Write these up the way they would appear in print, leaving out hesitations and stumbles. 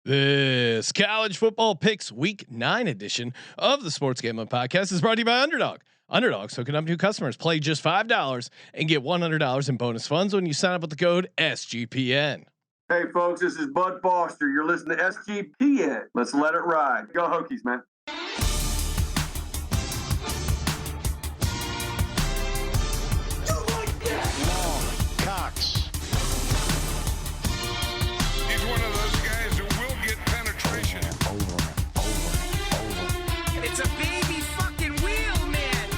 This college football picks week 9 edition of the Sports Gambling Podcast is brought to you by Underdog. Underdog's hooking up new customers. Play just $5 and get $100 in bonus funds when you sign up with the code SGPN. Hey folks, this is Bud Foster. You're listening to SGPN. Let's let it ride. Go Hokies, man. It's a baby fucking wheel, man.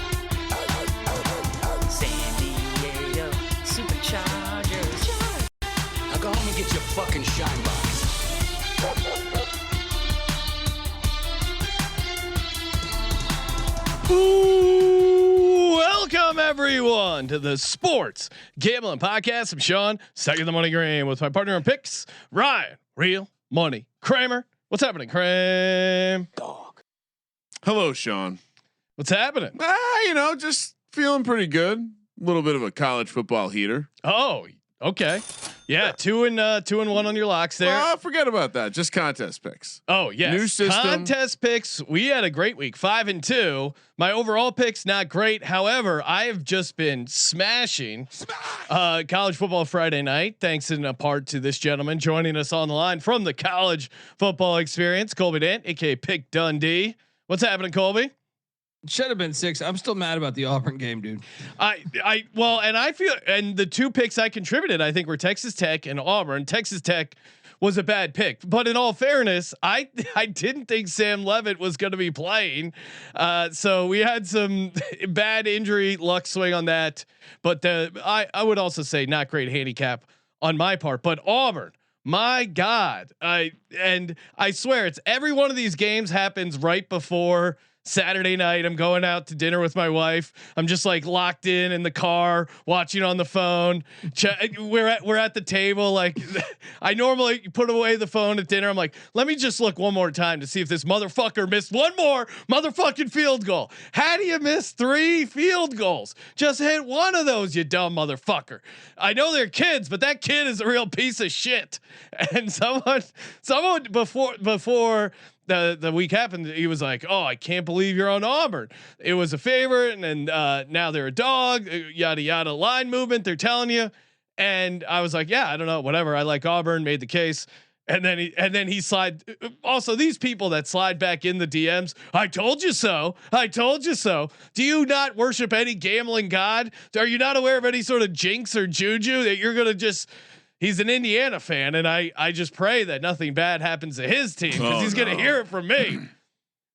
San Diego Superchargers. Now go home and get your fucking shine box. Welcome everyone to the Sports Gambling Podcast. I'm Sean, second the money green with my partner in picks, Ryan, real money Kramer. What's happening, Kramer? Hello, Sean. What's happening? Just feeling pretty good. A little bit of a college football heater. Oh, okay. Yeah, 2 and 1 on your locks there. Forget about that. Just contest picks. Oh yeah, New system. Contest picks. We had a great week, 5 and 2. My overall picks not great. However, I have just been smashing college football Friday night, thanks in part to this gentleman joining us on the line from the college football experience, Colby Dant, aka Pick Dundee. What's happening, Colby? Should have been 6. I'm still mad about the Auburn game, dude. I feel, and the 2 picks I contributed, I think, were Texas Tech and Auburn. Texas Tech was a bad pick, but in all fairness, I didn't think Sam Levitt was going to be playing. So we had some bad injury luck swing on that, but I would also say not great handicap on my part, but Auburn. My God, I swear it's every one of these games happens right before Saturday night. I'm going out to dinner with my wife. I'm just like locked in the car, watching on the phone. We're at the table. Like I normally put away the phone at dinner. I'm like, let me just look one more time to see if this motherfucker missed one more motherfucking field goal. How do you miss 3 field goals? Just hit one of those, you dumb motherfucker. I know they're kids, but that kid is a real piece of shit. And someone before the week happened, he was like, "Oh, I can't believe you're on Auburn. It was a favorite, and now they're a dog. Yada yada. Line movement. They're telling you." And I was like, "Yeah, I don't know. Whatever. I like Auburn." Made the case, and then he slide. Also, these people that slide back in the DMs. I told you so. I told you so. Do you not worship any gambling god? Are you not aware of any sort of jinx or juju that you're gonna just? He's an Indiana fan, and I just pray that nothing bad happens to his team because he's gonna hear it from me.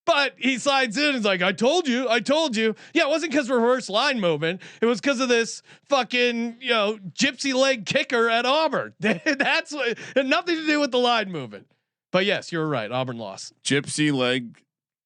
But he slides in and is like, I told you. Yeah, it wasn't because reverse line movement. It was because of this fucking gypsy leg kicker at Auburn. That's what, had nothing to do with the line movement. But yes, you're right. Auburn lost. Gypsy leg.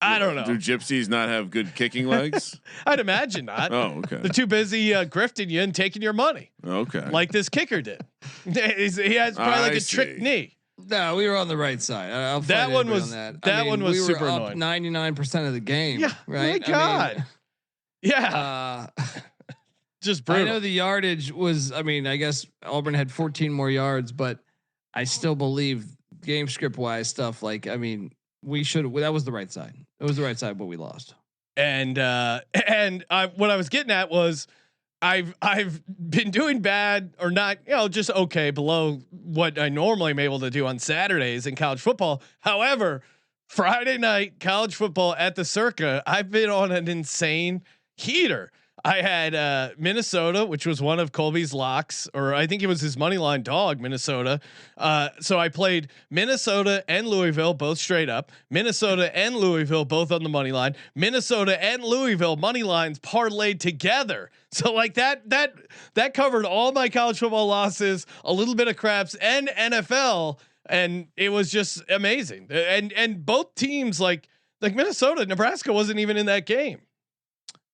I don't know. Do gypsies not have good kicking legs? I'd imagine not. Oh, okay. They're too busy grifting you and taking your money. Okay. Like this kicker did. He has probably like a trick knee. No, we were on the right side. I'll that one was on that. That one was we super were up annoying. 99% of the game. Yeah, right. My God. Just brutal. I know the yardage was. I guess Auburn had 14 more yards, but I still believe game script wise stuff. We should. That was the right side. It was the right side, but we lost. And what I was getting at was, I've been doing bad or not, just okay below what I normally am able to do on Saturdays in college football. However, Friday night college football at the Circa, I've been on an insane heater. I had Minnesota, which was one of Colby's locks, or I think it was his money line dog, Minnesota. So I played Minnesota and Louisville both straight up. Minnesota and Louisville both on the money line. Minnesota and Louisville money lines parlayed together. So like that covered all my college football losses, a little bit of craps and NFL, and it was just amazing. And both teams like Minnesota, Nebraska wasn't even in that game.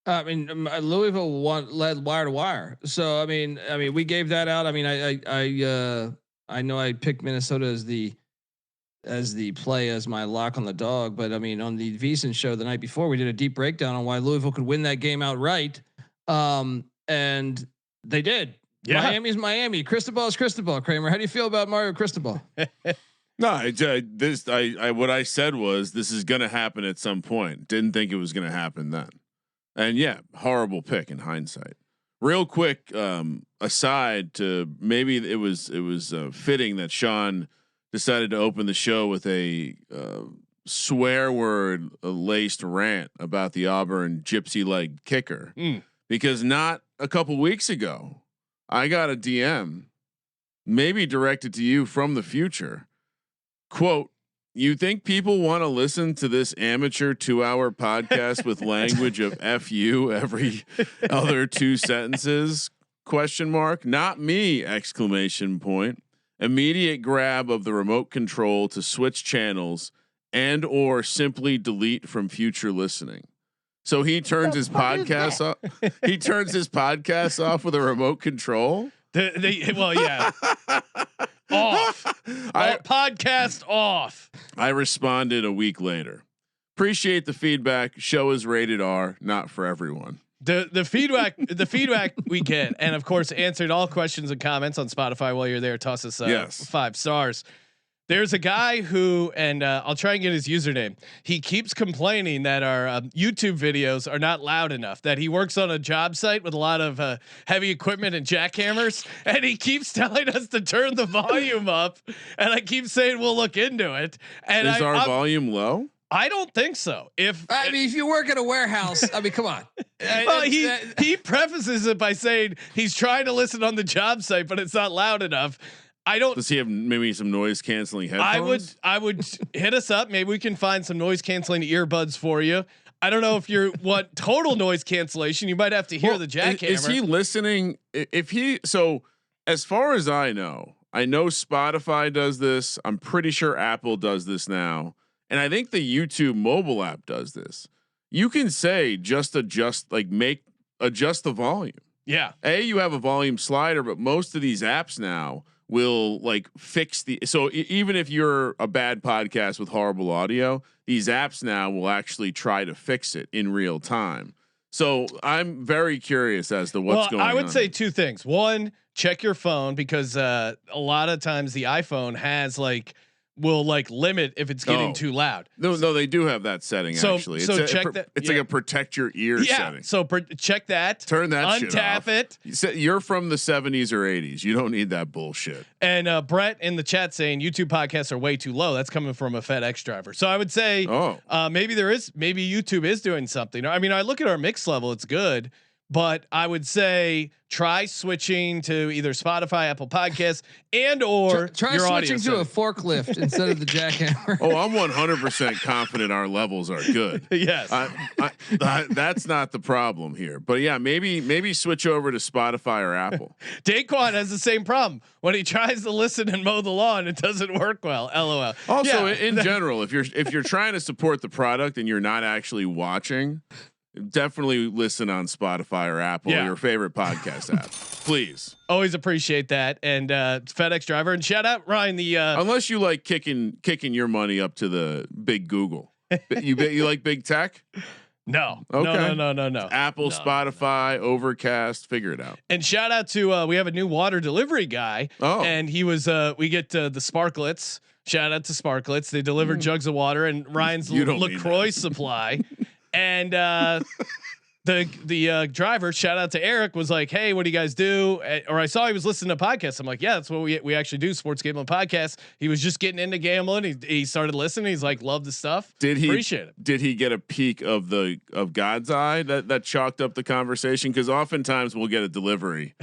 Louisville led wire to wire. So we gave that out. I know I picked Minnesota as the play as my lock on the dog, but on the VSiN show the night before, we did a deep breakdown on why Louisville could win that game outright, and they did. Yeah. Miami's Miami. Cristobal is Cristobal. Kramer, how do you feel about Mario Cristobal? No, what I said was this is going to happen at some point. Didn't think it was going to happen then. And yeah, horrible pick in hindsight. Real quick, aside to maybe it was fitting that Sean decided to open the show with a swear word laced rant about the Auburn gypsy leg kicker, because not a couple weeks ago I got a DM, maybe directed to you from the future. Quote, you think people want to listen to this amateur 2-hour podcast with language of F you every other 2 sentences? Question mark. Not me! Exclamation point. Immediate grab of the remote control to switch channels and or simply delete from future listening. So he turns his podcast off. He turns his podcast off with a remote control. Well, yeah. Off. Podcast off. I responded a week later. Appreciate the feedback. Show is rated R, not for everyone. The feedback we get, and of course answered all questions and comments on Spotify while you're there. Toss us 5 stars. There's a guy who, and I'll try and get his username. He keeps complaining that our YouTube videos are not loud enough. That he works on a job site with a lot of heavy equipment and jackhammers, and he keeps telling us to turn the volume up. And I keep saying we'll look into it. And is our volume low? I don't think so. If you work at a warehouse, I mean, come on. Well, he prefaces it by saying he's trying to listen on the job site, but it's not loud enough. I don't. Does he have maybe some noise canceling headphones? I would hit us up. Maybe we can find some noise canceling earbuds for you. I don't know if you want total noise cancellation. You might have to hear the jackhammer. Is he listening? So as far as I know Spotify does this. I'm pretty sure Apple does this now. And I think the YouTube mobile app does this. You can say adjust the volume. Yeah. You have a volume slider, but most of these apps now will like fix even if you're a bad podcast with horrible audio, these apps now will actually try to fix it in real time. So I'm very curious as to what's going on. I would say 2 things. One, check your phone, because a lot of times the iPhone will limit if it's getting too loud. No, they do have that setting actually. Check that. It's like a protect your ear setting. So check that. Turn that shit off. Untap it. You're from the 70s or 80s. You don't need that bullshit. And Brett in the chat saying YouTube podcasts are way too low. That's coming from a FedEx driver. So I would say maybe YouTube is doing something. I mean, I look at our mix level, it's good. But I would say try switching to either Spotify, Apple Podcasts, and or try switching to a forklift instead of the jackhammer. Oh, I'm 100% confident our levels are good. Yes, that's not the problem here. But yeah, maybe switch over to Spotify or Apple. Daquan has the same problem when he tries to listen and mow the lawn. It doesn't work well. LOL. Also, in general, if you're trying to support the product and you're not actually watching, definitely listen on Spotify or Apple, or your favorite podcast app, please. Always appreciate that. And FedEx driver, and shout out Ryan. Unless you like kicking your money up to the big Google, you like big tech. No. Okay. No. Apple, Spotify, Overcast, figure it out. And shout out to we have a new water delivery guy. Oh, and he was we get the Sparklets. Shout out to Sparklets. They deliver jugs of water and Ryan's LaCroix supply. And the driver, shout out to Eric, was like, "Hey, what do you guys do?" Or I saw he was listening to podcasts. I'm like, "Yeah, that's what we actually do, sports gambling podcast." He was just getting into gambling. He started listening. He's like, "Love the stuff." Appreciate it. Did he get a peek of God's eye that chalked up the conversation? Because oftentimes we'll get a delivery,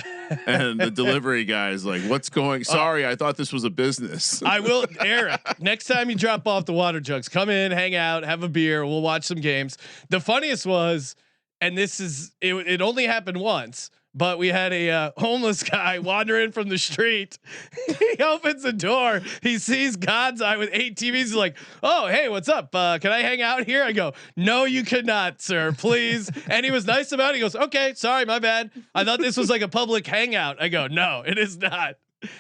and the delivery guy is like, "What's going? Sorry, I thought this was a business." I will, Eric. Next time you drop off the water jugs, come in, hang out, have a beer. We'll watch some games. The funniest was. And this is it only happened once, but we had a homeless guy wandering from the street. He opens the door. He sees God's eye with 8 TVs. He's like, "Oh, hey, what's up? Can I hang out here?" I go, "No, you cannot, sir. Please." And he was nice about it. He goes, "Okay, sorry, my bad. I thought this was like a public hangout." I go, "No, it is not."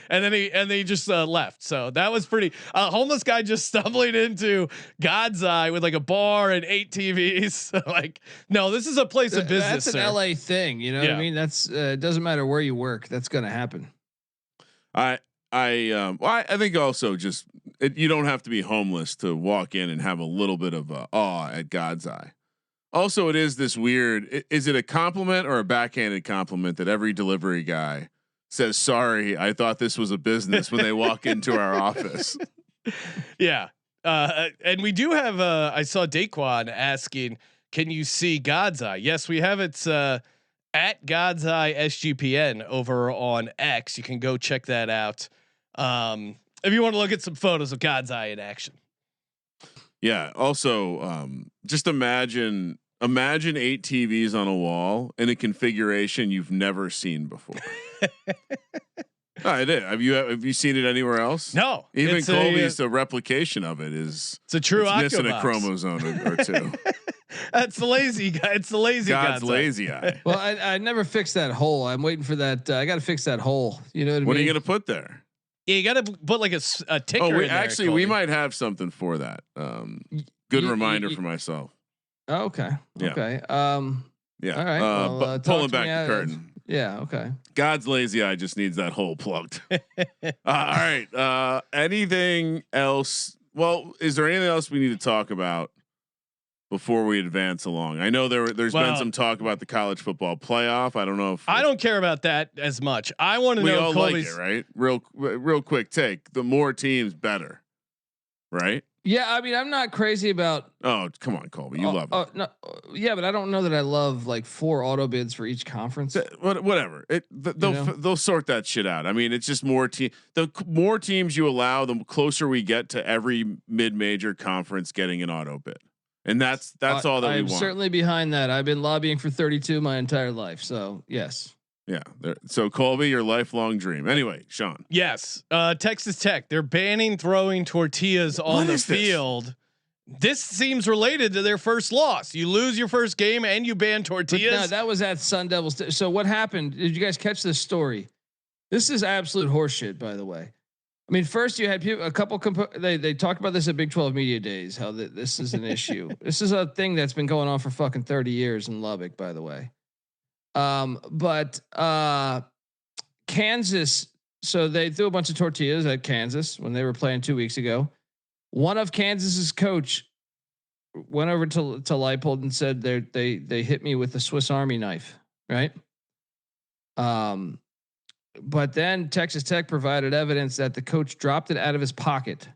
And then he just left. So that was pretty. Homeless guy just stumbling into God's eye with like a bar and 8 TVs. Like, no, this is a place of business. That's an LA thing, you know what I mean? That's it doesn't matter where you work. That's going to happen. I think also just You don't have to be homeless to walk in and have a little bit of awe at God's eye. Also, it is this weird. Is it a compliment or a backhanded compliment that every delivery guy says, "Sorry, I thought this was a business" when they walk into our office? Yeah. And we do have, I saw Daquan asking, can you see God's Eye? Yes, we have. It's at God's Eye SGPN over on X. You can go check that out. If you want to look at some photos of God's Eye in action. Yeah. Also, just imagine 8 TVs on a wall in a configuration you've never seen before. I did. Have you seen it anywhere else? No. Even Colby's a replication of it is. It's a true missing Octobox. a chromosome or two. That's the lazy guy. It's the lazy God's lazy eye. Well, I never fixed that hole. I'm waiting for that. I got to fix that hole. You know what I mean? What are you gonna put there? Yeah, you got to put like a ticker. Oh, in there, we might have something for that. Good reminder for myself. Oh, okay. Yeah. Okay. Yeah. All right. Well, But pulling back the curtain. Yeah. Okay. God's lazy eye just needs that hole plugged. All right. Anything else? Well, is there anything else we need to talk about before we advance along? I know there's been some talk about the college football playoff. I don't know if I don't care about that as much. I want to know. We all Colby's, like it, right? Real quick take. The more teams, better, right? Yeah. I mean, I'm not crazy about. Oh, come on, Colby. You love it. No, yeah, but I don't know that I love like 4 auto bids for each conference. Whatever. They'll sort that shit out. I mean, it's just more team. The more teams you allow, the closer we get to every mid-major conference getting an auto bid. And that's all that we want. I'm certainly behind that. I've been lobbying for 32 my entire life. So yes. Yeah. So Colby, your lifelong dream. Anyway, Sean. Yes. Texas Tech. They're banning throwing tortillas on the field. This seems related to their first loss. You lose your first game and you ban tortillas. No, that was at Sun Devils. So what happened? Did you guys catch this story? This is absolute horseshit, by the way. I mean, first you had people, a couple. They talked about this at Big 12 Media Days. How this is an issue. This is a thing that's been going on for fucking 30 years in Lubbock, by the way. But Kansas. So they threw a bunch of tortillas at Kansas when they were playing 2 weeks ago. One of Kansas's coach went over to Leipold and said they hit me with a Swiss Army knife, right? But then Texas Tech provided evidence that the coach dropped it out of his pocket.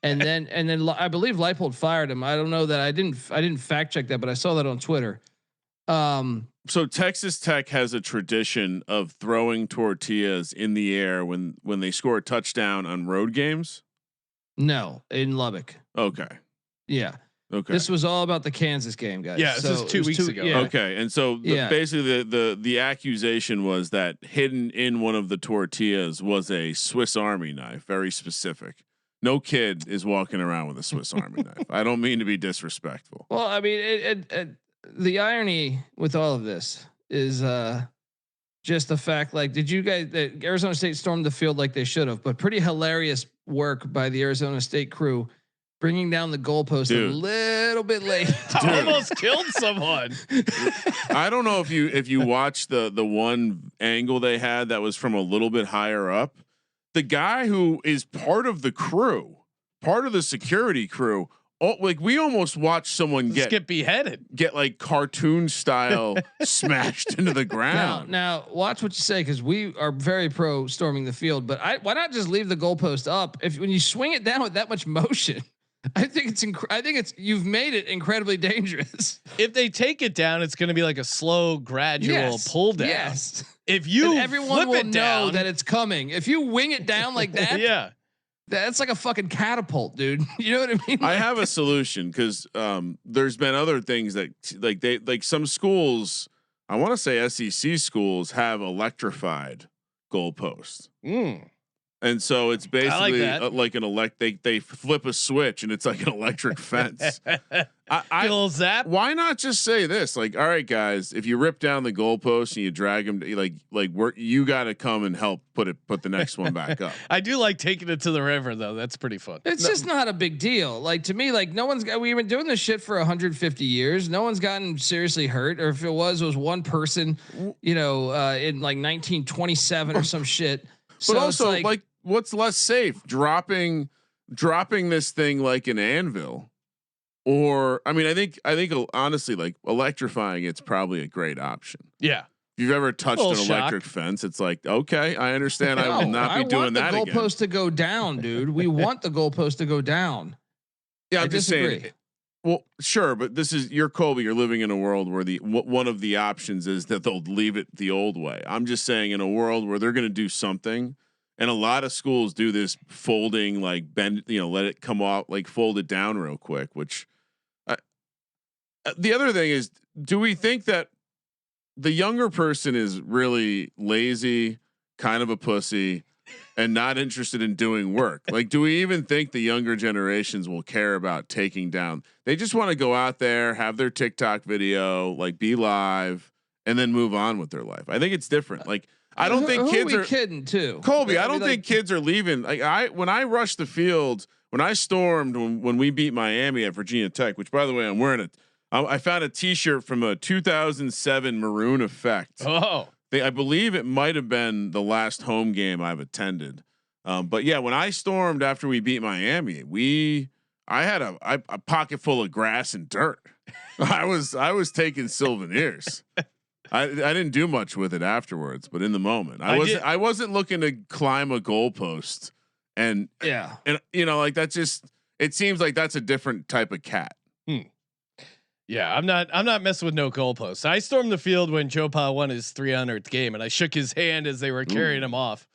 and then I believe Leipold fired him. I don't know that I didn't fact check that, but I saw that on Twitter. So Texas Tech has a tradition of throwing tortillas in the air when they score a touchdown on road games. No, in Lubbock. Okay. Yeah. Okay. This was all about the Kansas game, guys. Yeah, this was 2 weeks ago. Yeah. Okay, and so basically the accusation was that hidden in one of the tortillas was a Swiss Army knife, very specific. No kid is walking around with a Swiss Army knife. I don't mean to be disrespectful. Well, I mean, the irony with all of this is just the fact, like, did you guys? Arizona State stormed the field like they should have, but pretty hilarious work by the Arizona State crew. Bringing down the goalpost a little bit late. Almost killed someone. I don't know if you watched the one angle they had that was from a little bit higher up. The guy who is part of the crew, part of the security crew, like we almost watched someone get beheaded, get like cartoon style smashed into the ground. Now watch what you say, because we are very pro storming the field. But why not just leave the goalpost up? When you swing it down with that much motion. I think it's you've made it incredibly dangerous. If they take it down, it's going to be like a slow, gradual pull down. Yes. If you everyone flip will it down, know that it's coming. If you wing it down like that, yeah, that's like a fucking catapult, dude. You know what I mean? I have a solution, because there's been other things that like some schools, I want to say SEC schools, have electrified goalposts. And so it's basically like an they flip a switch and it's like an electric fence. Little zap. Why not just say this? Like, all right, guys, if you rip down the goalpost and you drag them, you got to come and help put the next one back up. I do like taking it to the river though. That's pretty fun. It's just not a big deal. Like, to me, like we've been doing this shit for 150 years. No one's gotten seriously hurt, or if it was one person, in like 1927 or some shit. But also, like, what's less safe? Dropping dropping this thing like an anvil, or I mean, I think honestly, like electrifying it's probably a great option. Yeah. If you've ever touched an Little electric fence, it's like, okay, I understand. I will not be doing that again. I want the goalpost to go down, dude. We want the goalpost to go down. Yeah, I'm just saying. Well, sure, but this is you're Colby. You're living in a world where one of the options is that they'll leave it the old way. I'm just saying, in a world where they're going to do something, and a lot of schools do this folding, like bend, let it come off, like fold it down real quick. Which, the other thing is, do we think that the younger person is really lazy, kind of a pussy, and not interested in doing work? Like, do we even think the younger generations will care about taking down? They just want to go out there, have their TikTok video, like be live, and then move on with their life. I think it's different. Like, I don't think kids are kidding too. Colby, I don't think kids are leaving. Like when I rushed the field, when I stormed, when we beat Miami at Virginia Tech, which by the way, I'm wearing it. I found a T-shirt from a 2007 Maroon Effect. Oh. I believe it might have been the last home game I've attended. But yeah, when I stormed after we beat Miami, I had a pocket full of grass and dirt. I was taking souvenirs. I didn't do much with it afterwards, but in the moment, I wasn't looking to climb a goalpost and like that's just, it seems like that's a different type of cat. Yeah, I'm not messing with no goalposts. I stormed the field when Joe Pa won his 300th game, and I shook his hand as they were carrying him off.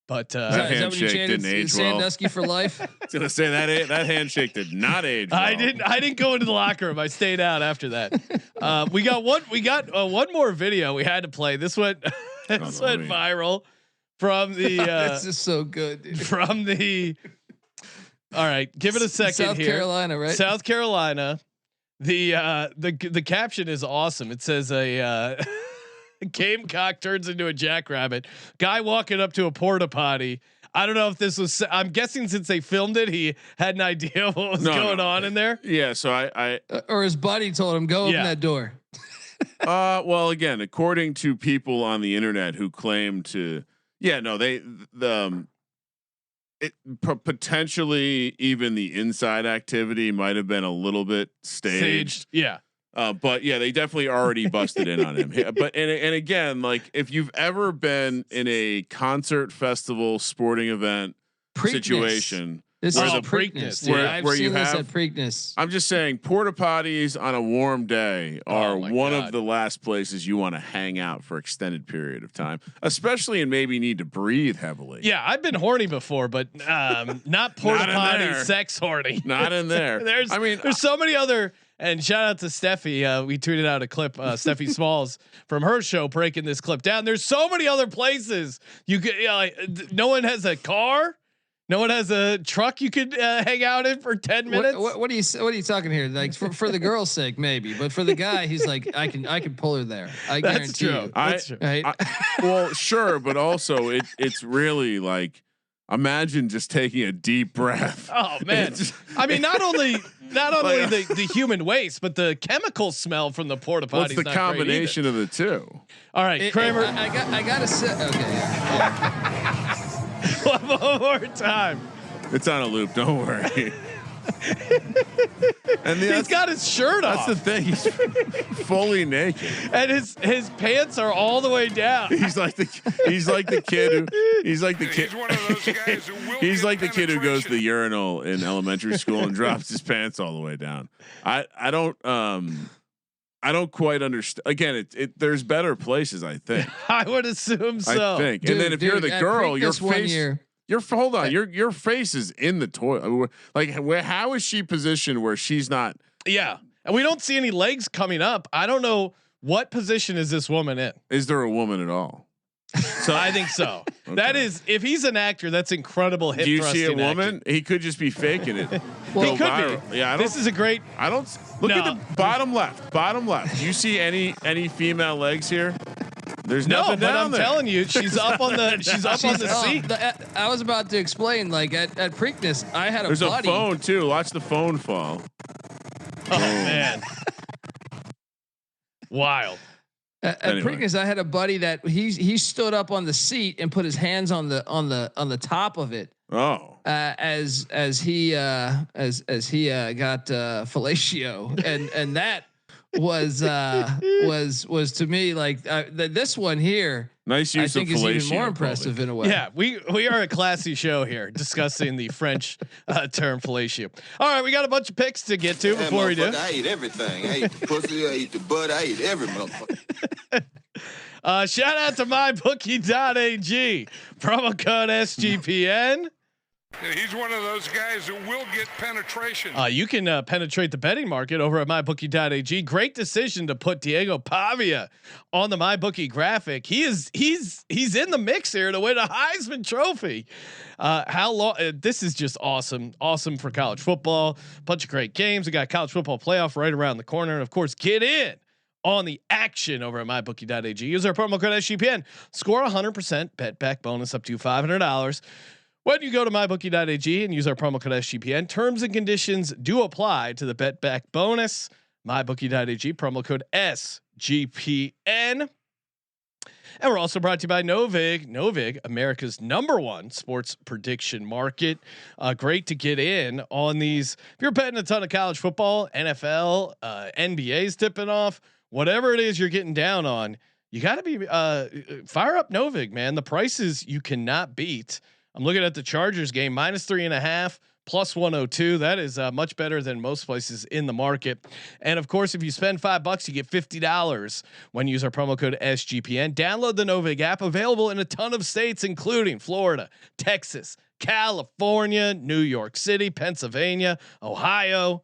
But that handshake didn't age well. Sandusky for life. I was gonna say that handshake did not age well. I didn't go into the locker room. I stayed out after that. We got one more video we had to play. This went viral from the. This is so good. Dude. From the. All right, give it a second. South Carolina, right? South Carolina. The caption is awesome. It says a gamecock turns into a jackrabbit. Guy walking up to a porta-potty. I don't know if this was. I'm guessing since they filmed it, he had an idea of what was going on in there. Yeah. So I or his buddy told him go open that door. Well, again, according to people on the internet who claim to, potentially even the inside activity might have been a little bit staged. Yeah. But yeah, they definitely already busted in on him. But and again, like if you've ever been in a concert, festival, sporting event situation, this is Preakness, where you have Preakness. I'm just saying, porta potties on a warm day are one of the last places you want to hang out for extended period of time, especially and maybe need to breathe heavily. Yeah, I've been horny before, but not porta potty sex horny. Not in there. There's so many other. And shout out to Steffi. We tweeted out a clip, Steffi Smalls from her show breaking this clip down. There's so many other places you could. No one has a car. No one has a truck you could hang out in for 10 minutes. What are you talking here? Like for the girl's sake, maybe, but for the guy, he's like, I can pull her there. I guarantee you. That's true. Right? Well, sure, but also it's really like, imagine just taking a deep breath. Oh man! I mean, not only the human waste, but the chemical smell from the porta potty. What's the combination of the two? All right, Kramer. I gotta say, okay. Yeah. One more time. It's on a loop. Don't worry. And he's got his shirt off. That's the thing. He's fully naked, and his pants are all the way down. He's like the kid who goes to the urinal in elementary school and drops his pants all the way down. I don't quite understand. Again, there's better places. I think. I would assume so. I think. And then if you're the girl, your face. Hold on. Your face is in the toilet. Like, how is she positioned where she's not? Yeah, and we don't see any legs coming up. I don't know what position is this woman in. Is there a woman at all? So I think so. Okay. That is, if he's an actor, that's incredible. Hip. Do you see a woman? Acting. He could just be faking it. Well, he could viral. Be. Yeah, this is a great. I don't look at the bottom left. Bottom left. Do you see any female legs here? There's nothing down I'm there. telling you, she's up on the seat. I was about to explain, like at Preakness, I had There's buddy. a phone too. Watch the phone fall. Oh man, wild. At Preakness, I had a buddy that he stood up on the seat and put his hands on the top of it. as he got fellatio, and that was to me like this one here. Nice use I think of is fellatio, even more impressive in a way. Yeah, we are a classy show here discussing the French term fellatio. All right, we got a bunch of picks to get to before we do. I eat everything. I eat the pussy. I eat the butt. I eat every motherfucker. Shout out to mybookie.ag. Promo code SGPN. He's one of those guys who will get penetration. You can penetrate the betting market over at mybookie.ag. Great decision to put Diego Pavia on the MyBookie graphic. He's in the mix here to win a Heisman Trophy. How long? This is just awesome. Awesome for college football. Bunch of great games. We got college football playoff right around the corner, and of course, get in on the action over at mybookie.ag. Use our promo code SGPN. Score 100% bet back bonus up to $500. When you go to mybookie.ag and use our promo code SGPN, terms and conditions do apply to the bet back bonus. Mybookie.ag, promo code SGPN. And we're also brought to you by Novig. Novig, America's #1 sports prediction market. Great to get in on these. If you're betting a ton of college football, NFL, NBA's tipping off, whatever it is you're getting down on, you got to be fire up Novig, man. The prices you cannot beat. I'm looking at the Chargers game, -3.5, +102. That is much better than most places in the market. And of course, if you spend $5, you get $50 when you use our promo code SGPN. Download the Novig app, available in a ton of states, including Florida, Texas, California, New York City, Pennsylvania, Ohio.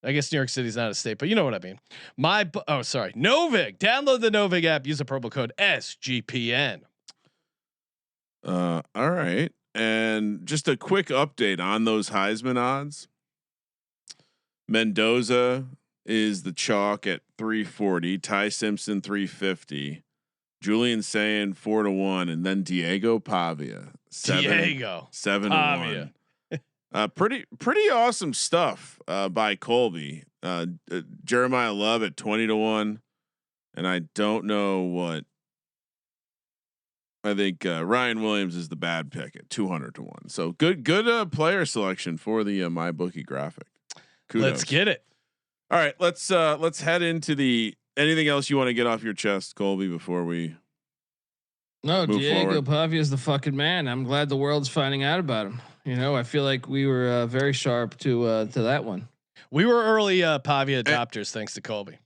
I guess New York City's not a state, but you know what I mean. Novig. Download the Novig app. Use the promo code SGPN. All right. And just a quick update on those Heisman odds. Mendoza is the chalk at 340, Ty Simpson 350, Julian Sayin 4-1, and then Diego Pavia 7-1. Pretty awesome stuff by Colby. Jeremiah Love at 20-1, and I don't know what. I think Ryan Williams is the bad pick at 200-1. So good player selection for the MyBookie graphic. Kudos. Let's get it. All right, let's head into the anything else you want to get off your chest, Colby, before we move Diego forward? Pavia is the fucking man. I'm glad the world's finding out about him. You know, I feel like we were very sharp to that one. We were early Pavia adopters, thanks to Colby.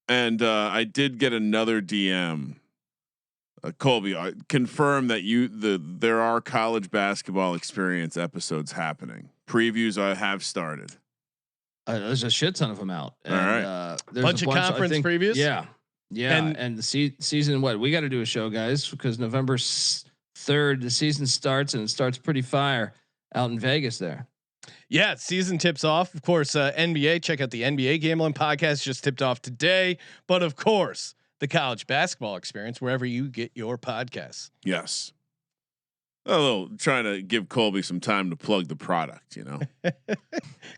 And I did get another DM. Colby, confirm that there are college basketball experience episodes happening. Previews have started. There's a shit ton of them out. All right. There's bunch of conference previews. Yeah. And the season. What we got to do a show, guys, because November 3rd the season starts, and it starts pretty fire out in Vegas there. Yeah, season tips off. Of course, NBA. Check out the NBA Gambling Podcast. Just tipped off today. But of course, the college basketball experience wherever you get your podcasts. Yes. A little trying to give Colby some time to plug the product, you know.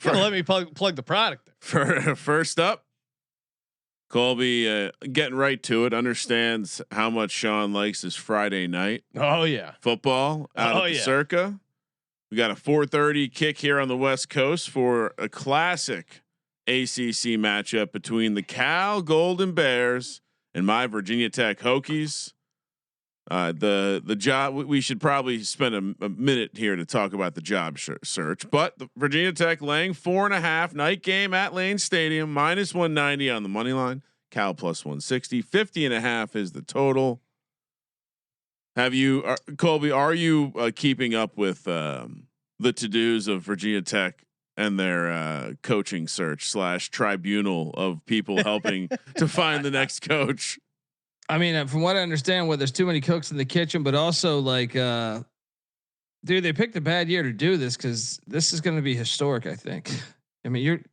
Let me plug the product. First up, Colby getting right to it. Understands how much Sean likes his Friday night. Oh yeah, football out at the Circa. We got a 4:30 kick here on the West Coast for a classic ACC matchup between the Cal Golden Bears and my Virginia Tech Hokies. The job, we should probably spend a minute here to talk about the job search, but the Virginia Tech laying 4.5, night game at Lane Stadium, -190 on the money line. Cal +160, 50.5 is the total. Have you, Colby? Are you keeping up with the to-dos of Virginia Tech and their coaching search / tribunal of people helping to find the next coach? I mean, from what I understand, there's too many cooks in the kitchen, but also like, dude, they picked a bad year to do this because this is going to be historic. I think. I mean,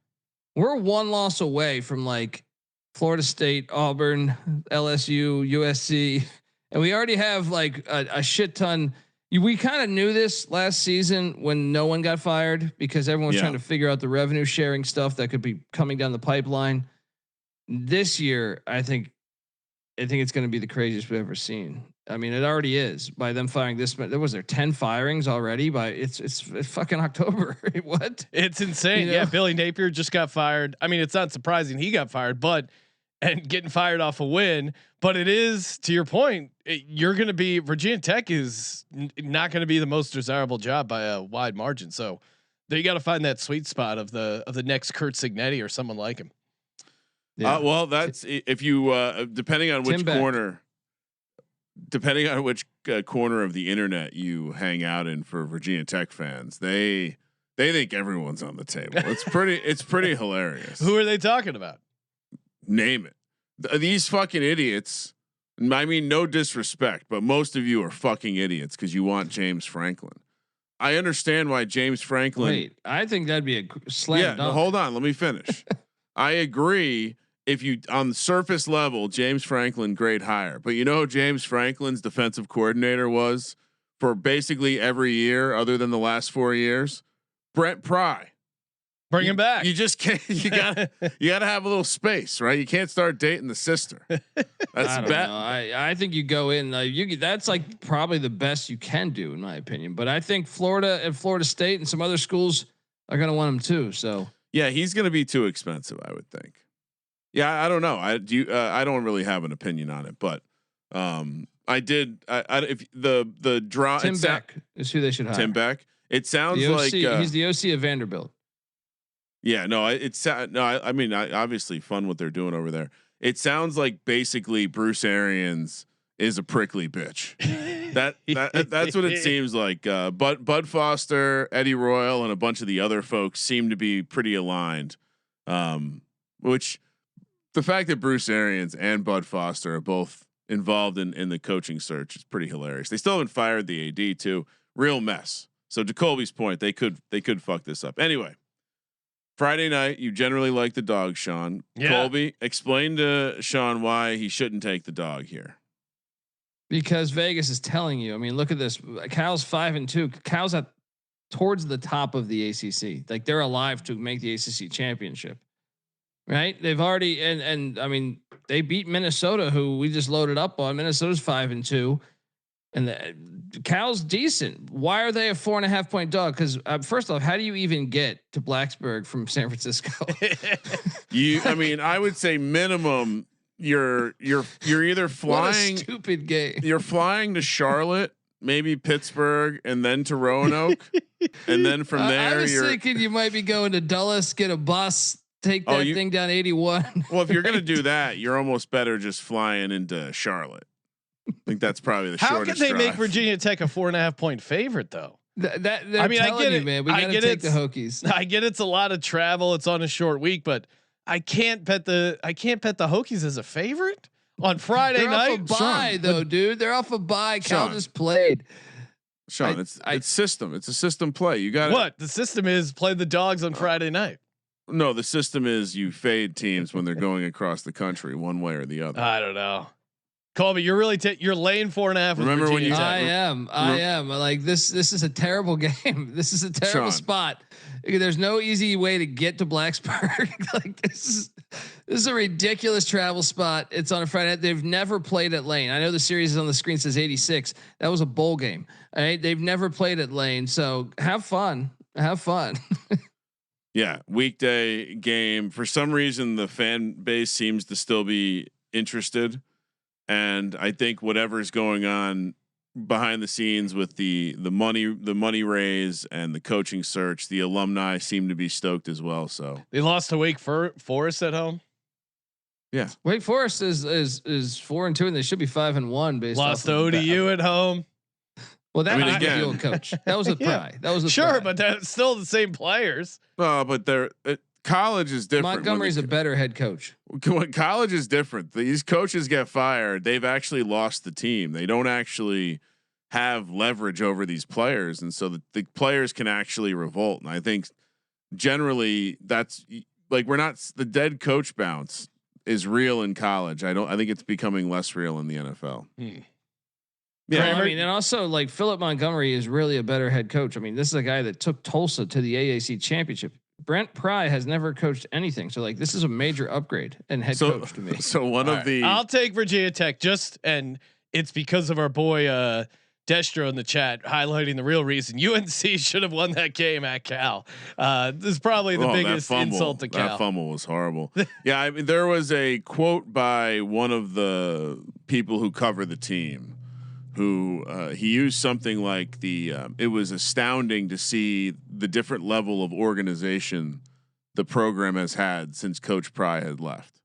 we're one loss away from like Florida State, Auburn, LSU, USC, and we already have like a shit ton. We kind of knew this last season when no one got fired because everyone was trying to figure out the revenue sharing stuff that could be coming down the pipeline. This year, I think it's going to be the craziest we've ever seen. I mean, it already is by them firing this. There was 10 firings already by it's fucking October. What? It's insane. You know? Yeah, Billy Napier just got fired. I mean, it's not surprising he got fired, but and getting fired off a win. But it is, to your point, you're going to be Virginia Tech is not going to be the most desirable job by a wide margin. So you got to find that sweet spot of the next Kurt Signetti or someone like him. Yeah. Well, that's if you depending on which corner. Depending on which corner of the internet you hang out in for Virginia Tech fans, they think everyone's on the table. It's pretty hilarious. Who are they talking about? Name it. These fucking idiots. I mean, no disrespect, but most of you are fucking idiots because you want James Franklin. I understand why James Franklin. Wait, I think that'd be a slam dunk. No, hold on, let me finish. I agree. If you on the surface level, James Franklin, great hire, but you know who James Franklin's defensive coordinator was for basically every year other than the last 4 years? Brent Pry. Bring him back. You just can't. You gotta have a little space, right? You can't start dating the sister. That's bad. I think you go in. That's like probably the best you can do, in my opinion. But I think Florida and Florida State and some other schools are going to want him too. So yeah, he's going to be too expensive, I would think. Yeah, I don't know. I don't really have an opinion on it, but I did. If the draw Tim Beck is who they should hire. Tim Beck. It sounds like he's the OC of Vanderbilt. Yeah, no, I mean, obviously fun what they're doing over there. It sounds like basically Bruce Arians is a prickly bitch. That's what it seems like. Bud Foster, Eddie Royal, and a bunch of the other folks seem to be pretty aligned. Which the fact that Bruce Arians and Bud Foster are both involved in the coaching search is pretty hilarious. They still haven't fired the AD too. Real mess. So to Colby's point, they could fuck this up. Anyway, Friday night, you generally like the dog, Sean. Yeah. Colby, explain to Sean why he shouldn't take the dog here. Because Vegas is telling you. I mean, look at this. Cal's 5-2. Cal's at towards the top of the ACC. Like they're alive to make the ACC championship. Right? They've already and I mean they beat Minnesota, who we just loaded up on. Minnesota's 5-2, and the Cal's decent. Why are they a 4.5 point dog? Because first off, how do you even get to Blacksburg from San Francisco? I mean, I would say minimum. You're either flying. What a stupid game. You're flying to Charlotte, maybe Pittsburgh, and then to Roanoke, and then from there. I was thinking you might be going to Dulles, get a bus. Take that thing down 81. Well, if you're gonna do that, you're almost better just flying into Charlotte. I think that's probably the shortest. How can they drive. make Virginia Tech a 4.5 point favorite though? I mean, I get it, man. We gotta take the Hokies. I get it's a lot of travel. It's on a short week, but I can't bet the Hokies as a favorite on Friday night. Off a bye, though, dude. They're off a bye. Cal just played. Sean, it's system. It's a system play. You got what the system is. Play the dogs on Friday night. No, the system is you fade teams when they're going across the country, one way or the other. I don't know. Colby, you're really you're laying 4.5. Remember when you? I am. Like this is a terrible game. This is a terrible spot. There's no easy way to get to Blacksburg. Like this is a ridiculous travel spot. It's on a Friday night. They've never played at Lane. I know the series on the screen says 86. That was a bowl game. All right, they've never played at Lane. So have fun. Have fun. Yeah, weekday game. For some reason, the fan base seems to still be interested, and I think whatever's going on behind the scenes with the money raise and the coaching search, the alumni seem to be stoked as well. So they lost to Wake Forest at home. Yeah, Wake Forest is 4-2, and they should be 5-1. Based lost to ODU at home. Well, that was the old coach. That was a pry. That was a sure, but that's still the same players. But college is different. Montgomery's a better head coach. When college is different, these coaches get fired. They've actually lost the team. They don't actually have leverage over these players, and so the players can actually revolt. And I think generally that's like the dead coach bounce is real in college. I think it's becoming less real in the NFL. Yeah, I mean, and also like Philip Montgomery is really a better head coach. I mean, this is a guy that took Tulsa to the AAC championship. Brent Pry has never coached anything, so like this is a major upgrade and head coach to me. So I'll take Virginia Tech and it's because of our boy Destro in the chat highlighting the real reason UNC should have won that game at Cal. This is probably the biggest insult to Cal. That fumble was horrible. Yeah, I mean, there was a quote by one of the people who cover the team, who he used something like it was astounding to see the different level of organization the program has had since Coach Pry had left.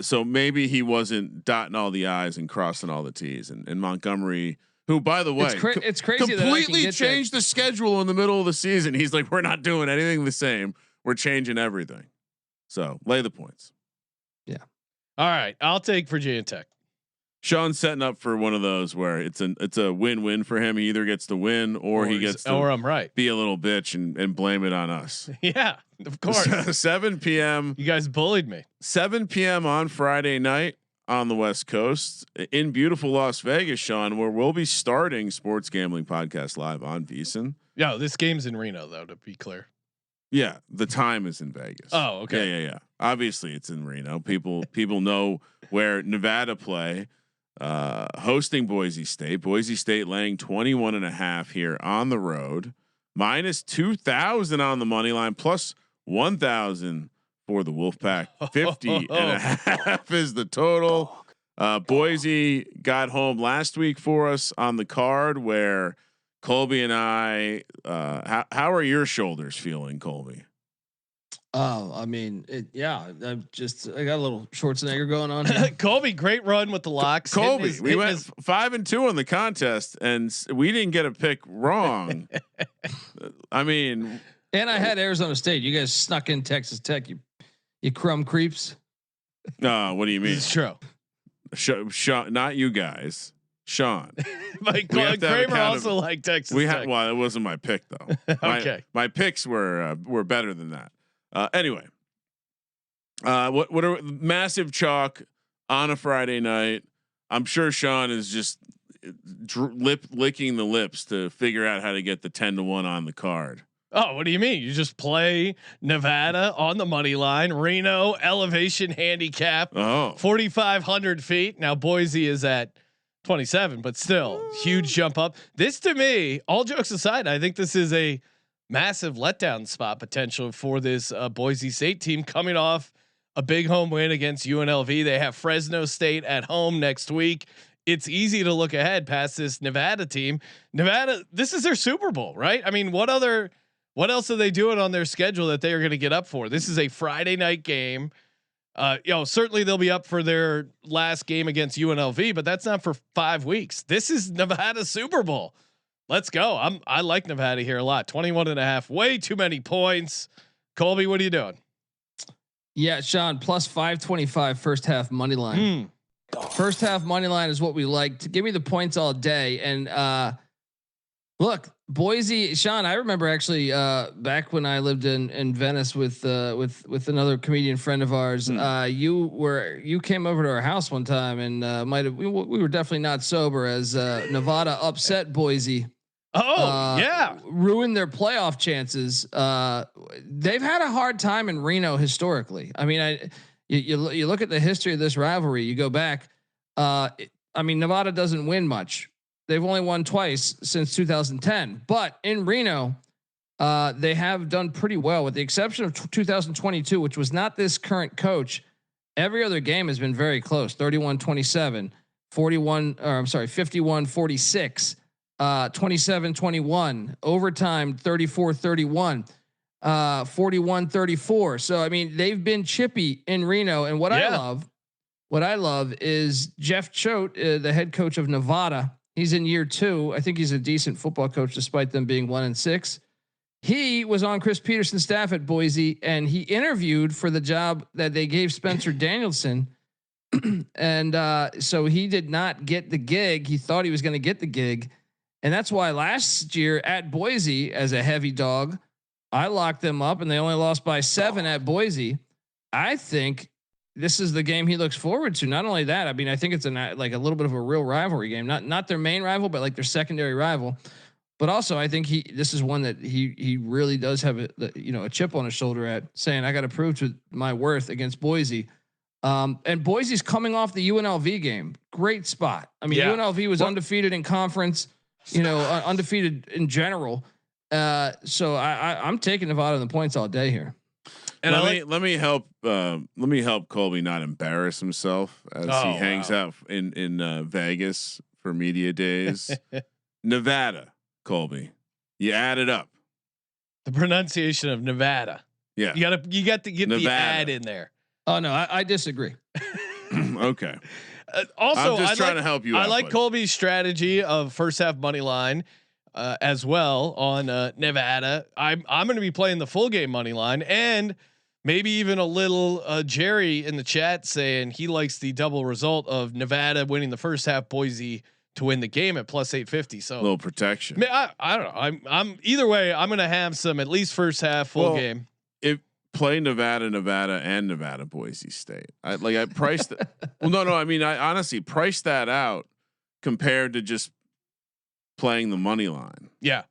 So maybe he wasn't dotting all the I's and crossing all the T's, and Montgomery, who, by the way, it's crazy completely changed the schedule in the middle of the season. He's like, we're not doing anything the same. We're changing everything. So lay the points. Yeah. All right. I'll take Virginia Tech. Sean's setting up for one of those where it's a win-win for him. He either gets to win or he gets to I'm right. Be a little bitch and blame it on us. Yeah, of course. 7 p.m. You guys bullied me. 7 p.m. on Friday night on the West Coast in beautiful Las Vegas, Sean, where we'll be starting Sports Gambling Podcast live on VSiN. Yeah, this game's in Reno, though, to be clear. Yeah, the time is in Vegas. Oh, okay. Yeah. Obviously, it's in Reno. People know where Nevada play. Hosting Boise State laying 21.5 here on the road, minus 2,000 on the money line, plus 1,000 for the Wolfpack. 50.5 is the total. Boise got home last week for us on the card where Colby and I, how are your shoulders feeling, Colby? Oh, I mean, I got a little Schwarzenegger going on here. Colby, great run with the locks. Colby, we went 5-2 on the contest, and we didn't get a pick wrong. I mean, and I had Arizona State. You guys snuck in Texas Tech. You crumb creeps. What do you mean? It's true. Sean, not you guys. Sean, Mike Kramer also liked Texas Tech. Well, it wasn't my pick though. Okay, my picks were better than that. Anyway, what are massive chalk on a Friday night? I'm sure Sean is just licking the lips to figure out how to get the 10-1 on the card. Oh, what do you mean? You just play Nevada on the money line, Reno elevation handicap, 4,500 feet. Now Boise is at 27, but still huge jump up. This, to me, all jokes aside, I think this is a massive letdown spot potential for this Boise State team coming off a big home win against UNLV. They have Fresno State at home next week. It's easy to look ahead past this Nevada team. Nevada, this is their Super Bowl, right? I mean, what else are they doing on their schedule that they are going to get up for? This is a Friday night game. Certainly they'll be up for their last game against UNLV, but that's not for 5 weeks. This is Nevada's Super Bowl. Let's go. I like Nevada here a lot. 21.5, way too many points. Colby, what are you doing? Yeah, Sean, plus 525 first half money line. First half money line is what we like. To give me the points all day. And look, Boise, Sean, I remember actually back when I lived in Venice with another comedian friend of ours. You came over to our house one time and we were definitely not sober as Nevada upset Boise. Ruined their playoff chances. They've had a hard time in Reno historically. I mean, you look at the history of this rivalry. You go back. Nevada doesn't win much. They've only won twice since 2010. But in Reno, they have done pretty well, with the exception of 2022, which was not this current coach. Every other game has been very close. 31-27, 51-46. 27-21, overtime 34-31, 41-34. So I mean, they've been chippy in Reno, and what I love is Jeff Choate, the head coach of Nevada. He's in year 2. I think he's a decent football coach, despite them being 1-6. He was on Chris Peterson's staff at Boise, and he interviewed for the job that they gave Spencer Danielson. And so he did not get the gig. He thought he was going to get the gig. And that's why last year at Boise, as a heavy dog, I locked them up and they only lost by 7 at Boise. I think this is the game he looks forward to. Not only that, I mean, I think it's like a little bit of a real rivalry game, not their main rival, but like their secondary rival. But also, I think this is one that he really does have a chip on his shoulder at, saying I got to prove to my worth against Boise. And Boise's coming off the UNLV game. Great spot. I mean, UNLV was undefeated in conference, undefeated in general. So I'm taking Nevada in the points all day here. And let me help Colby not embarrass himself as he hangs out in Vegas for media days. Nevada, Colby, you add it up. The pronunciation of Nevada. Yeah, you got to get Nevada. the ad in there. Oh no, I disagree. Okay. Also, I'm just trying to help you. I like Colby's strategy of first half money line as well on Nevada. I'm going to be playing the full game money line and maybe even a little Jerry in the chat saying he likes the double result of Nevada winning the first half, Boise to win the game at plus 850. So a little protection. I don't know. I'm either way. I'm going to have some at least first half full game. If play Nevada, and Nevada, Boise State. I priced it. Well, no. I mean, I honestly priced that out compared to just playing the money line. Yeah.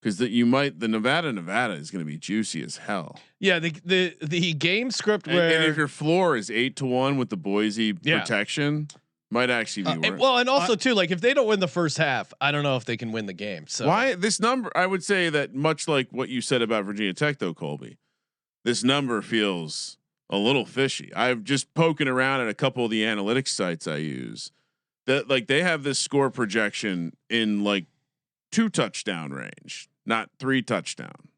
Because the Nevada is going to be juicy as hell. Yeah, the game script where and if your floor is 8-1 with the Boise protection, might actually be worth. And also too, like if they don't win the first half, I don't know if they can win the game. So why this number? I would say that much like what you said about Virginia Tech, though, Colby, this number feels a little fishy. I've just poking around at a couple of the analytics sites I use that like they have this score projection in like 2 touchdown range, not 3 touchdown.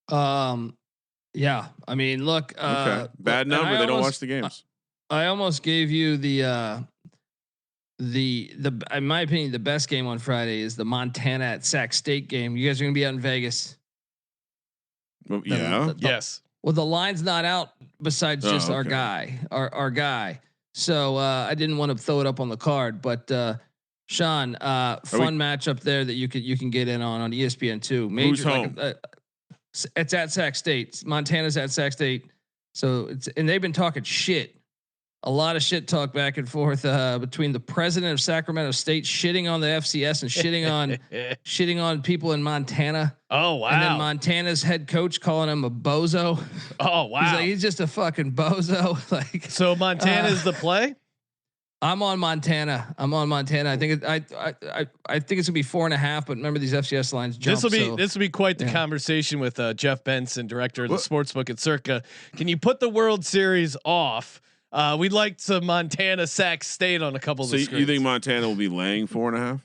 Yeah. I mean, look, okay. Bad number. They don't watch the games. I almost gave you the in my opinion, the best game on Friday is the Montana at Sac State game. You guys are going to be out in Vegas. Well, yeah. Yes. Well, the line's not out besides just our guy. So I didn't want to throw it up on the card, but Sean, fun matchup there that you can get in on ESPN2. Major, who's home? It's at Sac State. Montana's at Sac State. So and they've been talking shit. A lot of shit talk back and forth between the president of Sacramento State shitting on the FCS and shitting on people in Montana. Oh wow! And then Montana's head coach calling him a bozo. Oh wow! He's just a fucking bozo. Like so, Montana's the play. I'm on Montana. I think I think it's gonna be 4.5. But remember these FCS lines jump. This will be quite the conversation with Jeff Benson, director of the sportsbook at Circa. Can you put the World Series off? We'd like some Montana Sac State on a couple of the screens. So you think Montana will be laying 4.5?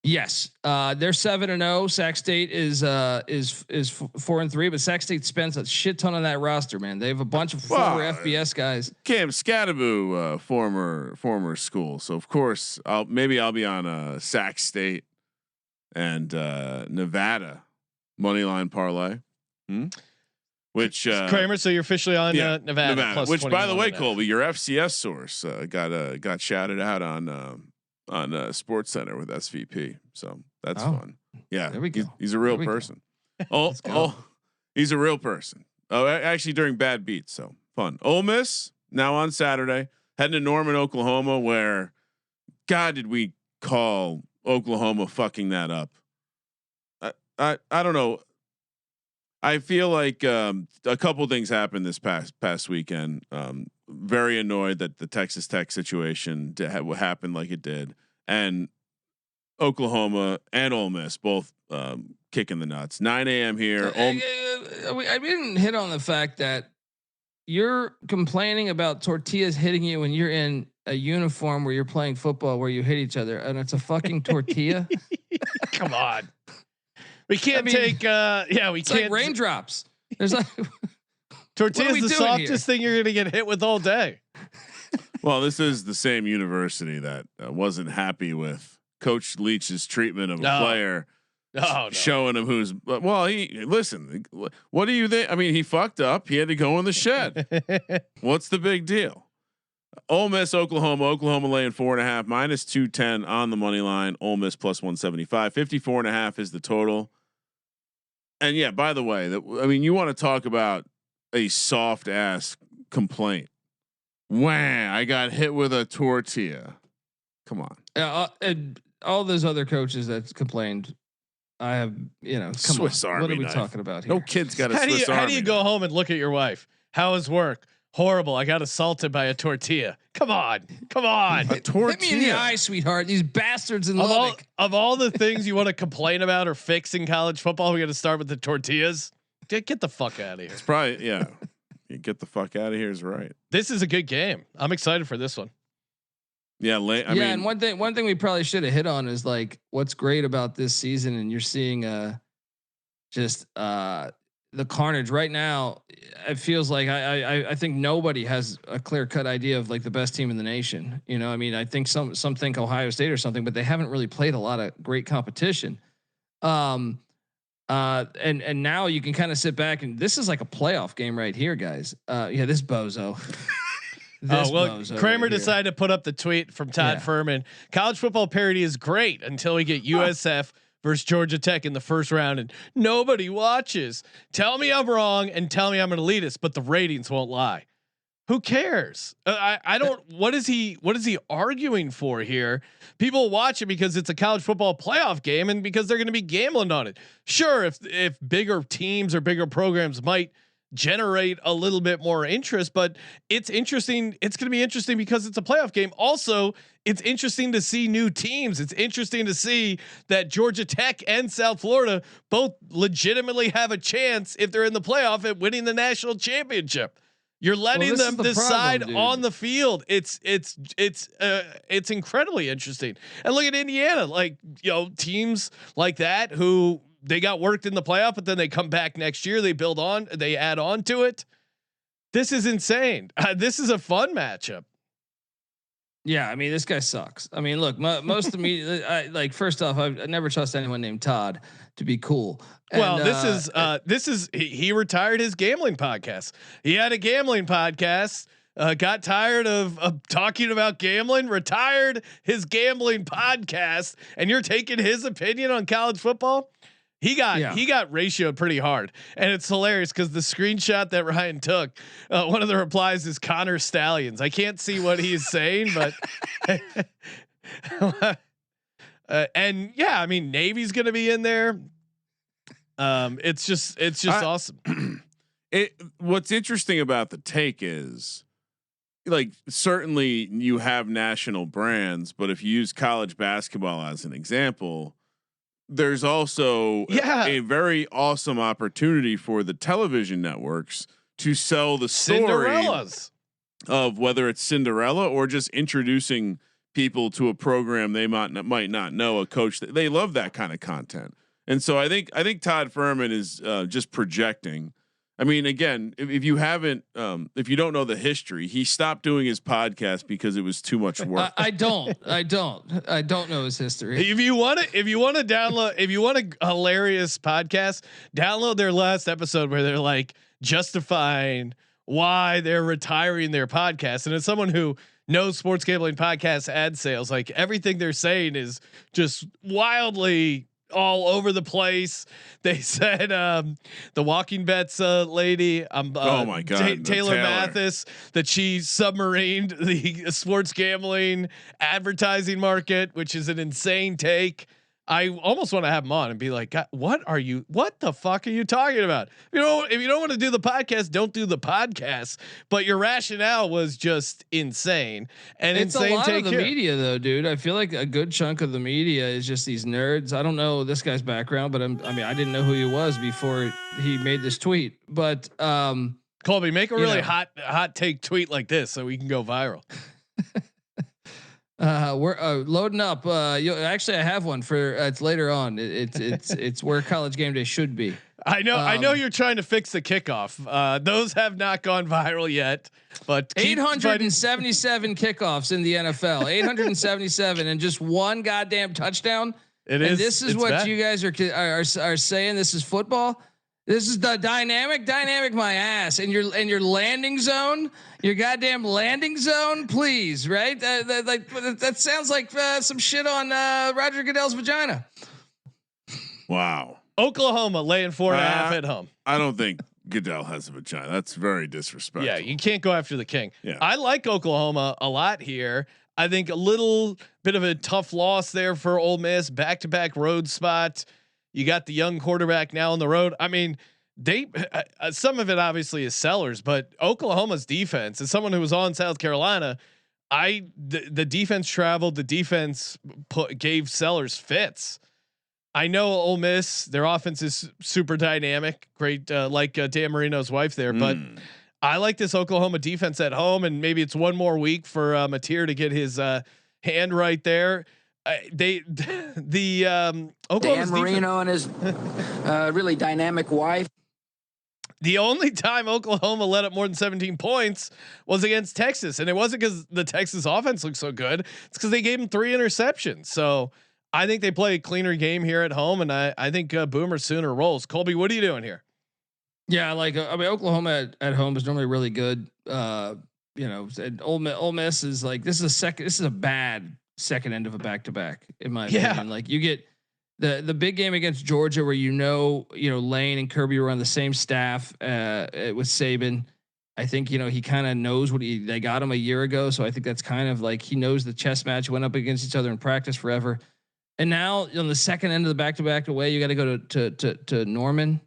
Yes. They're 7-0. Sac State is 4-3, but Sac State spends a shit ton on that roster, man. They have a bunch of former FBS guys. Cam Scattaboo, former school. So of course I'll be on Sac State and Nevada moneyline parlay. Which Kramer? So you're officially on Nevada. Plus which, by the way, Colby, your FCS source got shouted out on Sports Center with SVP. So that's fun. Yeah, there we go. He's a real person. He's a real person. Oh, actually, during bad beats. So fun. Ole Miss now on Saturday, heading to Norman, Oklahoma, where God did we call Oklahoma fucking that up? I don't know. I feel like a couple things happened this past weekend. Very annoyed that the Texas Tech situation happened like it did, and Oklahoma and Ole Miss both kicking the nuts. 9 a.m. here. I didn't hit on the fact that you're complaining about tortillas hitting you when you're in a uniform where you're playing football where you hit each other, and it's a fucking tortilla. Come on. We can't take. We can't. Like raindrops. There's like tortilla's the softest thing you're gonna get hit with all day. Well, this is the same university that wasn't happy with Coach Leach's treatment of a player, showing him who's. Well, listen. What do you think? I mean, he fucked up. He had to go in the shed. What's the big deal? Ole Miss, Oklahoma laying 4.5, minus 210 on the money line. Ole Miss plus 175, 54.5 is the total. And yeah, by the way, you want to talk about a soft ass complaint? Wah! I got hit with a tortilla. Come on. And all those other coaches that complained, I have, Swiss Army what are we knife. talking about here? No kid's got a Swiss Army. How do you go home and look at your wife? How is work? Horrible. I got assaulted by a tortilla. Come on. A tortilla. Hit me in the eye, sweetheart. These bastards in Of Lubbock. all the things you want to complain about or fix in college football, we got to start with the tortillas. Get the fuck out of here. It's probably You get the fuck out of here is right. This is a good game. I'm excited for this one. Yeah, I mean, and one thing we probably should have hit on is like what's great about this season, and you're seeing just the carnage right now. It feels like I think nobody has a clear cut idea of like the best team in the nation. You know, I mean, I think some think Ohio State or something, but they haven't really played a lot of great competition. And now you can kind of sit back and this is like a playoff game right here, guys. This bozo. Kramer decided to put up the tweet from Todd Furman. College football parity is great until we get USF versus Georgia Tech in the first round, and nobody watches. Tell me I'm wrong and tell me I'm an elitist, but the ratings won't lie. Who cares? I don't. What is he arguing for here? People watch it because it's a college football playoff game and because they're going to be gambling on it. Sure, if bigger teams or bigger programs might generate a little bit more interest, but it's interesting. It's going to be interesting because it's a playoff game. Also, it's interesting to see new teams. It's interesting to see that Georgia Tech and South Florida both legitimately have a chance if they're in the playoff at winning the national championship. You're letting them decide on the field. It's incredibly interesting. And look at Indiana, like, teams like that who they got worked in the playoff, but then they come back next year. They add on to it. This is insane. This is a fun matchup. Yeah, I mean, this guy sucks. I mean, look, most of the media, first off, I never trust anyone named Todd to be cool. Well, this is he retired his gambling podcast. He had a gambling podcast, got tired of talking about gambling, retired his gambling podcast, and you're taking his opinion on college football. He got ratioed pretty hard, and it's hilarious because the screenshot that Ryan took, one of the replies is Connor Stallions. I can't see what he's saying, but and yeah, I mean Navy's going to be in there. It's just awesome. What's interesting about the take is, like, certainly you have national brands, but if you use college basketball as an example, there's also a very awesome opportunity for the television networks to sell the story Cinderellas of whether it's Cinderella or just introducing people to a program they might not know, a coach. They love that kind of content. And so I think Todd Furman is just projecting. I mean, again, if you haven't, if you don't know the history, he stopped doing his podcast because it was too much work. I don't know his history. If you want a hilarious podcast, download their last episode where they're like justifying why they're retiring their podcast. And as someone who knows sports gambling podcast ad sales, like everything they're saying is just wildly all over the place. They said the Walking Bets lady, oh my god, Taylor Mathis, that she submarined the sports gambling advertising market, which is an insane take. I almost want to have him on and be like, God, what the fuck are you talking about? If you don't want to do the podcast, don't do the podcast. But your rationale was just insane. And it's insane a lot of the here. media, though, dude. I feel like a good chunk of the media is just these nerds. I don't know this guy's background, but I didn't know who he was before he made this tweet. But Colby, make a really hot take tweet like this so we can go viral. We're loading up. Actually, I have one for it's later on. It's where College Game Day should be. I know you're trying to fix the kickoff. Those have not gone viral yet, but 877 kickoffs in the NFL. 877 and just one goddamn touchdown. It is. And this is what bad. You guys are saying. This is football. This is the dynamic my ass, and your landing zone, your goddamn landing zone, please, right? That sounds like some shit on Roger Goodell's vagina. Wow. Oklahoma laying 4.5 at home. I don't think Goodell has a vagina. That's very disrespectful. Yeah, you can't go after the king. Yeah. I like Oklahoma a lot here. I think a little bit of a tough loss there for Ole Miss, back-to-back road spot. You got the young quarterback now on the road. I mean, they some of it obviously is Sellers, but Oklahoma's defense, as someone who was on South Carolina, the defense traveled. The defense gave Sellers fits. I know Ole Miss, their offense is super dynamic, great, like Dan Marino's wife there, but I like this Oklahoma defense at home, and maybe it's one more week for Mateer to get his hand right there. Oklahoma's Dan Marino and his really dynamic wife. The only time Oklahoma let up more than 17 points was against Texas, and it wasn't because the Texas offense looked so good. It's because they gave them 3 interceptions. So I think they play a cleaner game here at home, and I think Boomer sooner rolls. Colby, what are you doing here? Yeah, like I mean, Oklahoma at home is normally really good. And Ole Miss is like this is a bad second end of a back-to-back in my opinion. Like you get the big game against Georgia where Lane and Kirby were on the same staff with Saban. I think he kind of knows they got him a year ago, so I think that's kind of like he knows the chess match, went up against each other in practice forever. And now on the second end of the back-to-back away, you got to go to Norman.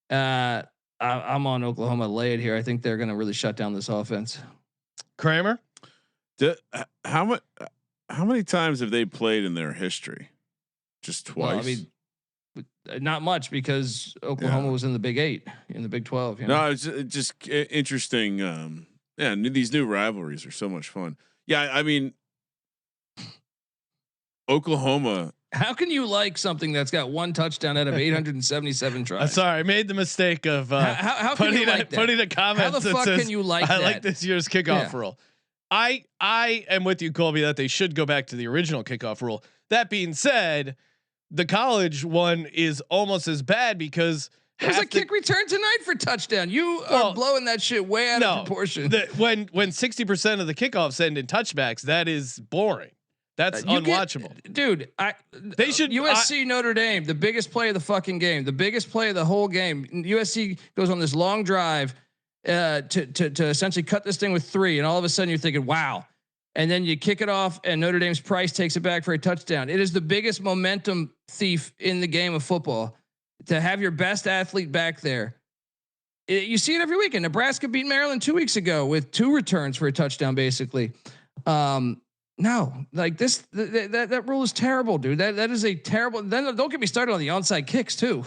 I'm on Oklahoma lay it here. I think they're going to really shut down this offense. Kramer, how many times have they played in their history? Just twice. Well, I mean, not much because Oklahoma was in the Big 8, in the Big 12. No, it's just interesting. These new rivalries are so much fun. Yeah, I mean, Oklahoma. How can you like something that's got 1 touchdown out of 877 tries? Sorry, I made the mistake of how can you like that? Putting a comment. How the fuck can you like that? I like this year's kickoff rule. I am with you, Colby, that they should go back to the original kickoff rule. That being said, the college one is almost as bad because there's a kick return tonight for touchdown. You are blowing that shit way out of proportion. When 60% of the kickoffs end in touchbacks, that is boring. That's unwatchable, dude. They should USC Notre Dame, the biggest play of the fucking game, the biggest play of the whole game. USC goes on this long drive to essentially cut this thing with 3, and all of a sudden you're thinking, wow. And then you kick it off, and Notre Dame's Price takes it back for a touchdown. It is the biggest momentum thief in the game of football to have your best athlete back there. You see it every weekend. Nebraska beat Maryland 2 weeks ago with 2 returns for a touchdown, basically. No, like this, that rule is terrible, dude. That is a terrible. Then don't get me started on the onside kicks too.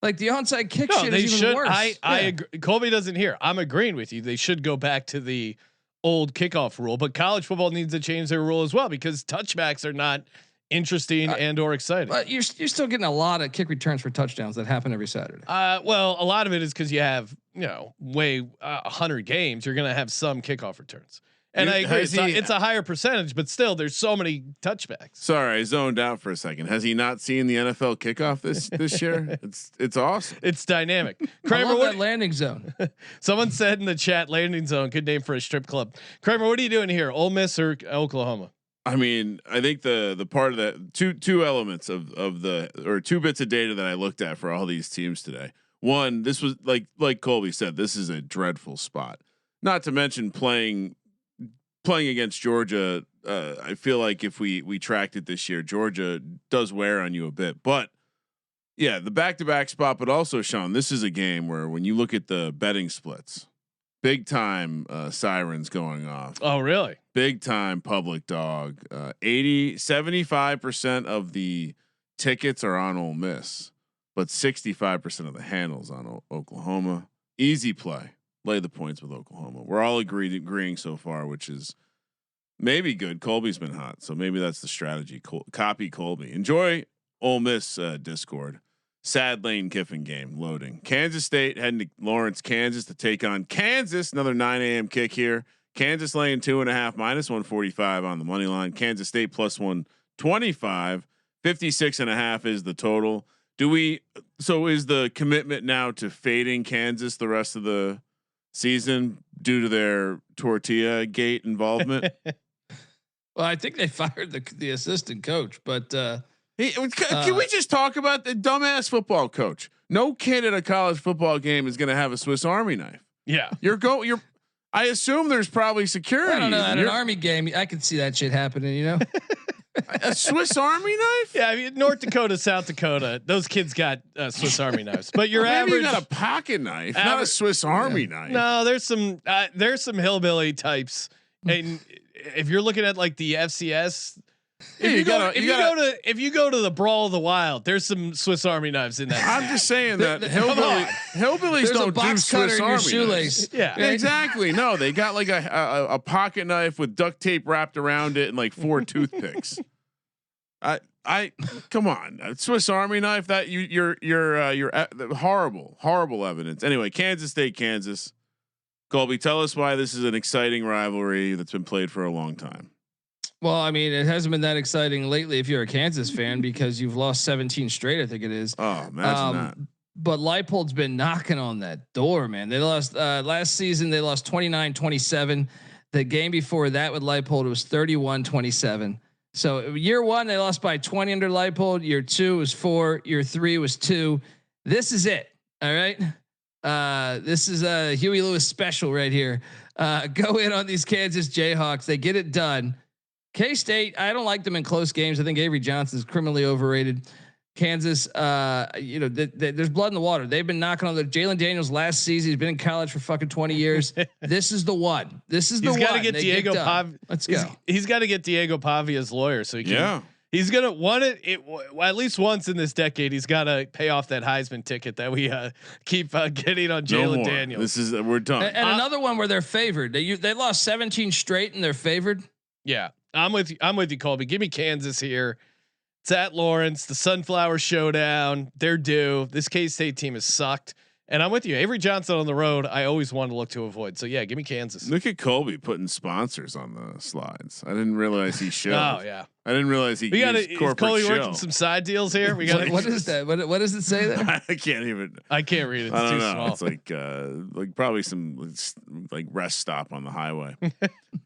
Like the onside kick shit is even worse. I agree. Colby doesn't hear. I'm agreeing with you. They should go back to the old kickoff rule, but college football needs to change their rule as well because touchbacks are not interesting and or exciting. But you're still getting a lot of kick returns for touchdowns that happen every Saturday. Well, a lot of it is because you have 100 games. You're going to have some kickoff returns. And I agree, it's a higher percentage, but still, there's so many touchbacks. Sorry, I zoned out for a second. Has he not seen the NFL kickoff this year? It's awesome. It's dynamic. Kramer, what landing zone? Someone said in the chat, landing zone, good name for a strip club. Kramer, what are you doing here? Ole Miss or Oklahoma? I mean, I think the part of that two elements of the or 2 bits of data that I looked at for all these teams today. One, this was like Colby said, this is a dreadful spot. Not to mention playing against Georgia. I feel like if we tracked it this year, Georgia does wear on you a bit, but yeah, the back-to-back spot, but also Sean, this is a game where when you look at the betting splits, big time sirens going off. Oh, really? Big time public dog. 75% of the tickets are on Ole Miss, but 65% of the handles on Oklahoma. Easy play. Lay the points with Oklahoma. We're all agreeing so far, which is maybe good. Colby's been hot, so maybe that's the strategy. Copy Colby. Enjoy Ole Miss Discord. Sad Lane Kiffin game loading. Kansas State heading to Lawrence, Kansas to take on Kansas. Another 9 a.m. kick here. Kansas laying 2.5 minus 145 on the money line. Kansas State plus 125. 56.5 is the total. So is the commitment now to fading Kansas the rest of the season due to their Tortilla gate involvement? Well, I think they fired the assistant coach, but can we just talk about the dumbass football coach? No kid at a college football game is going to have a Swiss Army knife. Yeah, I assume there's probably security. I don't know. At an Army game, I could see that shit happening. A Swiss Army knife? Yeah, I mean North Dakota, South Dakota, those kids got Swiss Army knives. But your Maybe average you got a pocket knife, not a Swiss Army knife. No, there's some hillbilly types, and if you're looking at like the FCS. If you go to the Brawl of the Wild, there's some Swiss Army knives in that. I'm just saying that hillbillies don't do Swiss Army knives. Yeah, exactly. No, they got like a pocket knife with duct tape wrapped around it and like 4 toothpicks. I come on, Swiss Army knife. That you're horrible evidence. Anyway, Kansas State, Kansas. Colby, tell us why this is an exciting rivalry that's been played for a long time. Well, I mean, it hasn't been that exciting lately if you're a Kansas fan because you've lost 17 straight. I think it is. Oh, imagine that. But Leipold's been knocking on that door, man. They lost last season. They lost 29-27. The game before that with Leipold was 31-27. So year 1 they lost by 20 under Leipold. Year 2 was 4. Year 3 was 2. This is it. All right. This is a Huey Lewis special right here. Go in on these Kansas Jayhawks. They get it done. K-State, I don't like them in close games. I think Avery Johnson's criminally overrated. Kansas, there's blood in the water. They've been knocking on the Jalen Daniels last season. He's been in college for fucking 20 years. This is the one. This is the one. He's got to get Diego Pavia. Let's go. He's got to get Diego Pavia's lawyer so he can. Yeah. He's gonna want it at least once in this decade. He's got to pay off that Heisman ticket that we keep getting on Jalen Daniels. We're done. And another one where they're favored. They lost 17 straight and they're favored. Yeah. I'm with you, Colby. Give me Kansas here. It's at Lawrence, the Sunflower Showdown. They're due. This K-State team has sucked, and I'm with you. Avery Johnson on the road, I always want to look to avoid. So yeah, give me Kansas. Look at Colby putting sponsors on the slides. I didn't realize he showed. Oh yeah, I didn't realize he. Is Colby working some side deals here? We got. What is that? What does it say there? I can't read it. It's too know. small. It's like probably some like rest stop on the highway.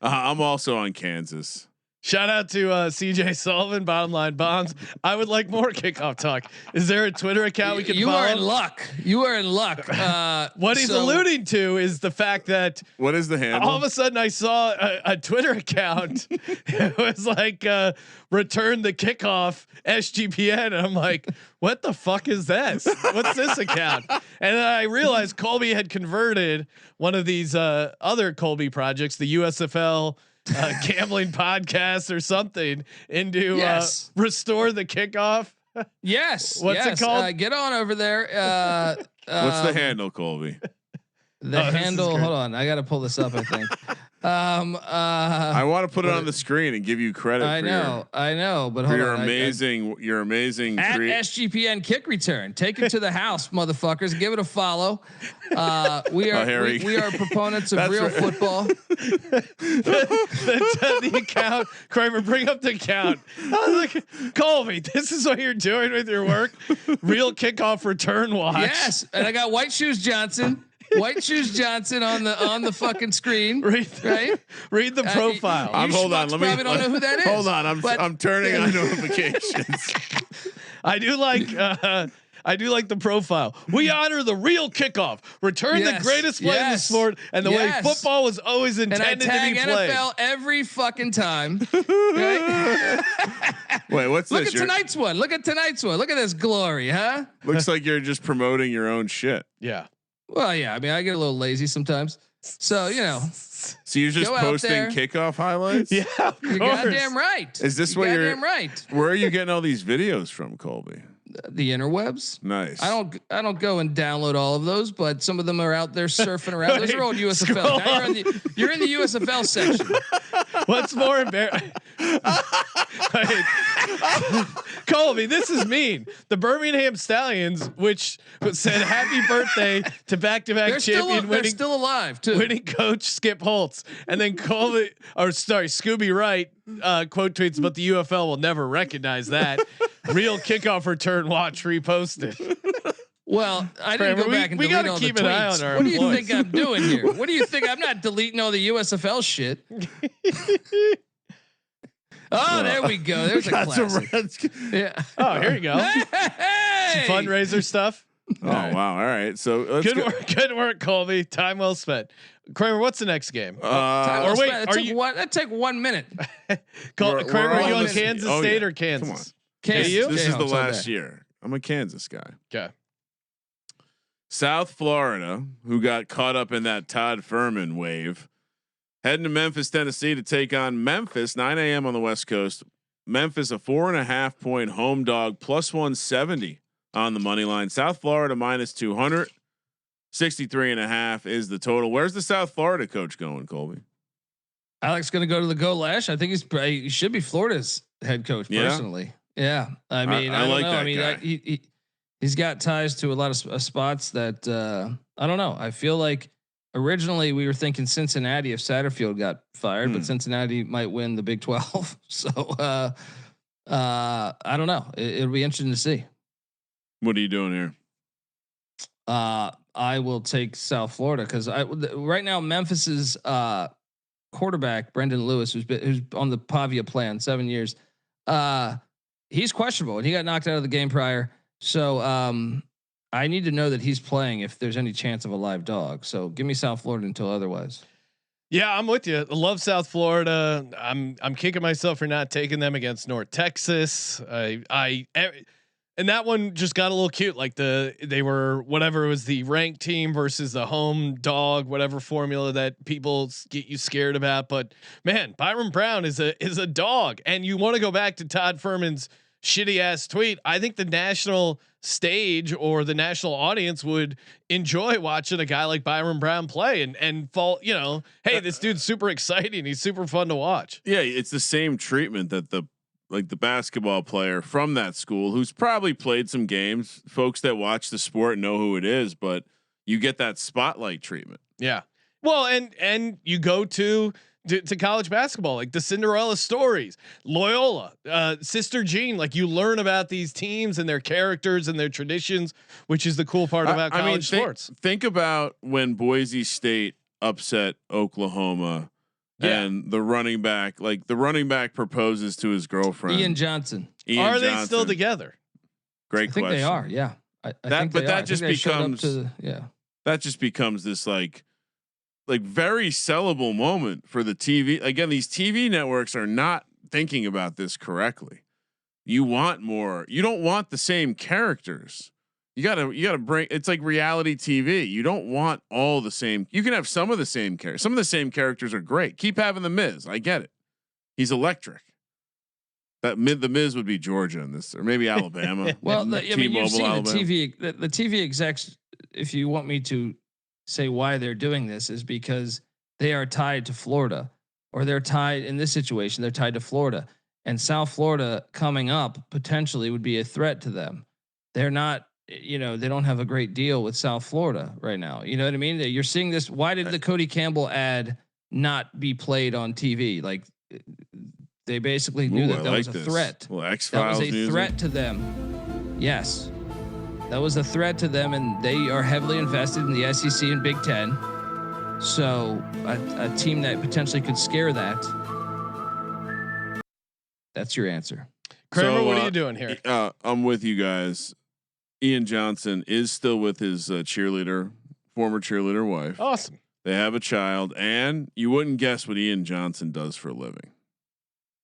I'm also on Kansas. Shout out to CJ Sullivan, Bottom Line Bombs. I would like more kickoff talk. Is there a Twitter account we can follow? You are in luck. You are in luck. What he's alluding to is the fact that what is the handle? All of a sudden I saw a Twitter account. It was like return the kickoff SGPN. And I'm like, what the fuck is this? What's this account? And then I realized Colby had converted one of these other Colby projects, the USFL gambling podcast or something, into restore the kickoff. Yes. What's it called? Get on over there. What's the handle, Colby? The handle. Hold on, I got to pull this up. I think. I want to put it on the screen and give you credit. I know, but hold on. Your amazing at SGPN kick return. Take it to the house, motherfuckers. Give it a follow. We are proponents of real football. The account, Kramer, bring up the account. Look, Colby, this is what you're doing with your work. Real kickoff return watch. Yes, and I got White Shoes Johnson. White Shoes Johnson on the fucking screen. Read the profile. Hold on. Probably don't know who that is. Hold on. I'm turning on notifications. I do like the profile. We honor the real kickoff. Return the greatest play in the sport and the way football was always intended to be played. NFL every fucking time. Right? Wait, what's Look this? Look at tonight's one. Look at this glory, huh? Looks like you're just promoting your own shit. Yeah. Well, yeah. I mean, I get a little lazy sometimes. So, So you're just posting kickoff highlights? Yeah, you're goddamn right. Is this what you're right? Where are you getting all these videos from, Colby? The interwebs. Nice. I don't go and download all of those, but some of them are out there surfing around. Those are old USFL. Now you're in the USFL section. What's more embarrassing? Colby, this is mean. The Birmingham Stallions, which said happy birthday to back-to-back champion they're still alive too. Winning coach Skip Holtz, and then Scooby Wright quote tweets, but the UFL will never recognize that. Real kickoff return watch reposted. Well, I didn't go back and delete all the tweets. An eye on our what do you think I'm doing here? What do you think? I'm not deleting all the USFL shit. Oh, there we go. There's a classic. Yeah. Oh, here you go. Hey! Some fundraiser stuff. Oh wow! All right, so let's Good go. work, good work, Colby. Time well spent. Kramer, what's the next game? Time or wait, spent. are It took you? that take 1 minute. We're Kramer, are you all on in- Kansas oh, State yeah. or Kansas? Kansas. you? This is the Jayhawks all last day. year. I'm a Kansas guy. Okay. South Florida, who got caught up in that Todd Furman wave, heading to Memphis, Tennessee to take on Memphis. 9 a.m. on the West Coast. Memphis a 4.5 point home dog plus 170 on the money line. South Florida minus 200. 63.5 is the total. Where's the South Florida coach going, Colby? Alex going to go to the Go Lash. I think he should be Florida's head coach personally. Yeah. I mean, I like don't know. that I mean, guy. he's got ties to a lot of spots that I don't know. I feel like originally we were thinking Cincinnati if Satterfield got fired, but Cincinnati might win the Big 12. So I don't know. It'll be interesting to see. What are you doing here? I will take South Florida because right now Memphis's quarterback Brendan Lewis, who's on the Pavia plan 7 years, he's questionable and he got knocked out of the game prior. So I need to know that he's playing if there's any chance of a live dog. So give me South Florida until otherwise. Yeah, I'm with you. I love South Florida. I'm kicking myself for not taking them against North Texas. And that one just got a little cute. Like they were whatever, it was the ranked team versus the home dog, whatever formula that people get you scared about. But man, Byron Brown is a dog, and you want to go back to Todd Furman's shitty ass tweet. I think the national stage or the national audience would enjoy watching a guy like Byron Brown play and fall. You know, hey, this dude's super exciting. He's super fun to watch. Yeah, it's the same treatment that the basketball player from that school who's probably played some games. Folks that watch the sport know who it is, but you get that spotlight treatment. Yeah. Well, and you go to college basketball, like the Cinderella stories, Loyola, Sister Jean, like you learn about these teams and their characters and their traditions, which is the cool part about college sports. Think about when Boise State upset Oklahoma. Yeah. And the running back proposes to his girlfriend, Ian Johnson. Are they still together? Great I think question. they are. Yeah. I think but they that are. just becomes this like very sellable moment for the TV. Again, these TV networks are not thinking about this correctly. You want more. You don't want the same characters. You gotta bring. It's like reality TV. You don't want all the same. You can have some of the same characters. Some of the same characters are great. Keep having the Miz. I get it. He's electric. The Miz would be Georgia in this, or maybe Alabama. Well, you've seen Alabama. the TV execs. If you want me to say why they're doing this, is because they are tied to Florida, or they're tied in this situation. They're tied to Florida, and South Florida coming up potentially would be a threat to them. They're not. They don't have a great deal with South Florida right now. You know what I mean? You're seeing this. Why did the Cody Campbell ad not be played on TV? Like they basically knew that was a threat. Well, That was a threat to them. Yes, that was a threat to them, and they are heavily invested in the SEC and Big Ten. So a team that potentially could scare that. That's your answer. Kramer, what are you doing here? I'm with you guys. Ian Johnson is still with his former cheerleader wife. Awesome. They have a child, and you wouldn't guess what Ian Johnson does for a living.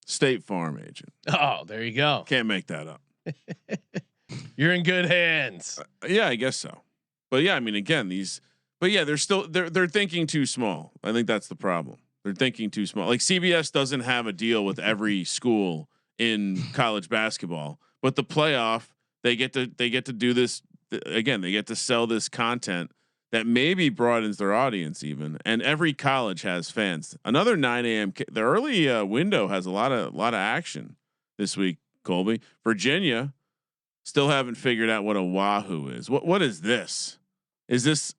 State Farm agent. Oh, there you go. Can't make that up. You're in good hands. Yeah, I guess so. But yeah, I mean, again, they're thinking too small. I think that's the problem. They're thinking too small. Like CBS doesn't have a deal with every school in college basketball, but the playoff. They get to do this again. They get to sell this content that maybe broadens their audience even. And every college has fans. Another 9 a.m. The early window has a lot of action this week. Colby, Virginia, still haven't figured out what a wahoo is. What is this? Is this?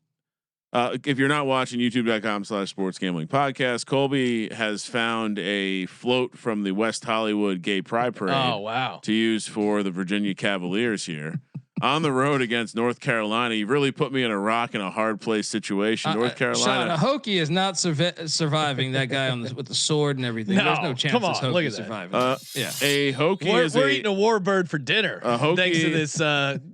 If you're not watching YouTube.com/sports gambling podcast, Colby has found a float from the West Hollywood Gay Pride Parade. Oh wow! To use for the Virginia Cavaliers here. on the road against North Carolina. You really put me in a rock and a hard place situation. North Carolina. Sean, a Hokie is not surviving that guy with the sword and everything. No, There's no chance come on, this Hokie look at surviving. that. A Hokie is we're eating a warbird for dinner. A Hokie, thanks to this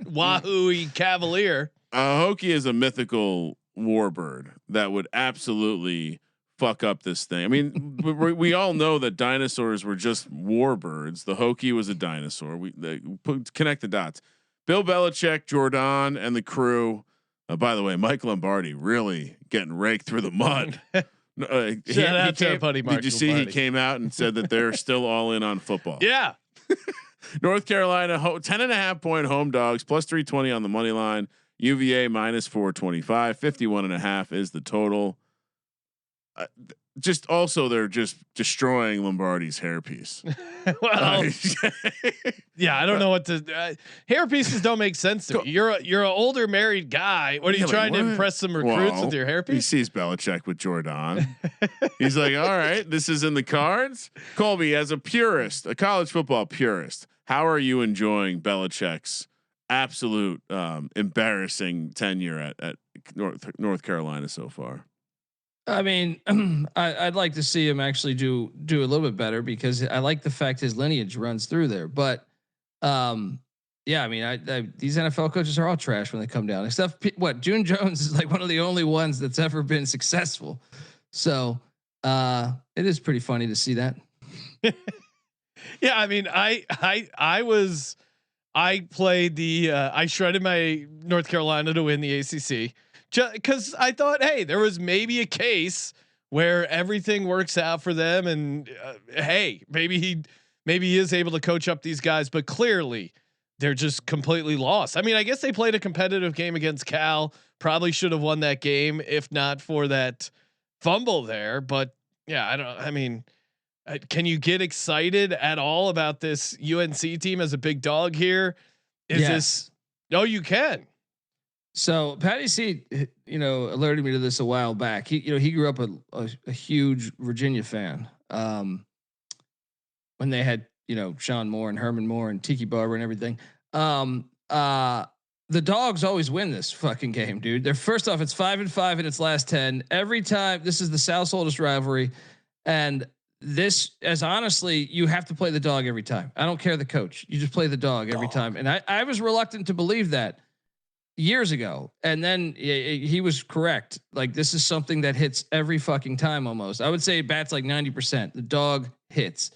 Wahoo Cavalier. A Hokie is a mythical warbird that would absolutely fuck up this thing. I mean, we all know that dinosaurs were just warbirds. The Hokie was a dinosaur. Connect the dots. Bill Belichick, Jordan, and the crew. By the way, Mike Lombardi really getting raked through the mud. Shout out to buddy Mark. Did you see he came out and said that they're still all in on football? Yeah. North Carolina 10.5 point home dogs plus 320 on the money line. UVA minus 425. 51.5 is the total. Just also they're just destroying Lombardi's hairpiece. Well, yeah, I don't know what to. Hairpieces don't make sense to me. You're an older married guy. What are you trying to impress some recruits with your hairpiece? He sees Belichick with Jordan. He's like, all right, this is in the cards. Colby, as a purist, a college football purist, how are you enjoying Belichick's absolute embarrassing tenure at North Carolina so far? I mean, I'd like to see him actually do a little bit better because I like the fact his lineage runs through there. But yeah, I mean, these NFL coaches are all trash when they come down. Except June Jones is like one of the only ones that's ever been successful. So it is pretty funny to see that. Yeah, I mean, I played I shredded my North Carolina to win the ACC. Because I thought, hey, there was maybe a case where everything works out for them, and hey, maybe he is able to coach up these guys, but clearly they're just completely lost. I mean, I guess they played a competitive game against Cal. Probably should have won that game if not for that fumble there. But yeah, can you get excited at all about this UNC team as a big dog here? This? Oh, you can. So Patty C, alerted me to this a while back. He grew up a huge Virginia fan. When they had, Sean Moore and Herman Moore and Tiki Barber and everything. The Dogs always win this fucking game, dude. They're first off, it's 5-5 in its last 10. Every time, this is the South's oldest rivalry. And this, as honestly, you have to play the dog every time. I don't care the coach. You just play the dog every time. And I was reluctant to believe that years ago, and then he was correct. Like, this is something that hits every fucking time almost. I would say it bats like 90%. The dog hits.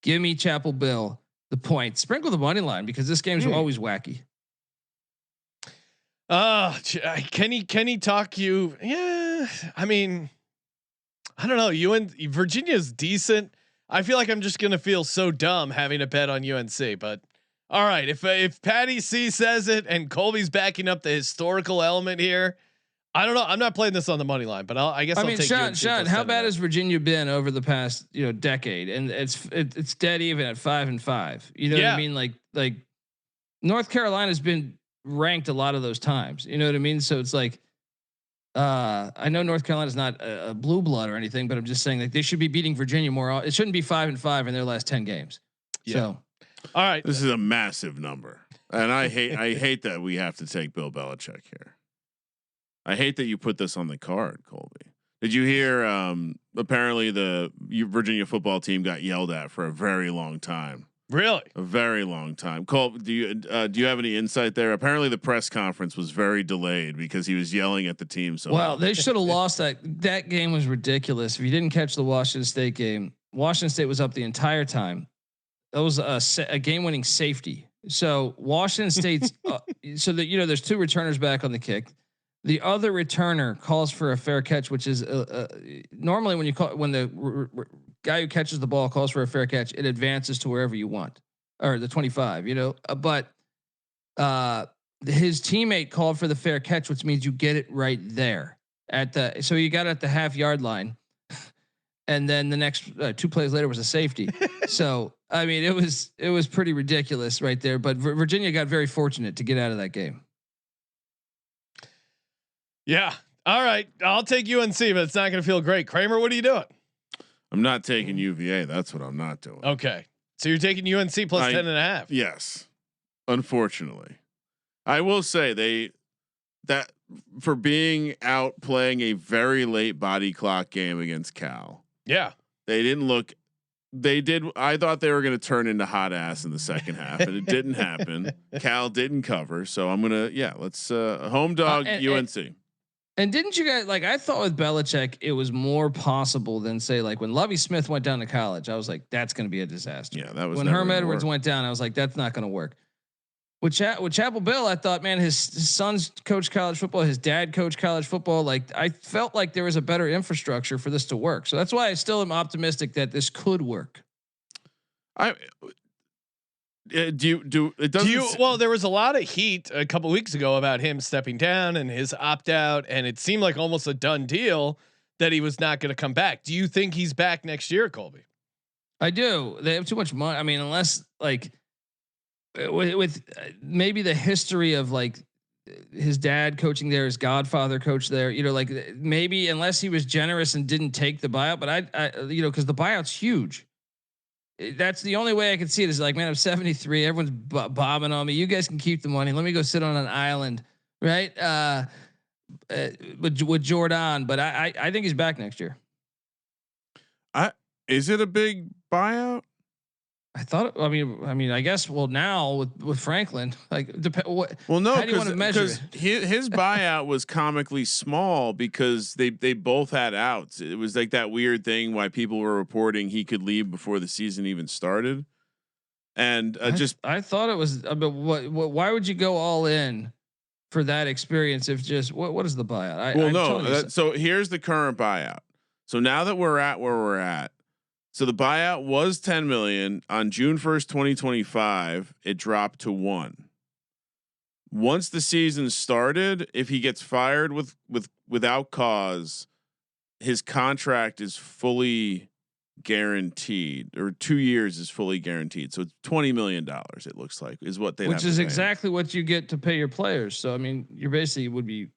Give me Chapel Bill the point. Sprinkle the money line because this game's always wacky. Can he talk you? Yeah, I mean, I don't know. Virginia's decent. I feel like I'm just gonna feel so dumb having to bet on UNC, but. All right, if Patty C says it and Colby's backing up the historical element here, I don't know. I'm not playing this on the money line, but I'll take Sean, how bad has Virginia been over the past decade? And it's dead even at 5-5. You know what I mean? Like North Carolina's been ranked a lot of those times. You know what I mean? So it's like I know North Carolina's not a blue blood or anything, but I'm just saying like they should be beating Virginia more. It shouldn't be 5-5 in their last 10 games. Yeah. So. All right, this is a massive number, and I hate that we have to take Bill Belichick here. I hate that you put this on the card, Colby. Did you hear? Apparently, the Virginia football team got yelled at for a very long time. Really, a very long time. Colby, do you have any insight there? Apparently, the press conference was very delayed because he was yelling at the team. So well, they should have lost that. That game was ridiculous. If you didn't catch the Washington State game, Washington State was up the entire time. That was a game-winning safety. So Washington State's so that there's two returners back on the kick. The other returner calls for a fair catch, which is normally when the guy who catches the ball calls for a fair catch, it advances to wherever you want, or the 25. But his teammate called for the fair catch, which means you get it right there so you got it at the half-yard line. And then the next 2 plays later was a safety. So, I mean, it was pretty ridiculous right there, but Virginia got very fortunate to get out of that game. Yeah. All right. I'll take UNC, but it's not going to feel great. Kramer, what are you doing? I'm not taking UVA. That's what I'm not doing. Okay. So you're taking UNC plus 10.5. Yes. Unfortunately. I will say that for being out playing a very late body clock game against Cal. Yeah. They didn't look. They did. I thought they were going to turn into hot ass in the second half, and it didn't happen. Cal didn't cover, so I'm gonna. Yeah, let's home dog UNC. And didn't you guys like? I thought with Belichick, it was more possible than say like when Lovie Smith went down to college. I was like, that's going to be a disaster. Yeah, that was when Herm Edwards went down. I was like, that's not going to work. With Chapel Bill, I thought, man, his son's coached college football, his dad coached college football. Like I felt like there was a better infrastructure for this to work. So that's why I still am optimistic that this could work. Well, there was a lot of heat a couple weeks ago about him stepping down and his opt out, and it seemed like almost a done deal that he was not going to come back. Do you think he's back next year, Colby? I do. They have too much money. I mean, unless like with maybe the history of like his dad coaching there, his godfather coached there, you know, like maybe unless he was generous and didn't take the buyout, but I you know, cause the buyout's huge. That's the only way I can see it is like, man, I'm 73. Everyone's bombing on me. You guys can keep the money. Let me go sit on an island. Right. With Jordan, but I think he's back next year. Is it a big buyout? I thought. I mean. I guess. Well, now with Franklin, like, what? Well, no, how do you want to measure it? His buyout was comically small because they both had outs. It was like that weird thing why people were reporting he could leave before the season even started, and I thought it was. But why would you go all in for that experience if just what is the buyout? So here's the current buyout. So now that we're at where we're at. So the buyout was 10 million on June 1st, 2025. It dropped to 1. Once the season started, if he gets fired without cause, his contract is fully guaranteed, or 2 years is fully guaranteed. So it's $20 million. It looks like is what they. Which is exactly what you get to pay your players. So I mean, you're basically would be.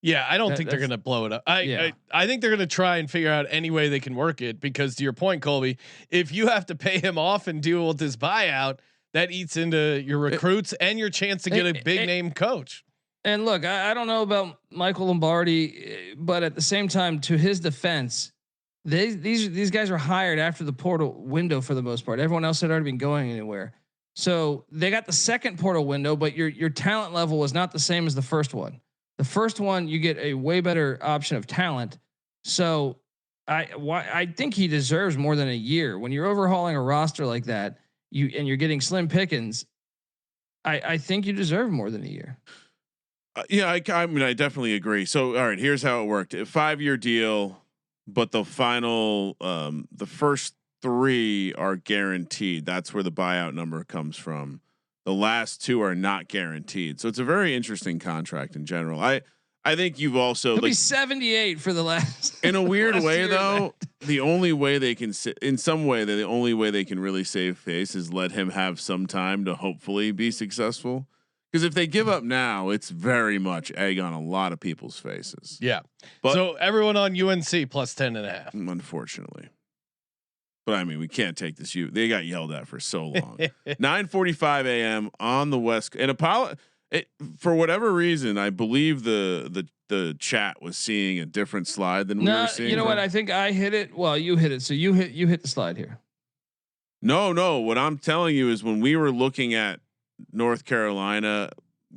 Yeah, I don't think they're going to blow it up. I think they're going to try and figure out any way they can work it, because to your point, Colby, if you have to pay him off and deal with this buyout, that eats into your recruits and your chance to get a big name coach. And look, I don't know about Michael Lombardi, but at the same time, to his defense, these guys were hired after the portal window for the most part. Everyone else had already been going anywhere. So they got the second portal window, but your talent level was not the same as the first one. The first one, you get a way better option of talent. So I think he deserves more than a year. When you're overhauling a roster like that, you're getting slim pickings, I think you deserve more than a year. Yeah, I mean, I definitely agree. So, all right, here's how it worked: a 5-year deal, but the final, the first 3 are guaranteed. That's where the buyout number comes from. The last 2 are not guaranteed. So it's a very interesting contract in general. I think you've also It'll be 78 for the last. In a weird way, though, the only way they can in some way the only way they can really save face is let him have some time to hopefully be successful. Because if they give up now, it's very much egg on a lot of people's faces. Yeah. But so everyone on UNC plus 10.5. Unfortunately. But I mean, we can't take this. They got yelled at for so long. 9:45 a.m. on the West, and for whatever reason, I believe the chat was seeing a different slide than we were seeing. You know what? I think I hit it. Well, you hit it. So you hit the slide here. No. What I'm telling you is when we were looking at North Carolina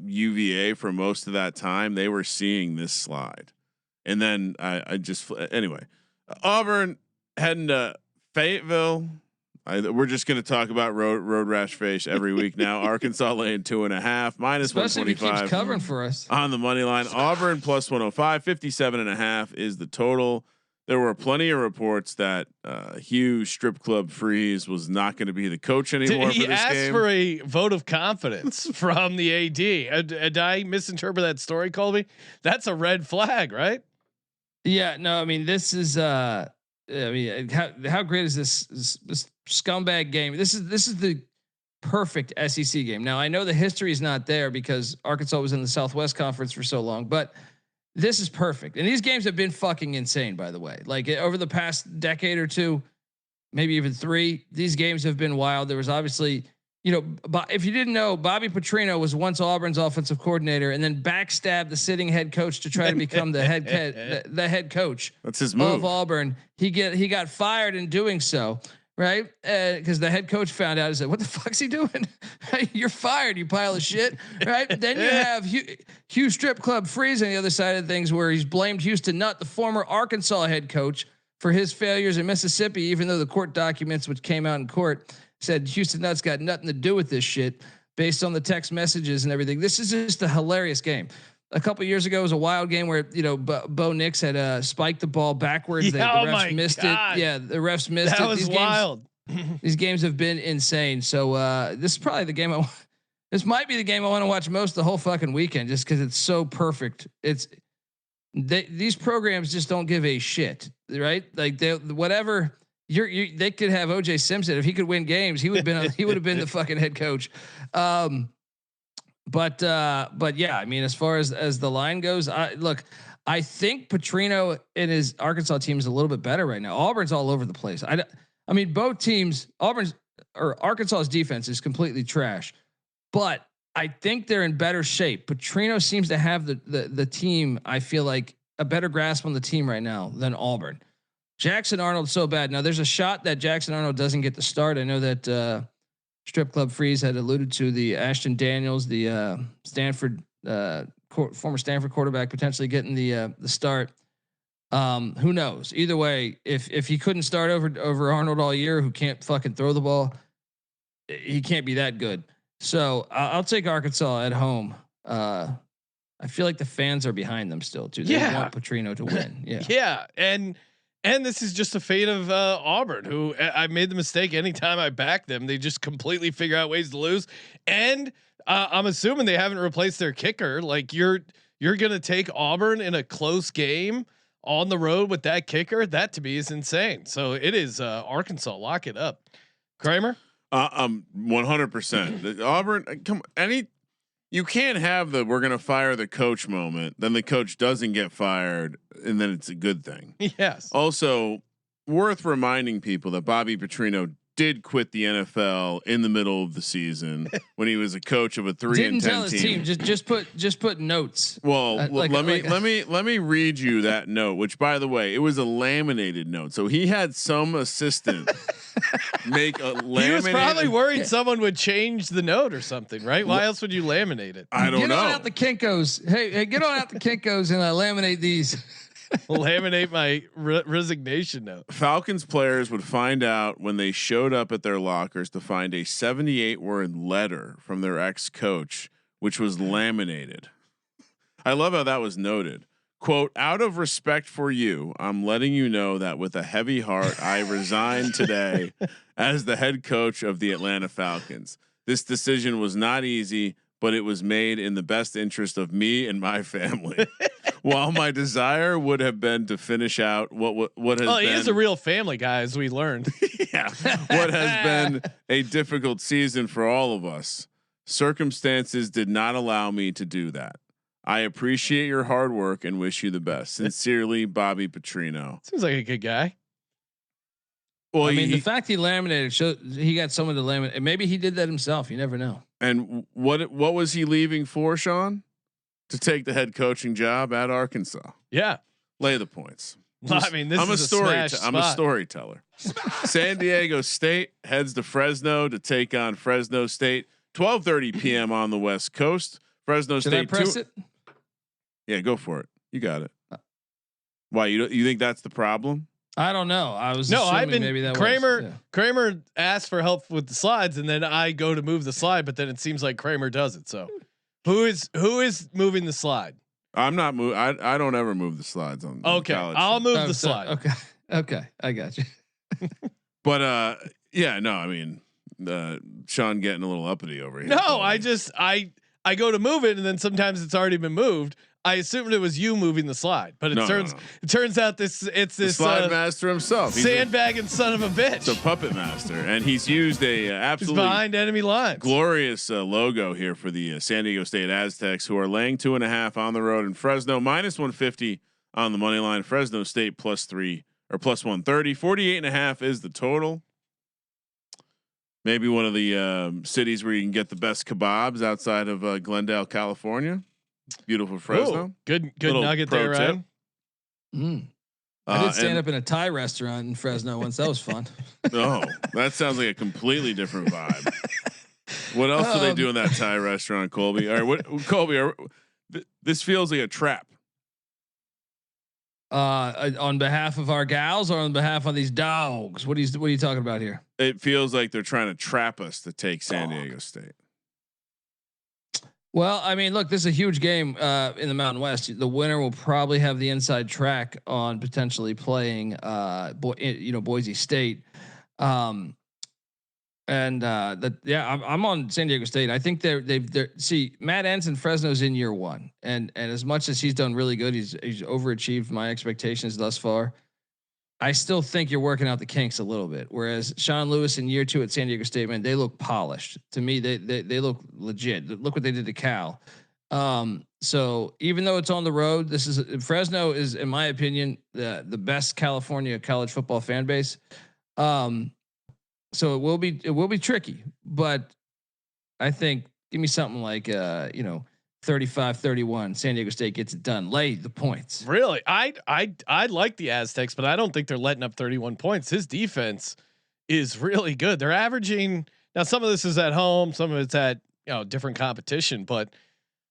UVA for most of that time, they were seeing this slide, and then I just anyway, Auburn heading to Fayetteville. We're just going to talk about road rash face every week now. Arkansas laying 2.5 minus 125 covering for us on the money line. Auburn plus 105, 57.5 is the total. There were plenty of reports that Hugh Strip Club Freeze was not going to be the coach anymore. He asked for a vote of confidence from the AD. Did I misinterpret that story, Colby? That's a red flag, right? Yeah, no, I mean, this is I mean, how great is this scumbag game? This is the perfect SEC game. Now I know the history is not there because Arkansas was in the Southwest Conference for so long, but this is perfect. And these games have been fucking insane, by the way. Like over the past decade or two, maybe even 3, these games have been wild. There was obviously if you didn't know, Bobby Petrino was once Auburn's offensive coordinator, and then backstabbed the sitting head coach to try to become the head coach. That's his move of Auburn. He got fired in doing so, right? Because the head coach found out. He said, "What the fuck's he doing? You're fired, you pile of shit!" Right? Then you have Hugh Strip Club Freeze on the other side of things, where he's blamed Houston Nutt, the former Arkansas head coach, for his failures in Mississippi, even though the court documents which came out in court said Houston Nutt's got nothing to do with this shit based on the text messages and everything. This is just a hilarious game. A couple years ago, it was a wild game where Bo Nix had spiked the ball backwards. The refs missed it. Yeah, the refs missed it. That was wild. These games have been insane. So this is probably the game. This might be the game I want to watch most the whole fucking weekend, just because it's so perfect. These programs just don't give a shit, right? Like whatever. They could have OJ Simpson if he could win games. He would have been the fucking head coach. But yeah, I mean, as far as the line goes, I think Petrino and his Arkansas team is a little bit better right now. Auburn's all over the place. I mean, both teams, Arkansas's defense is completely trash, but I think they're in better shape. Petrino seems to have the team. I feel like a better grasp on the team right now than Auburn. Jackson Arnold's so bad. Now there's a shot that Jackson Arnold doesn't get the start. I know that Strip Club Freeze had alluded to the Ashton Daniels, the Stanford former Stanford quarterback, potentially getting the start. Who knows? Either way, if he couldn't start over Arnold all year, who can't fucking throw the ball, he can't be that good. So I'll take Arkansas at home. I feel like the fans are behind them still too. They want Petrino to win. Yeah. Yeah. And this is just the fate of Auburn, who I made the mistake. Anytime I back them, they just completely figure out ways to lose. And I'm assuming they haven't replaced their kicker. Like you're going to take Auburn in a close game on the road with that kicker. That to me is insane. So it is Arkansas. Lock it up. Kramer. 100%. Auburn. You can't have we're going to fire the coach moment. Then the coach doesn't get fired, and then it's a good thing. Yes. Also, worth reminding people that Bobby Petrino did quit the NFL in the middle of the season when he was a coach of a 3-10 team. Didn't tell his team. Just put notes. Well, let me read you that note. Which, by the way, it was a laminated note. So he had some assistant make a laminated. He was probably worried someone would change the note or something, right? Why else would you laminate it? I don't know. Get on out the Kinkos. Hey, get on out the Kinkos and laminate these. Laminate my resignation note. Falcons players would find out when they showed up at their lockers to find a 78-word letter from their ex-coach, which was laminated. I love how that was noted. Quote, out of respect for you, I'm letting you know that with a heavy heart, I resign today as the head coach of the Atlanta Falcons. This decision was not easy, but it was made in the best interest of me and my family. While my desire would have been to finish out what has been, he is a real family guy, as we learned. Yeah, what has been a difficult season for all of us. Circumstances did not allow me to do that. I appreciate your hard work and wish you the best. Sincerely, Bobby Petrino. Seems like a good guy. Well, I mean, the fact he laminated shows he got someone to laminate. Maybe he did that himself. You never know. And what was he leaving for, Sean? To take the head coaching job at Arkansas. Yeah. Lay the points. Well, I mean, I'm a storyteller. San Diego State heads to Fresno to take on Fresno State. 12:30 p.m. on the West Coast. Fresno Should State. I press it? Yeah, go for it. You got it. Why you think that's the problem? I don't know. I've been maybe that Kramer asked for help with the slides, and then I go to move the slide, but then it seems like Kramer does it. So who is moving the slide? I'm not moving. I don't ever move the slides on. Okay, I'll move the slide. Okay, I got you. But yeah, no, I mean, Sean getting a little uppity over here. No, I go to move it, and then sometimes it's already been moved. I assumed it was you moving the slide, but it turns out it's this slide master himself, sandbagging son of a bitch. It's a puppet master, and he's used a absolutely behind enemy lines glorious logo here for the San Diego State Aztecs, who are laying 2.5 on the road in Fresno, -150 on the money line. Fresno State +3 or +130. 48.5 is the total. Maybe one of the cities where you can get the best kebabs outside of Glendale, California. Beautiful Fresno. Ooh, good Little nugget pro there, Ryan. I did stand up in a Thai restaurant in Fresno once. That was fun. Oh, that sounds like a completely different vibe. What else do they do in that Thai restaurant, Colby? All right, what Colby? This feels like a trap. On behalf of our gals or on behalf of these dogs? What are you talking about here? It feels like they're trying to trap us to take San Diego State. Well, I mean, look, this is a huge game in the Mountain West. The winner will probably have the inside track on potentially playing, Boise State. I'm on San Diego State. I think they're see Matt Ensign Fresno's in year one, and as much as he's done really good, he's overachieved my expectations thus far. I still think you're working out the kinks a little bit. Whereas Sean Lewis in year two at San Diego State, man, they look polished to me. They look legit. Look what they did to Cal. So even though it's on the road, Fresno is, in my opinion, the best California college football fan base. So it will be tricky, but I think give me something like 35-31. San Diego State gets it done. Lay the points. Really, I like the Aztecs, but I don't think they're letting up 31 points. His defense is really good. They're averaging now. Some of this is at home, some of it's at different competition, but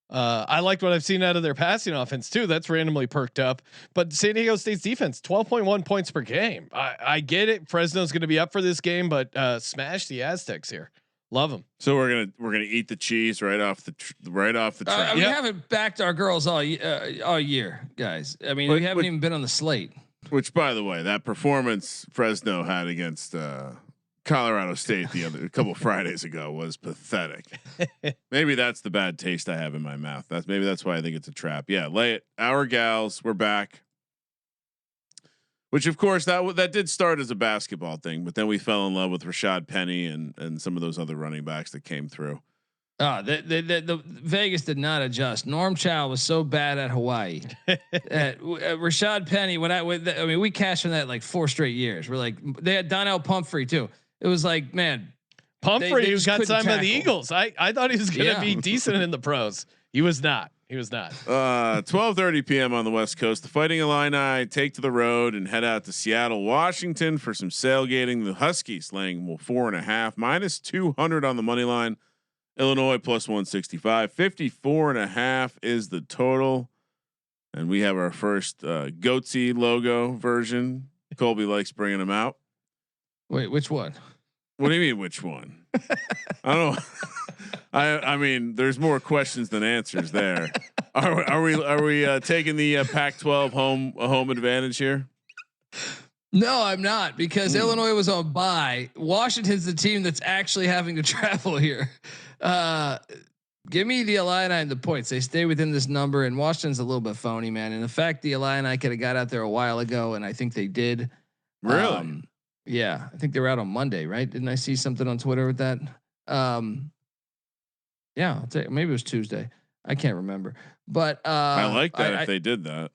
I liked what I've seen out of their passing offense too. That's randomly perked up. But San Diego State's defense, 12.1 points per game. I get it. Fresno's going to be up for this game, but smash the Aztecs here. Love them. So we're gonna eat the cheese right off the track. We haven't backed our girls all year, guys. I mean, we haven't even been on the slate. Which, by the way, that performance Fresno had against Colorado State a couple Fridays ago was pathetic. Maybe that's the bad taste I have in my mouth. That's why I think it's a trap. Yeah, lay it. Our gals, we're back. Which of course that did start as a basketball thing, but then we fell in love with Rashad Penny and some of those other running backs that came through. The Vegas did not adjust. Norm Chow was so bad at Hawaii. Rashad Penny, we cashed in that like 4 straight years. We're like, they had Donnell Pumphrey too. It was like, man, Pumphrey who got signed by the Eagles. I thought he was going to be decent in the pros. He was not. 12:30 p.m. on the West Coast. The Fighting Illini take to the road and head out to Seattle, Washington for some sailgating. The Huskies laying 4.5 -200 on the money line. Illinois +165. 54.5 is the total. And we have our first Goatsy logo version. Colby likes bringing them out. Wait, which one? What do you mean, which one? I don't know. I mean, there's more questions than answers there. Are we taking the Pac-12 home advantage here? No, I'm not, because Illinois was on bye. Washington's the team that's actually having to travel here. Give me the Illini and the points. They stay within this number, and Washington's a little bit phony, man. And in fact, the Illini could have got out there a while ago, and I think they did. Really? Yeah, I think they were out on Monday, right? Didn't I see something on Twitter with that? Yeah, I'll take, maybe it was Tuesday. I can't remember, but I like that if they did that.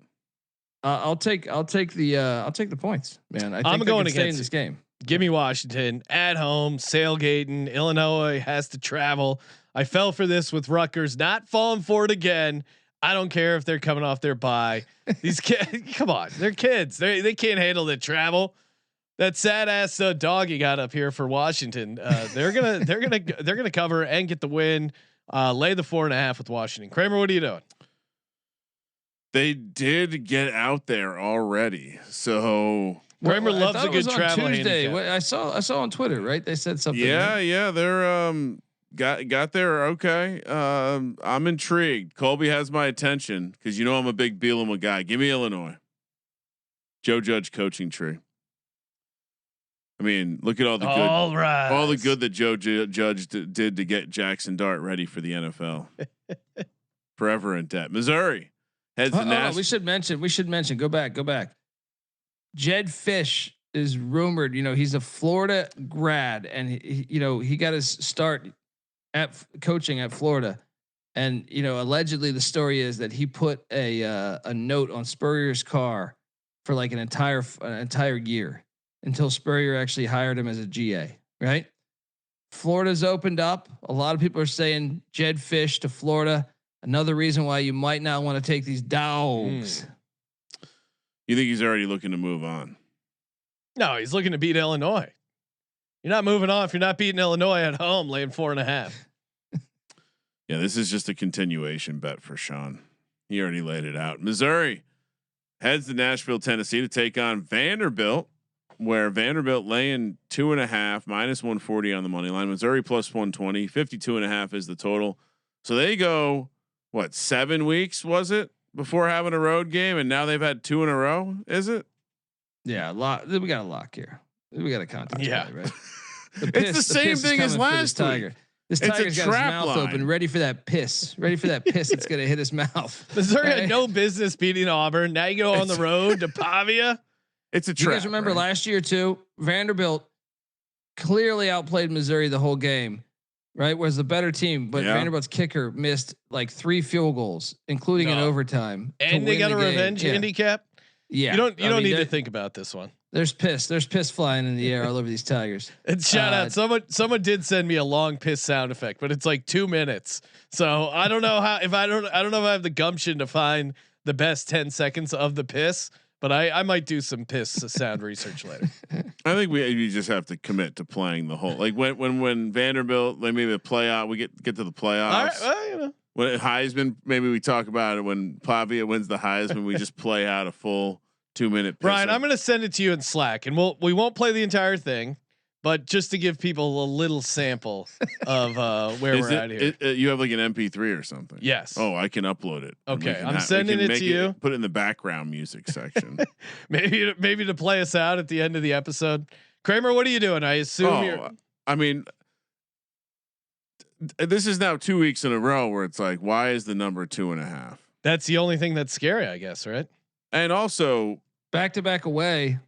I'll take the points, man. I think I'm going against in this game. Give me Washington at home, sailgating. Illinois has to travel. I fell for this with Rutgers, not falling for it again. I don't care if they're coming off their bye. These kids, come on, they're kids. They can't handle the travel. That sad ass dog you got up here for Washington. They're gonna cover and get the win. Lay the 4.5 with Washington. Kramer, what are you doing? They did get out there already, so Kramer loves a good travel. Tuesday, I saw on Twitter, right? They said something. Yeah, they're got there. Okay, I'm intrigued. Colby has my attention because I'm a big Bielema guy. Give me Illinois. Joe Judge coaching tree. I mean, look at all the good, all the good that Joe Judge did to get Jackson Dart ready for the NFL. Forever in debt. Missouri heads to Nashville. We should mention. Go back. Jed Fish is rumored. He's a Florida grad, and he got his start at coaching at Florida, and allegedly the story is that he put a note on Spurrier's car for like an entire year. Until Spurrier actually hired him as a GA, right? Florida's opened up. A lot of people are saying Jed Fish to Florida. Another reason why you might not want to take these dogs. You think he's already looking to move on? No, he's looking to beat Illinois. You're not moving on if you're not beating Illinois at home, laying 4.5. Yeah, this is just a continuation bet for Sean. He already laid it out. Missouri heads to Nashville, Tennessee to take on Vanderbilt, where Vanderbilt laying 2.5 minus 140 on the money line. Missouri plus 120, 52.5 is the total. So they go, what, 7 weeks was it before having a road game, and now they've had 2 in a row? Is it? Yeah, a lot. We got a lock here. We got a contest. Yeah, right. It's the same thing as last Tiger. week. This It's Tiger's a got his trap mouth line. open, ready for that piss. Ready for that piss. It's gonna hit his mouth. Missouri had no business beating Auburn. Now you go on the road to Pavia. It's a Do you trap. guys remember right? last year too? Vanderbilt clearly outplayed Missouri the whole game, right? Was the better team, but Yeah. Vanderbilt's kicker missed like 3 field goals, including an overtime. to And they win got the a game. revenge Yeah. handicap. Yeah, You don't I mean, need there- to think about this one. There's piss flying in the air all over these Tigers. And shout out, someone did send me a long piss sound effect, but it's like 2 minutes. So I don't know how, I don't know if I have the gumption to find the best 10 seconds of the piss, but I might do some piss sound research later. I think we just have to commit to playing the whole, like when Vanderbilt, like maybe the playoff, we get to the playoffs. All right, well, you know. When Heisman, maybe we talk about it when Pavia wins the Heisman. We just play out a full 2-minute. Brian, I'm going to send it to you in Slack, and we won't play the entire thing, but just to give people a little sample of where we're at here. You have like an MP3 or something. Yes. Oh, I can upload it. Okay, I'm sending it to you. Put it in the background music section. maybe to play us out at the end of the episode. Kramer, what are you doing? I assume you're. I mean, this is now 2 weeks in a row where it's like, why is the number 2.5? That's the only thing that's scary, I guess, right? And also, Back-to-back away.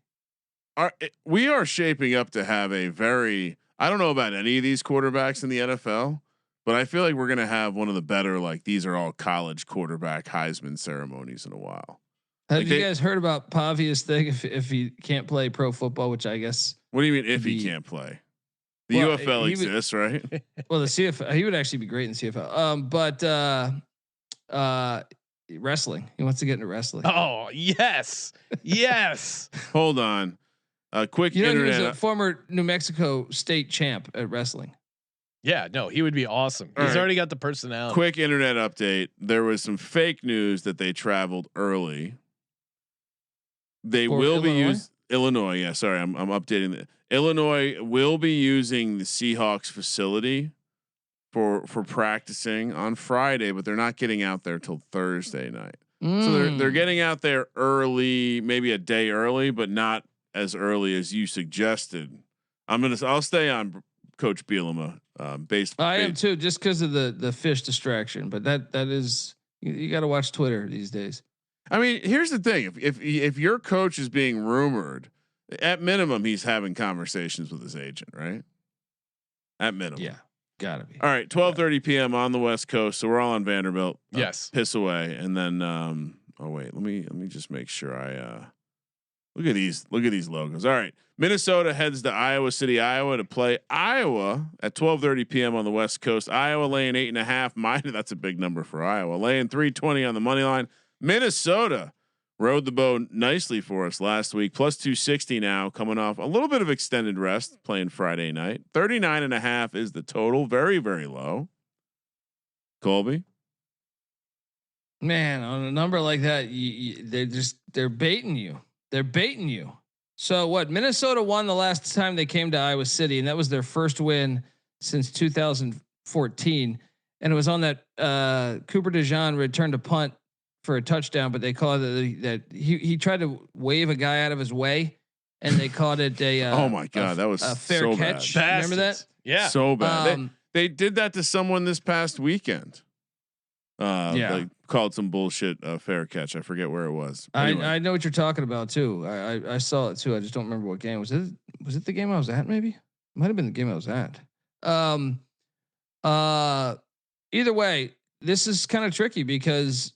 we are shaping up to have a very, I don't know about any of these quarterbacks in the NFL, but I feel like we're going to have one of the better, like these are all college quarterback Heisman ceremonies in a while. Have Like you guys heard about Pavia's thing? If he can't play pro football, which I guess. What do you mean if he can't play? The Well, UFL he exists, right? Well, the CFL, he would actually be great in the CFL. But wrestling, he wants to get into wrestling. Oh yes, yes. Hold on. Quick You know, he internet. was a former New Mexico state champ at wrestling. Yeah, no, he would be awesome. All He's right. already got the personality. Quick internet update. There was some fake news that they traveled early. They For will be Illinois? used Illinois. Yeah, sorry, I'm updating the Illinois will be using the Seahawks facility for practicing on Friday, but they're not getting out there till Thursday night. So they're getting out there early, maybe a day early, but not as early as you suggested. I'll stay on Coach Bielema. I am too, just because of the fish distraction. But that is you got to watch Twitter these days. I mean, here's the thing: if your coach is being rumored, at minimum he's having conversations with his agent, right? At minimum, Yeah, gotta be. All right, 12:30 p.m. on the West Coast, so we're all on Vanderbilt. Yes. Piss away, and then oh wait, let me just make sure I look at these logos. All right, Minnesota heads to Iowa City, Iowa to play Iowa at 12:30 p.m. on the West Coast. Iowa laying 8.5 minus. That's a big number for Iowa. Laying 320 on the money line. Minnesota rode the boat nicely for us last week. Plus 260 now, coming off a little bit of extended rest, playing Friday night. 39.5 is the total. Very, very low. Colby. Man, on a number like that, they're baiting you. They're baiting you. So what? Minnesota won the last time they came to Iowa City, and that was their first win since 2014. And it was on that Cooper DeJean returned a punt for a touchdown, but they called it that he tried to wave a guy out of his way, and they called it a Oh my God, that was a fair so catch. bad. Remember that? Yeah. So bad. Um, They did that to someone this past weekend. Yeah. They called some bullshit fair catch. I forget where it was. Anyway. I know what you're talking about too. I saw it too. I just don't remember what game was it. Was it the game I was at? Maybe might have been the game I was at. Either way, this is kind of tricky because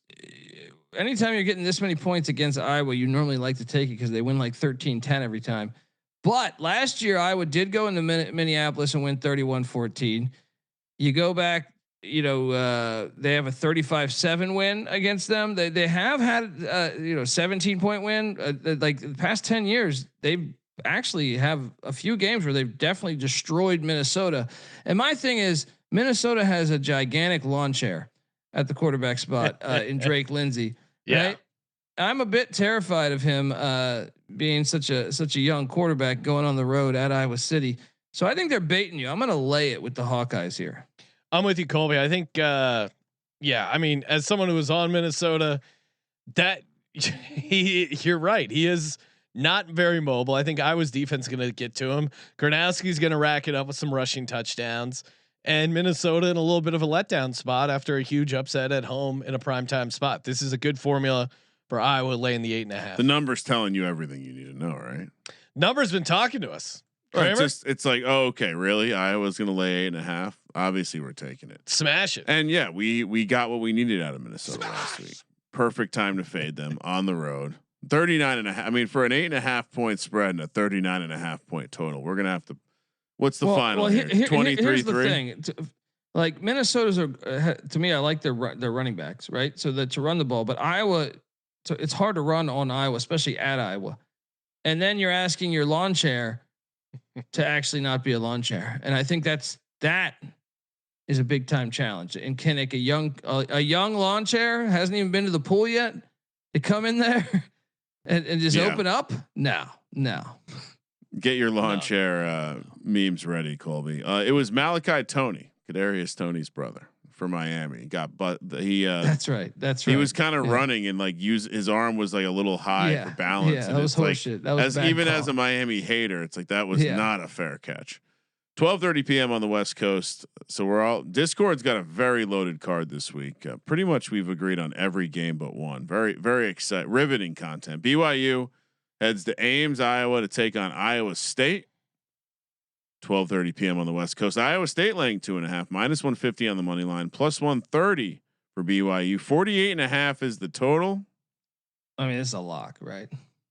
anytime you're getting this many points against Iowa, you normally like to take it because they win like 13-10 every time. But last year, Iowa did go into Minneapolis and win 31-14. You go back, they have a 35-7 win against them. They have had 17-point win. Like the past 10 years, they've actually have a few games where they've definitely destroyed Minnesota. And my thing is, Minnesota has a gigantic lawn chair at the quarterback spot in Drake Lindsay. Yeah. Right? I'm a bit terrified of him being such a young quarterback going on the road at Iowa City. So I think they're baiting you. I'm going to lay it with the Hawkeyes here. I'm with you, Colby. I think, I mean, as someone who was on Minnesota, that you're right. He is not very mobile. I think Iowa's defense is going to get to him. Gronowski's going to rack it up with some rushing touchdowns, and Minnesota in a little bit of a letdown spot after a huge upset at home in a primetime spot. This is a good formula for Iowa laying the 8.5. The number's telling you everything you need to know, right? Number's been talking to us. Right, it's like, oh, okay, really? Iowa's going to lay 8.5. Obviously, we're taking it. Smash it. And yeah, we got what we needed out of Minnesota last week. Perfect time to fade them on the road. 39.5. I mean, for an 8.5 point spread and a 39.5 point total, we're gonna have to. What's the final? Here? 23-3. Here's the thing. Like Minnesota's are to me, I like their running backs, right? So that to run the ball, but Iowa, so it's hard to run on Iowa, especially at Iowa. And then you're asking your lawn chair to actually not be a lawn chair, and I think that is a big time challenge. And Kinnick, a young lawn chair, hasn't even been to the pool yet, to come in there and just open up. No. Get your lawn chair memes ready, Colby. It was Malachi Toney, Kadarius Toney's brother, for Miami. That's right. He was kind of running and like his arm was like a little high for balance. Yeah, and that was horseshit. That was as a Miami hater, it's like that was not a fair catch. 12:30 p.m. on the West Coast. So Discord's got a very loaded card this week. Pretty much we've agreed on every game but one. Very, very exciting, riveting content. BYU heads to Ames, Iowa to take on Iowa State. 12:30 p.m. on the West Coast. Iowa State laying 2.5, -150 on the money line, +130 for BYU. 48.5 is the total. I mean, this is a lock, right?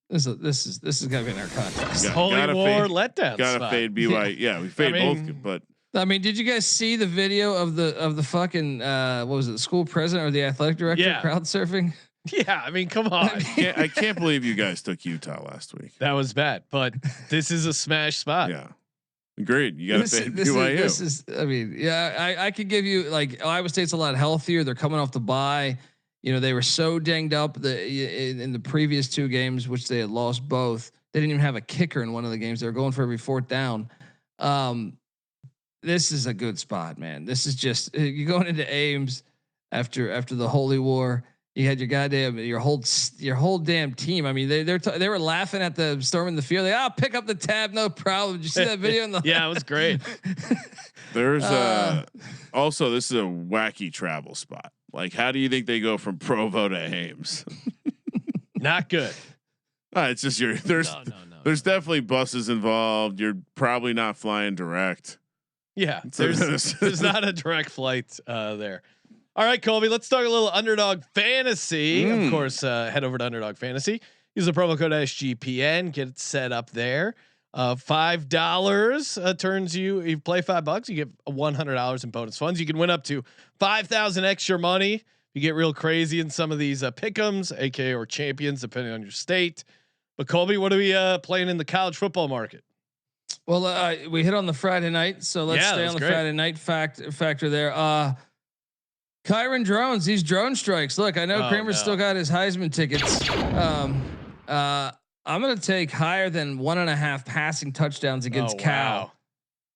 This is gonna be in our contest. Holy war letdown. Gotta fade BYU. Yeah, we fade both. But I mean, did you guys see the video of the fucking what was it, the school president or the athletic director crowd surfing? Yeah, I mean, come on. I can't believe you guys took Utah last week. That was bad, but this is a smash spot. Yeah, agreed. You got to fade BYU. I could give you like Iowa State's a lot healthier. They're coming off the bye. They were so dinged up in the previous two games, which they had lost both. They didn't even have a kicker in one of the games. They were going for every fourth down. This is a good spot, man. This is just you going into Ames after the Holy War. You had your whole damn team. I mean, they were laughing at the storming the field. I'll pick up the tab, no problem. Did you see that video? Yeah, it was great. There's also this is a wacky travel spot. Like, how do you think they go from Provo to Ames? Not good. It's just there's definitely buses involved. You're probably not flying direct. Yeah, there's not a direct flight there. All right, Colby, let's talk a little Underdog Fantasy. Of course, head over to Underdog Fantasy. Use the promo code SGPN. Get it set up there. $5 turns you. You play $5, you get $100 in bonus funds. You can win up to 5,000 extra money. You get real crazy in some of these pick'ems, aka or champions, depending on your state. But Colby, what are we playing in the college football market? Well, we hit on the Friday night, so let's stay on the Friday night factor there. Kyron drones, these drone strikes. Look, I know Kramer's still got his Heisman tickets. I'm going to take higher than 1.5 passing touchdowns against Cal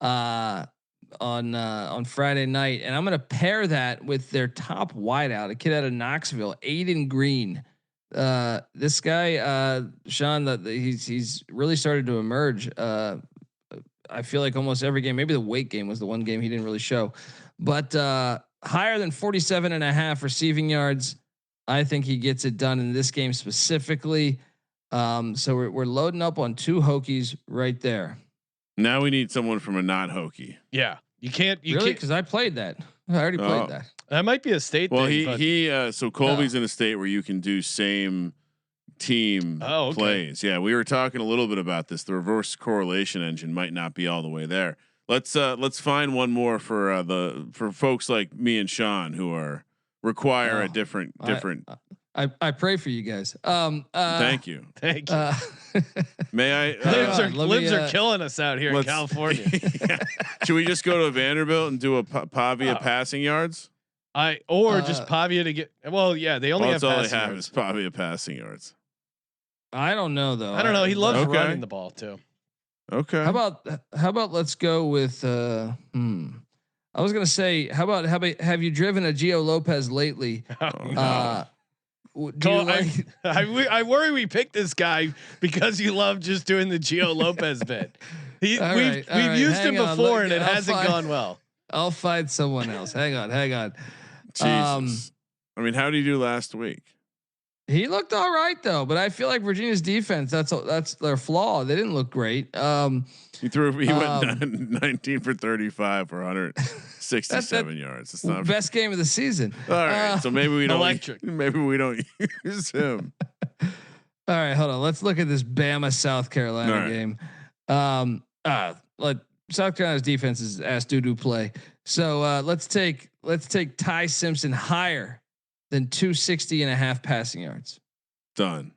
on Friday night, and I'm going to pair that with their top wideout, a kid out of Knoxville, Aiden Green. This guy, Sean, he's really started to emerge. I feel like almost every game, maybe the Wake game was the one game he didn't really show, but higher than 47.5 receiving yards. I think he gets it done in this game specifically. So we're loading up on two Hokies right there. Now we need someone from a not Hokie. Yeah, you can't because I played that. I already played that. That might be a state. Well, thing, so Colby's in a state where you can do same team okay. plays. Yeah, we were talking a little bit about this. The reverse correlation engine might not be all the way there. Let's find one more for folks like me and Sean who require a different. I pray for you guys. Thank you. Thank you. May I? Libs are killing us out here in California. Yeah. Should we just go to Vanderbilt and do a Pavia passing yards? Just Pavia to get. Well, yeah, they only have. That's all they passing have yards. is Pavia passing yards. I don't know though. I don't know. He loves running the ball too. Okay. How about let's go with I was gonna say how about have you driven a Gio Lopez lately? I worry we picked this guy because you love just doing the Gio Lopez bit. We've used him before and it hasn't gone well. I'll find someone else. Hang on. Jesus. I mean, how did he do last week? He looked all right though, but I feel like Virginia's defense, that's their flaw. They didn't look great. He went 19 for 35 for 167 yards. It's not best game of the season. All right. So maybe we don't electric. Maybe we don't use him. All right, hold on. Let's look at this Bama South Carolina game. South Carolina's defense is ass doo-doo play. So let's take Ty Simpson higher than 260.5 passing yards. Done.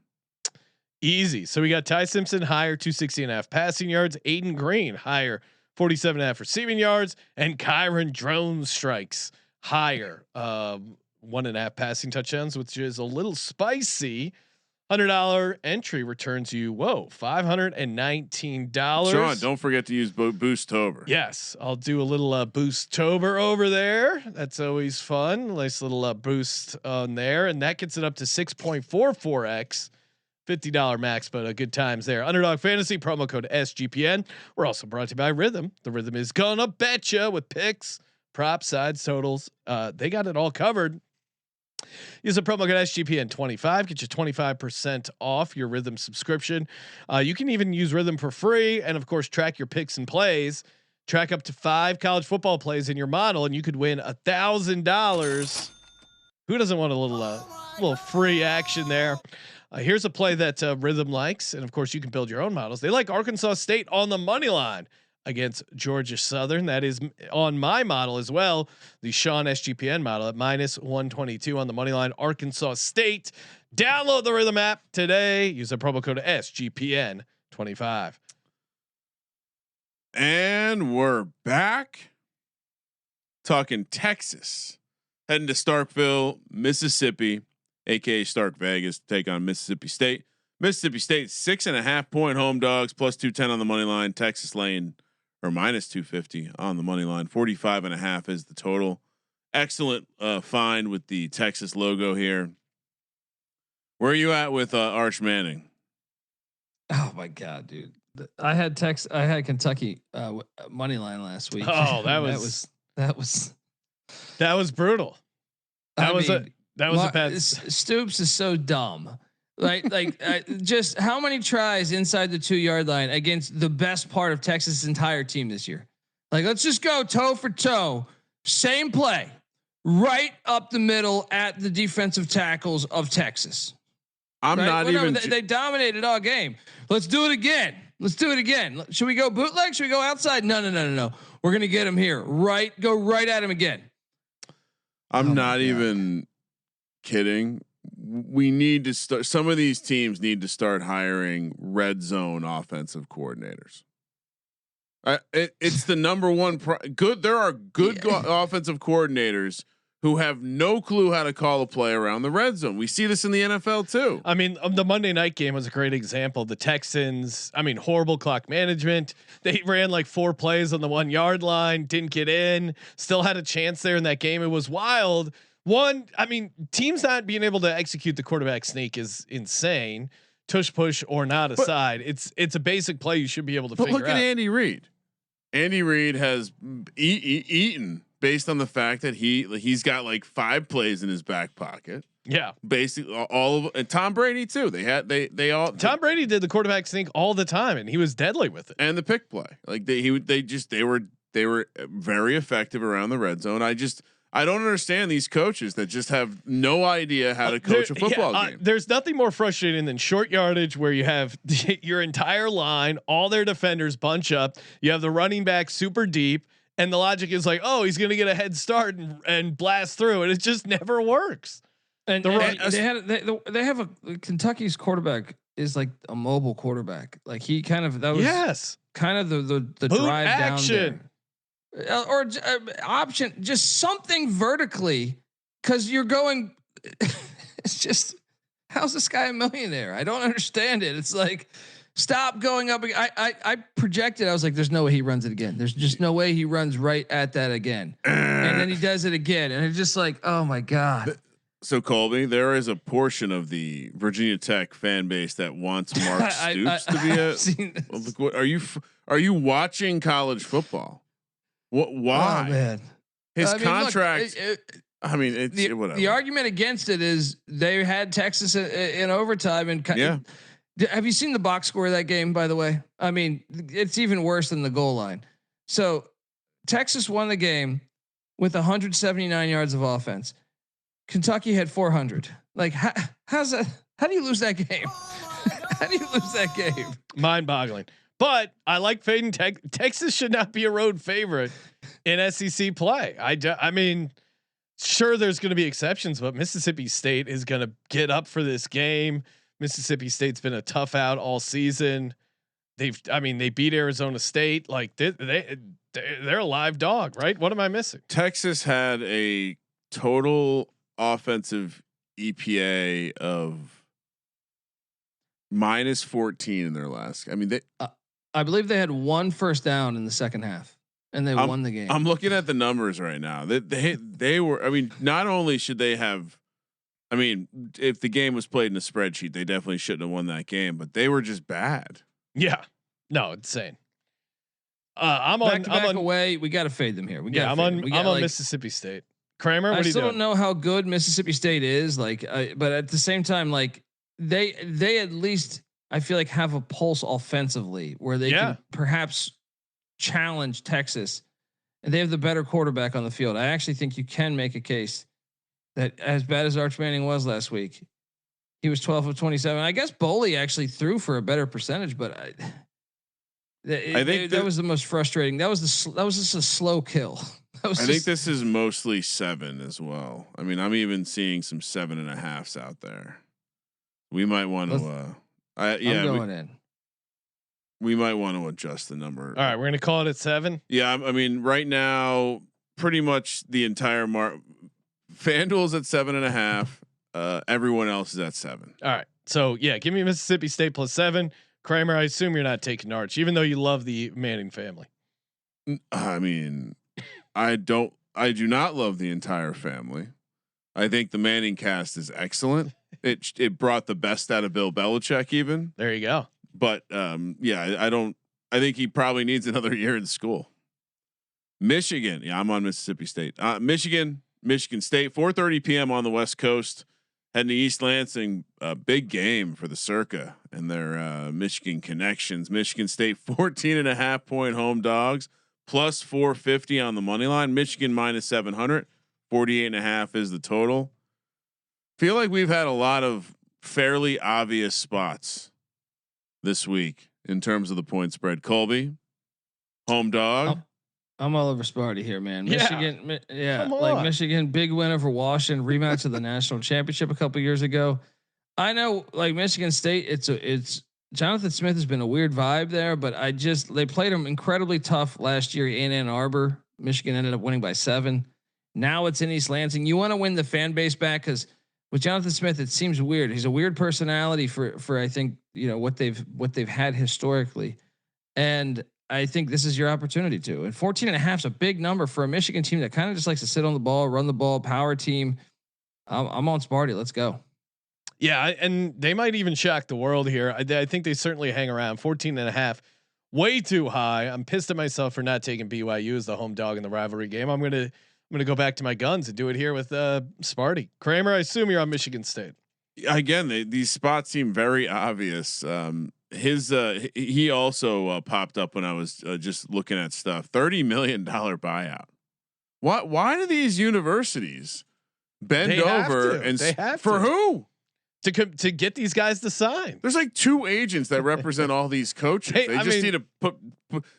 Easy. So we got Ty Simpson higher 260.5 passing yards, Aiden Green higher 47.5 receiving yards, and Kyron Drone strikes higher 1.5 passing touchdowns, which is a little spicy. $100 entry returns you $519. Sean, don't forget to use Boostober. Yes, I'll do a little Boostober over there. That's always fun. Nice little boost on there, and that gets it up to 6.44x. $50 max, but good times there. Underdog Fantasy promo code SGPN. We're also brought to you by Rhythm. The Rhythm is gonna betcha with picks, props, sides, totals. They got it all covered. Use the promo code SGPN25. Get you 25% off your Rhythm subscription. You can even use Rhythm for free, and of course, track your picks and plays. Track up to 5 college football plays in your model, and you could win $1,000. Who doesn't want a little free action there? Here's a play that Rhythm likes, and of course, you can build your own models. They like Arkansas State on the money line against Georgia Southern. That is on my model as well. The Sean SGPN model at -122 on the money line. Arkansas State. Download the Rhythm app today. Use the promo code SGPN25. And we're back talking Texas, heading to Starkville, Mississippi, aka Stark Vegas, to take on Mississippi State. Mississippi State 6.5 point home dogs, +210 on the money line. Texas lane or -250 on the money line. 45.5 is the total. Excellent find with the Texas logo here. Where are you at with Arch Manning? Oh my God, dude! I had Kentucky money line last week. Oh, that was brutal. That was a bad. Stoops is so dumb. Just how many tries inside the 2-yard line against the best part of Texas' entire team this year? Let's just go toe for toe. Same play, right up the middle at the defensive tackles of Texas. They dominated all game. Let's do it again. Should we go bootleg? Should we go outside? No. We're gonna get him here. Go right at him again. I'm not even kidding. We need to start. Some of these teams need to start hiring red zone offensive coordinators. It's the number one good. There are good offensive coordinators who have no clue how to call a play around the red zone. We see this in the NFL too. I mean, the Monday night game was a great example. The Texans, horrible clock management. They ran 4 plays on the 1-yard line, didn't get in, still had a chance there in that game. It was wild. Teams not being able to execute the quarterback sneak is insane. Tush push or not aside, it's a basic play you should be able to figure out. But look at Andy Reid. Andy Reid has eaten based on the fact that he's got 5 plays in his back pocket. Yeah, basically all of, and Tom Brady too. They all. Tom Brady did the quarterback sneak all the time, and he was deadly with it. And the pick play, they were very effective around the red zone. I don't understand these coaches that just have no idea how to coach a football game. There's nothing more frustrating than short yardage where you have your entire line, all their defenders bunch up. You have the running back super deep, and the logic is like, oh, he's going to get a head start and blast through, and it just never works. And they have a Kentucky's quarterback is like a mobile quarterback. Like he kind of kind of the Boot drive action. down there. Or option, just something vertically, because you're going. It's just, how's this guy a millionaire? I don't understand it. It's like, stop going up. I projected. I was like, there's no way he runs it again. There's just no way he runs right at that again. And then he does it again, and it's just like, oh my god. So Colby, there is a portion of the Virginia Tech fan base that wants Mark Stoops to be a. Are you watching college football? What? Why? Oh man, his contract. Look, it's whatever. The argument against it is they had Texas in overtime, and have you seen the box score of that game? By the way, I mean it's even worse than the goal line. So Texas won the game with 179 yards of offense. Kentucky had 400. Like how's that? How do you lose that game? How do you lose that game? Mind-boggling. But I like fading Texas should not be a road favorite in SEC play. I mean, sure, there's going to be exceptions, but Mississippi State is going to get up for this game. Mississippi State's been a tough out all season. They beat Arizona State. Like they're a live dog, right? What am I missing? Texas had a total offensive EPA of -14 in their last. I mean, I believe they had one first down in the second half, and they won the game. I'm looking at the numbers right now. They were. I mean, not only should they have. I mean, if the game was played in a spreadsheet, they definitely shouldn't have won that game. But they were just bad. Yeah, no, insane. I'm back on away. We got to fade them here. I'm on Mississippi State. Kramer, what I are you still doing? don't know how good Mississippi State is. Like, but at the same time, like they at least, I feel like, have a pulse offensively where they can perhaps challenge Texas, and they have the better quarterback on the field. I actually think you can make a case that, as bad as Arch Manning was last week, he was 12 of 27. I guess Boley actually threw for a better percentage, but I think that was the most frustrating. That was just a slow kill. I think this is mostly 7 as well. I mean, I'm even seeing some 7.5s out there. We might want to. I'm going in. We might want to adjust the number. All right, we're gonna call it at 7. Yeah, I mean, right now, pretty much the entire FanDuel's at 7.5. Everyone else is at 7. All right, so yeah, give me Mississippi State plus 7. Kramer, I assume you're not taking Arch, even though you love the Manning family. I mean, I do not love the entire family. I think the Manning cast is excellent. It brought the best out of Bill Belichick even. There you go. But I think he probably needs another year in school. Michigan. Yeah, I'm on Mississippi State. Michigan State, 4:30 p.m. on the West Coast. Heading to East Lansing, a big game for the Circa and their Michigan connections. Michigan State 14.5 point home dogs, plus 450 on the money line. Michigan -700, 48.5 is the total. Feel like we've had a lot of fairly obvious spots this week in terms of the point spread. Colby, home dog. I'm all over Sparty here, man. Michigan, like Michigan, big win over Washington, rematch of the national championship a couple years ago. I know, like Michigan State, it's Jonathan Smith has been a weird vibe there, but they played him incredibly tough last year in Ann Arbor. Michigan ended up winning by 7. Now it's in East Lansing. You want to win the fan base back because with Jonathan Smith, it seems weird. He's a weird personality for I think what they've had historically, and I think this is your opportunity to. And 14.5 is a big number for a Michigan team that kind of just likes to sit on the ball, run the ball, power team. I'm on Sparty. Let's go. Yeah, and they might even shock the world here. I think they certainly hang around. 14.5, way too high. I'm pissed at myself for not taking BYU as the home dog in the rivalry game. I'm gonna go back to my guns and do it here with Sparty. Kramer, I assume you're on Michigan State. Again, these spots seem very obvious. He also popped up when I was just looking at stuff. $30 million buyout. Why do these universities bend over and for who? To get these guys to sign. There's like 2 agents that represent all these coaches. They just need to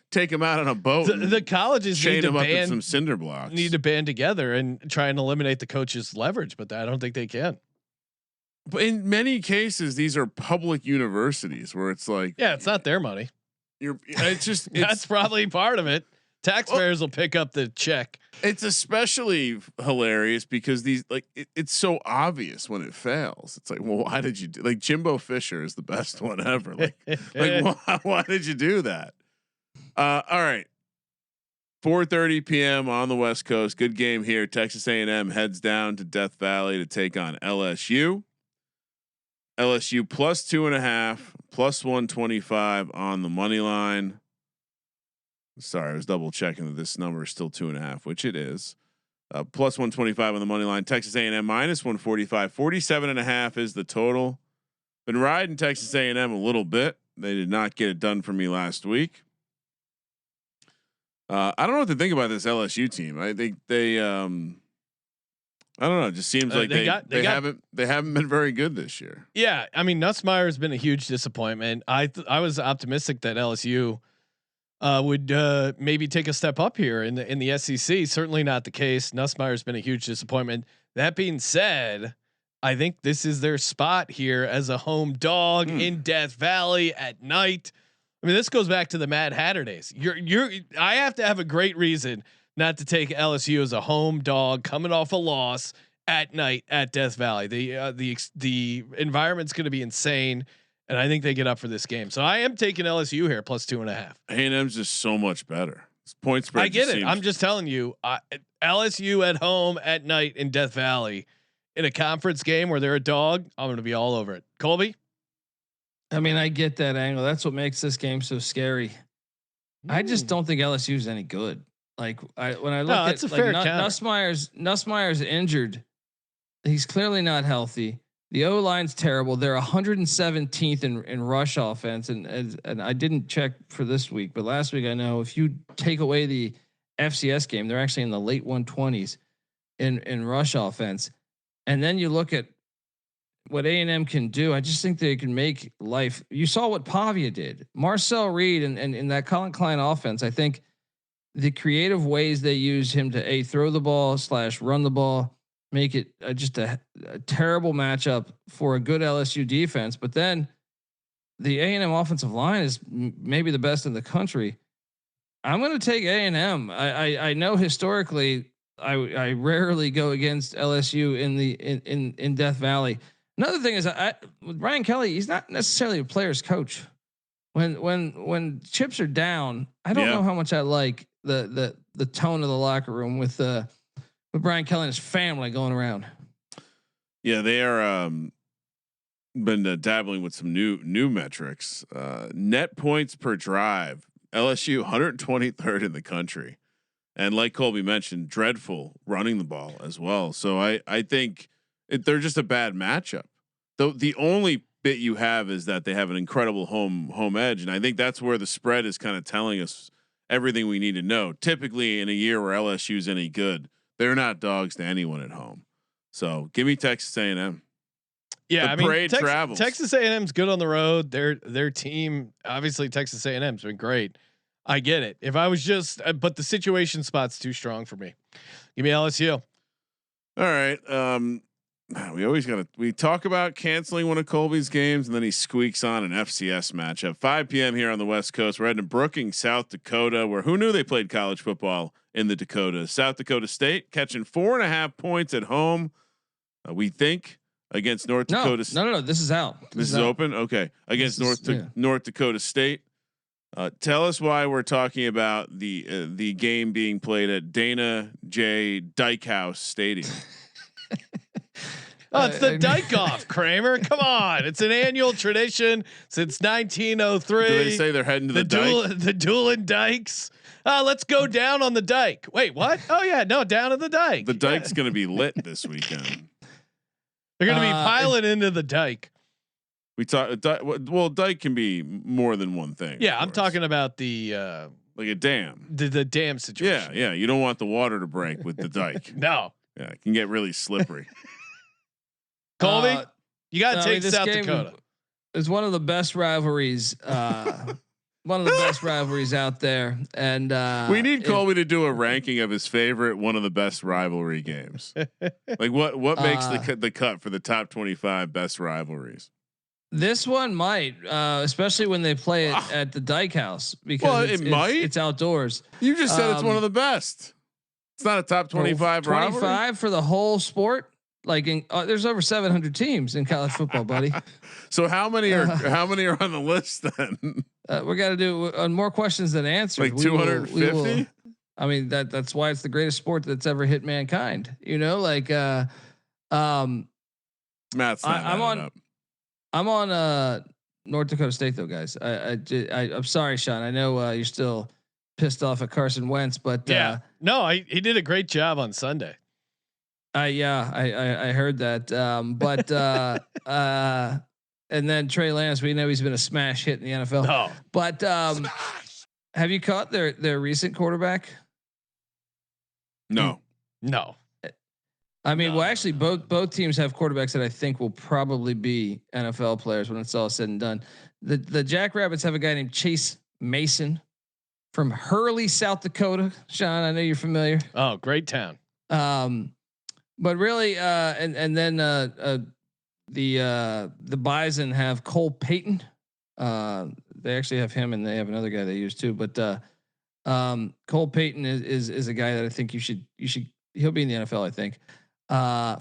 take them out on a boat. The colleges chain need to them up band, with some cinder blocks. Need to band together and try and eliminate the coach's leverage, but I don't think they can. But in many cases, these are public universities where it's like, yeah, it's not their money. It's just that's probably part of it. Taxpayers will pick up the check. It's especially hilarious because these it's so obvious when it fails. It's like, well, why did you do Jimbo Fisher is the best one ever. Why did you do that? All right. 4:30 p.m. on the West Coast. Good game here. Texas A&M heads down to Death Valley to take on LSU. LSU plus 2.5, plus 125 on the money line. Sorry, I was double checking that this number is still 2.5, which it is. Plus 125 on the money line. Texas A&M minus 145. 47.5 is the total. Been riding Texas A&M a little bit. They did not get it done for me last week. I don't know what to think about this LSU team. I think they I don't know. It just seems like they haven't been very good this year. Yeah, I mean Nussmeier has been a huge disappointment. I was optimistic that LSU would maybe take a step up here in the SEC. Certainly not the case. Nussmeier's been a huge disappointment. That being said, I think this is their spot here as a home dog in Death Valley at night. I mean, this goes back to the Mad Hatter days. I have to have a great reason not to take LSU as a home dog coming off a loss at night at Death Valley. The environment's going to be insane. And I think they get up for this game. So I am taking LSU here plus 2.5. A&M's just so much better. This point spread. I get it. I'm just telling you, LSU at home at night in Death Valley in a conference game where they're a dog. I'm going to be all over it. Colby. I mean, I get that angle. That's what makes this game so scary. I just don't think LSU is any good. When I look at Nussmeier's injured. He's clearly not healthy. The O line's terrible. They're 117th in rush offense, and I didn't check for this week, but last week I know if you take away the FCS game, they're actually in the late 120s in rush offense. And then you look at what A&M can do. I just think they can make life. You saw what Pavia did. Marcel Reed and in that Colin Klein offense. I think the creative ways they use him to throw the ball / run the ball. Make it just a terrible matchup for a good LSU defense. But then the A&M offensive line is maybe the best in the country. I'm going to take A&M. I know historically I rarely go against LSU in Death Valley. Another thing is with Brian Kelly, he's not necessarily a player's coach. When chips are down, I don't know how much I like the tone of the locker room with Brian Kelly and his family going around. Yeah, they are been dabbling with some new metrics. Net points per drive. LSU 123rd in the country, and like Colby mentioned, dreadful running the ball as well. So I think they're just a bad matchup. The only bit you have is that they have an incredible home edge, and I think that's where the spread is kind of telling us everything we need to know. Typically, in a year where LSU's any good, they're not dogs to anyone at home. So give me Texas A&M. Yeah, the parade travels. Texas A&M's good on the road. Their team, obviously Texas A&M's been great. I get it. If I was just, but the situation spot's too strong for me. Give me LSU. All right. We talk about canceling one of Colby's games, and then he squeaks on an FCS matchup. 5 p.m. here on the West Coast. We're heading to Brookings, South Dakota, where who knew they played college football in the Dakotas? South Dakota State catching 4.5 points at home. We think against North Dakota. No. This is out. This is open. Okay, against North Dakota State. Tell us why we're talking about the game being played at Dana J. Dykehouse Stadium. Oh, it's the Kickoff, Kramer. Come on, it's an annual tradition since 1903. Do they say they're heading to the dike? The dueling dikes. Let's go down on the dike. Wait, what? Oh yeah, no, down at the dike. The dike's going to be lit this weekend. They're going to be piling into the dike. We talk. Well, dike can be more than one thing. Yeah, I'm talking about the like a dam. The dam situation. Yeah. You don't want the water to break with the dike. No. Yeah, it can get really slippery. Colby, you got to take this South game Dakota. It's one of the best rivalries. One of the best rivalries out there, and we need Colby to do a ranking of his favorite one of the best rivalry games. Like what makes the cut for the top 25 best rivalries? This one might, especially when they play it at the Dyke House because it's outdoors. You just said it's one of the best. It's not a top 25 rivalry. 25 for the whole sport. Like there's over 700 teams in college football, buddy. So how many are on the list then? We got to do more questions than answers. Like 250. I mean that's why it's the greatest sport that's ever hit mankind. You know, like Matt's not I'm on North Dakota State though, guys. I'm sorry, Sean. I know you're still pissed off at Carson Wentz, but he did a great job on Sunday. I heard that. And then Trey Lance, we know he's been a smash hit in the NFL. No. But have you caught their recent quarterback? No. I mean, well, actually, both teams have quarterbacks that I think will probably be NFL players when it's all said and done. The Jackrabbits have a guy named Chase Mason from Hurley, South Dakota. Sean, I know you're familiar. Oh, great town. But really, and then the Bison have Cole Payton. They actually have him, and they have another guy they use too. But Cole Payton is a guy that I think you should. He'll be in the NFL, I think.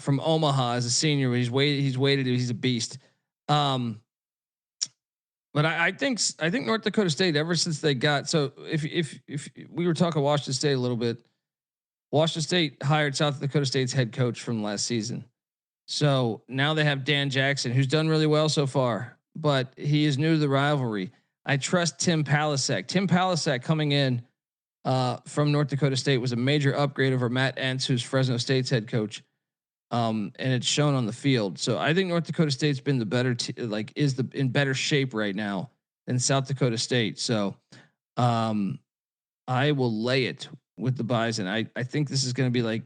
From Omaha as a senior, he's weighted. He's a beast. But I think North Dakota State, ever since they got, so if we were talking Washington State a little bit, Washington State hired South Dakota State's head coach from last season. So now they have Dan Jackson, who's done really well so far, but he is new to the rivalry. I trust Tim Palasek. Tim Palasek coming in from North Dakota State was a major upgrade over Matt Entz, who's Fresno State's head coach. And it's shown on the field. So I think North Dakota State's been the better, in better shape right now than South Dakota State. So I will lay it with the Bison. I think this is going to be like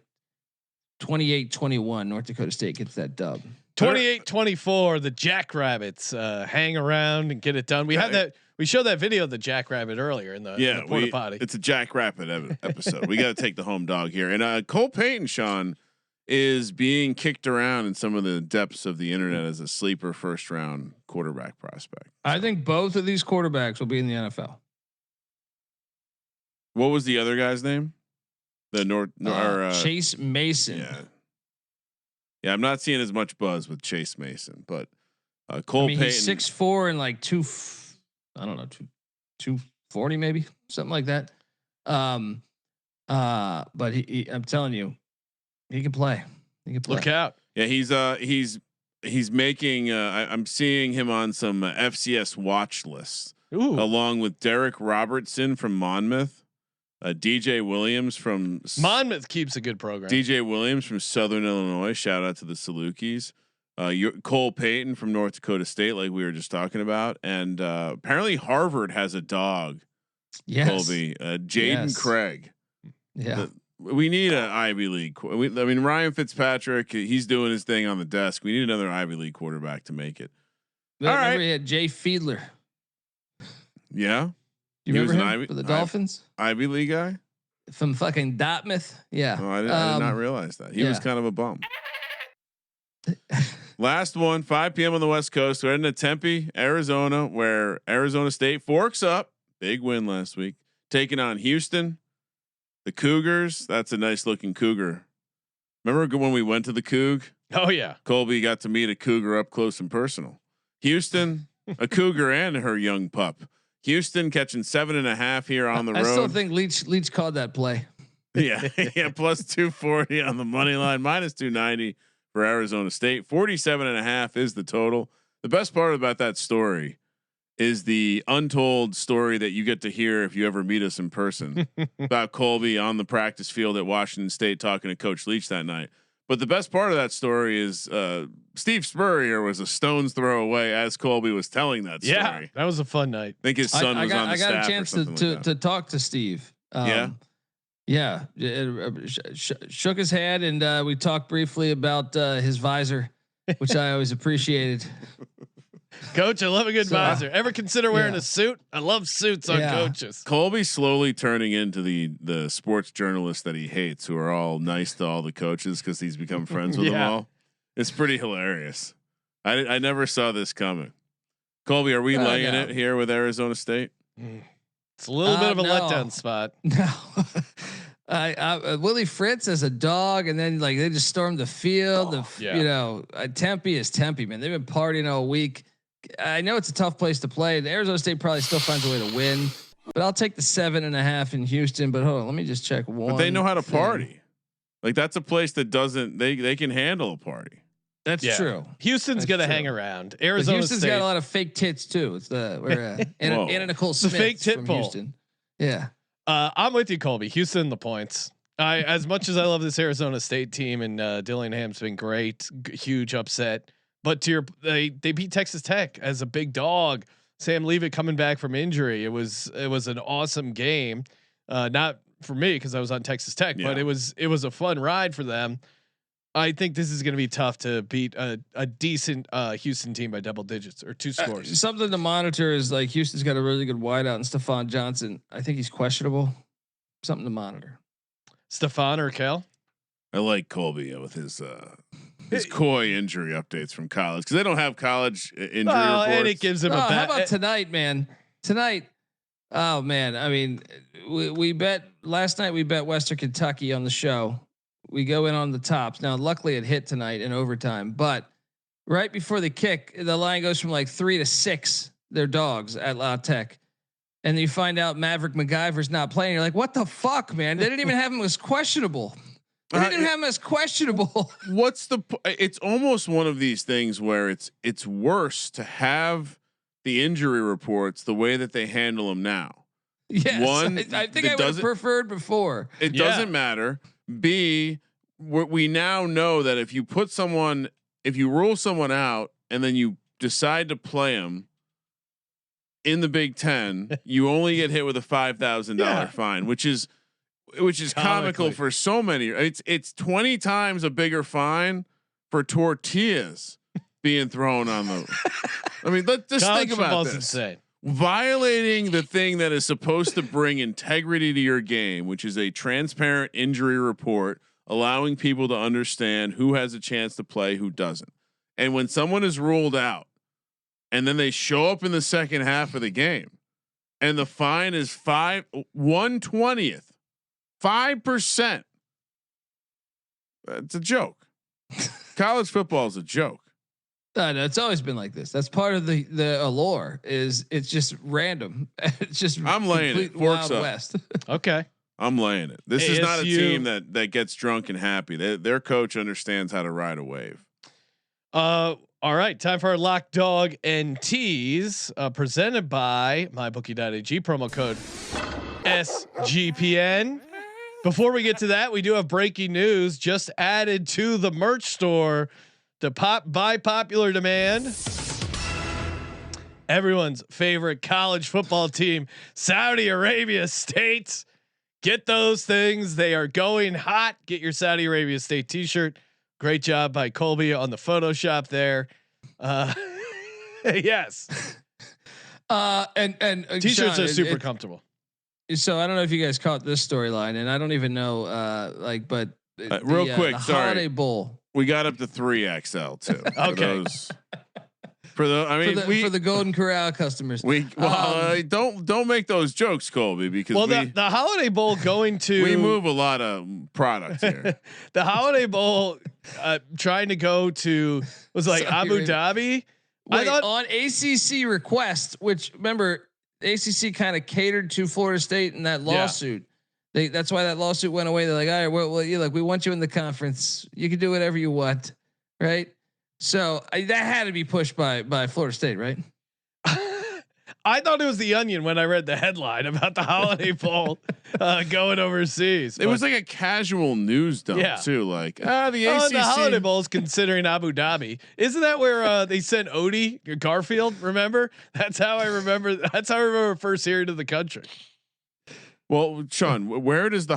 28-21. North Dakota State gets that dub. 28-24. The Jackrabbits hang around and get it done. We had that. We showed that video of the Jackrabbit earlier in the Porta-Potty. It's a Jackrabbit episode. We got to take the home dog here. And Cole Payton, Sean, is being kicked around in some of the depths of the internet as a sleeper first round quarterback prospect. I think both of these quarterbacks will be in the NFL. What was the other guy's name? The Chase Mason. Yeah. I'm not seeing as much buzz with Chase Mason, but Cole Payton. He's 6'4" and like 240 maybe, something like that. But I'm telling you, he can play. Look out. Yeah, he's making. I'm seeing him on some FCS watch lists, along with Derek Robertson from Monmouth. DJ Williams from Monmouth keeps a good program. DJ Williams from Southern Illinois. Shout out to the Salukis. Cole Payton from North Dakota State, like we were just talking about, and apparently Harvard has a dog. Yes, Colby, Jaden Craig. Yeah, we need an Ivy League. I mean, Ryan Fitzpatrick, he's doing his thing on the desk. We need another Ivy League quarterback to make it. All right, he had Jay Fiedler. Yeah. You remember him for the Dolphins? Ivy League guy from fucking Dartmouth. Yeah. Oh, I did not realize that. He was kind of a bum. Last one, 5 p.m. on the West Coast. We're heading to Tempe, Arizona, where Arizona State forks up. Big win last week, taking on Houston. The Cougars. That's a nice looking cougar. Remember when we went to the Coug? Oh yeah. Colby got to meet a cougar up close and personal. Houston, a cougar and her young pup. Houston catching 7.5 here on the road. I still think Leach called that play. Yeah. Plus 240 on the money line, minus 290 for Arizona State. 47.5 is the total. The best part about that story is the untold story that you get to hear if you ever meet us in person about Colby on the practice field at Washington State talking to Coach Leach that night. But the best part of that story is Steve Spurrier was a stone's throw away as Colby was telling that story. Yeah, that was a fun night. I think his son was on the staff. I got a chance to talk to Steve. Yeah, shook his hand, and we talked briefly about his visor, which I always appreciated. Coach, I love a good visor. Ever consider wearing a suit? I love suits on coaches. Colby's slowly turning into the sports journalist that he hates, who are all nice to all the coaches because he's become friends with them all. It's pretty hilarious. I never saw this coming. Colby, are we laying it here with Arizona State? It's a little bit of a letdown spot. No. Willie Fritz as a dog, and then like they just stormed the field. You know, Tempe is Tempe, man. They've been partying all week. I know it's a tough place to play. The Arizona State probably still finds a way to win, but I'll take the 7.5 in Houston. But hold on, let me just check one. But they know how to party. Like that's a place that doesn't. They can handle a party. That's true. Houston's gonna hang around. Arizona Houston's State got a lot of fake tits too. It's Anna Nicole Smith, the fake tit from pole. Houston. Yeah. I'm with you, Colby. Houston, the points. As much as I love this Arizona State team, and Dillingham's been great, huge upset. But they beat Texas Tech as a big dog. Sam Leavitt coming back from injury. It was an awesome game. Not for me because I was on Texas Tech, but it was a fun ride for them. I think this is going to be tough to beat a decent Houston team by double digits or 2 scores. Something to monitor is like Houston's got a really good wideout in Stephon Johnson. I think he's questionable. Something to monitor. Stephon or Kel? I like Colby with his coy injury updates from college because they don't have college injury reports. And it gives him a how about tonight, man? Tonight, oh man, I mean, we bet last night. We bet Western Kentucky on the show. We go in on the tops. Now, luckily, it hit tonight in overtime. But right before the kick, the line goes from like 3 to 6. They're dogs at La Tech. And you find out Maverick MacGyver's not playing. You're like, what the fuck, man? They didn't even have him as questionable. They didn't even have him as questionable. It's almost one of these things where it's worse to have the injury reports the way that they handle them now. Yes, one, I think I would have preferred before. It doesn't matter. B, we now know that if you rule someone out and then you decide to play them in the Big Ten, you only get hit with a $5,000 fine, which is comical for so many. It's 20 times a bigger fine for tortillas being thrown on them. I mean, just think about this. Insane. Violating the thing that is supposed to bring integrity to your game, which is a transparent injury report, allowing people to understand who has a chance to play, who doesn't. And when someone is ruled out and then they show up in the second half of the game and the fine is 1/20th, 5%. It's a joke. College football is a joke. No, it's always been like this. That's part of the allure. Is it's just random. It's just I'm laying it. Forks Wild up. West. Okay, I'm laying it. This is not a team that gets drunk and happy. Their coach understands how to ride a wave. All right, time for our lock, dog, and tease. Presented by MyBookie.ag. Promo code SGPN. Before we get to that, we do have breaking news just added to the merch store. By popular demand, everyone's favorite college football team, Saudi Arabia State. Get those things. They are going hot. Get your Saudi Arabia State t-shirt. Great job by Colby on the Photoshop there. Yes. And t-shirts Sean, are super comfortable. So I don't know if you guys caught this storyline, and I don't even know, but real quick, the sorry. Holiday Bowl. We got up to 3XL too. Okay. For the Golden Corral customers. Don't make those jokes, Colby, because the Holiday Bowl going to we move a lot of product here. The Holiday Bowl trying to go to was like Abu Dhabi. Wait, on ACC request, which remember ACC kind of catered to Florida State in that lawsuit. That's why that lawsuit went away. They're like, all right, well, we want you in the conference. You can do whatever you want, right? So that had to be pushed by Florida State, right? I thought it was the Onion when I read the headline about the Holiday Bowl going overseas. It was like a casual news dump too. Like the ACC. The Holiday Bowl is considering Abu Dhabi. Isn't that where they sent Odie Garfield? Remember? That's how I remember. That's how I remember first hearing of the country. Well, Sean, where does the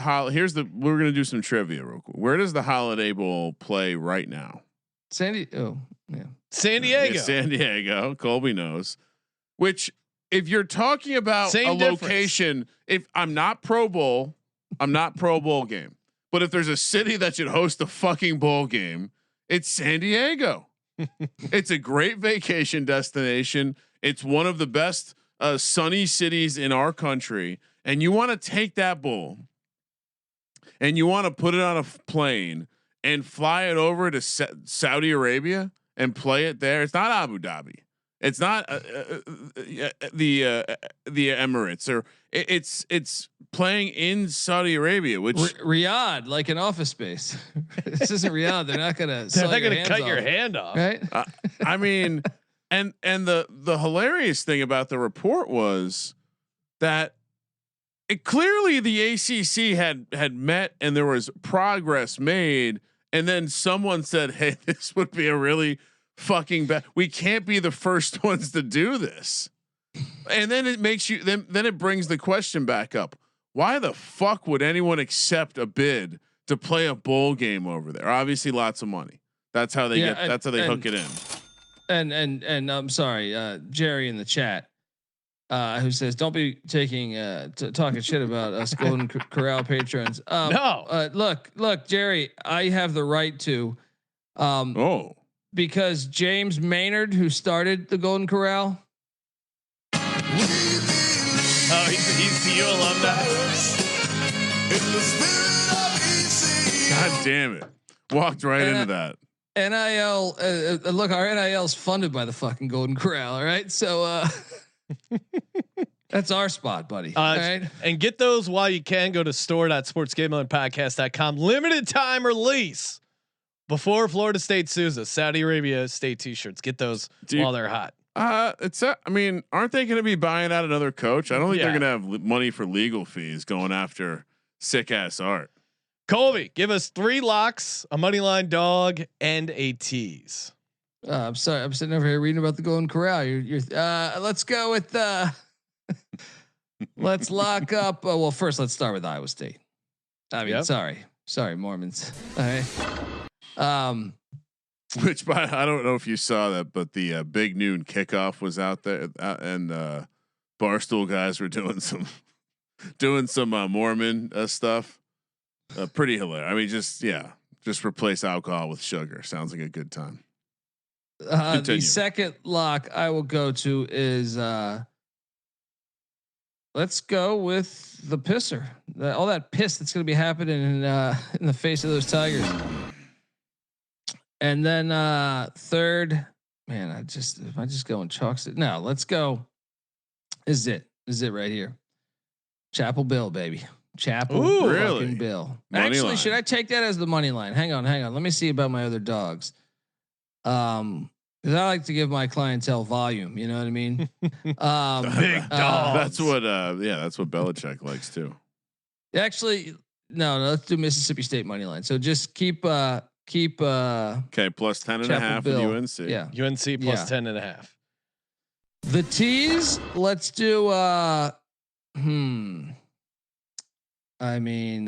we're gonna do some trivia real quick. Where does the Holiday Bowl play right now? San Diego. Yeah, San Diego. Colby knows. Which, if you're talking about Same location, if I'm not Pro Bowl game. But if there's a city that should host a fucking bowl game, it's San Diego. It's a great vacation destination. It's one of the best sunny cities in our country. And you want to take that bowl and you want to put it on a plane and fly it over to Saudi Arabia and play it there. It's not Abu Dhabi. It's not the Emirates, or it's playing in Saudi Arabia, which Riyadh, like an Office Space. This isn't Riyadh. They're not gonna cut your hand off, right? I mean, and the hilarious thing about the report was that clearly the ACC had met and there was progress made, and then someone said, "Hey, this would be a really fucking bad. We can't be the first ones to do this." And then it makes you then it brings the question back up. Why the fuck would anyone accept a bid to play a bowl game over there? Obviously lots of money. That's how they that's how they hook it in. And I'm sorry, Jerry in the chat, who says, "Don't be taking talking shit about us Golden Corral patrons." No, look, Jerry, I have the right to. Because James Maynard, who started the Golden Corral. Oh, he's the U alumni. God damn it! Walked right into that. NIL. Look, our NIL is funded by the fucking Golden Corral. All right, so that's our spot, buddy. All right, and get those while you can. Go to store.sportsgamblingpodcast.com. Limited time release. Before Florida State sues us, Saudi Arabia State T-shirts. Get those while they're hot. I mean, aren't they going to be buying out another coach? I don't think they're going to have money for legal fees going after sick ass art. Colby, give us 3 locks, a money line dog, and a tease. I'm sorry, I'm sitting over here reading about the Golden Corral. You're let's go with let's lock up. Well, first let's start with Iowa State. I mean, sorry, Mormons. All right. Which I don't know if you saw that, but the Big Noon Kickoff was out there, and Barstool guys were doing some Mormon stuff. Pretty hilarious. I mean, just replace alcohol with sugar. Sounds like a good time. The second lock I will go to is let's go with the pisser. All that piss that's going to be happening in the face of those Tigers. And then third, man, am I just going chalks it? No, let's go. This is it right here. Chapel Bill, baby. Chapel fucking Bill. Money Actually, line. should I take that as the money line? Hang on. Let me see about my other dogs. Because I like to give my clientele volume. You know what I mean? Big dog. That's what Belichick likes too. Actually, no. Let's do Mississippi State money line. So just keep okay, plus 10.5 with UNC. Yeah, UNC plus 10.5. The tees. Let's do. I mean,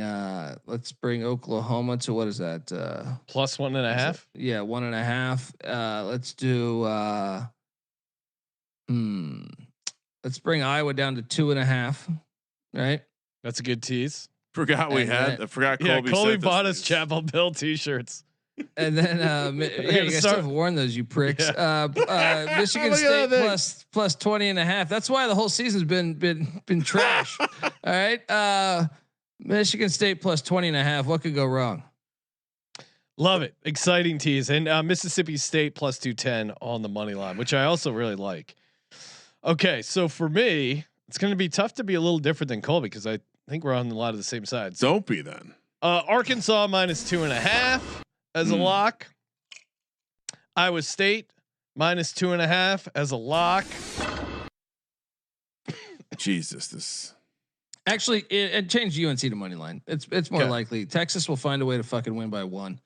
let's bring Oklahoma to what is that? Plus 1.5. Yeah, 1.5. Let's do. Let's bring Iowa down to 2.5. Right. That's a good tease. I forgot Colby. Colby bought us Chapel Bill T-shirts. And then, you guys still have worn those, you pricks. Michigan State plus 20.5. That's why the whole season's been trash. All right. Michigan State plus 20.5. What could go wrong? Love it. Exciting tease. And Mississippi State plus 210 on the money line, which I also really like. Okay. So for me, it's going to be tough to be a little different than Colby, because I think we're on a lot of the same sides. Don't be then. Arkansas minus 2.5 as a lock. Iowa State minus 2.5 as a lock. Jesus, this. Actually, it changed UNC to money line. It's more likely Texas will find a way to fucking win by 1.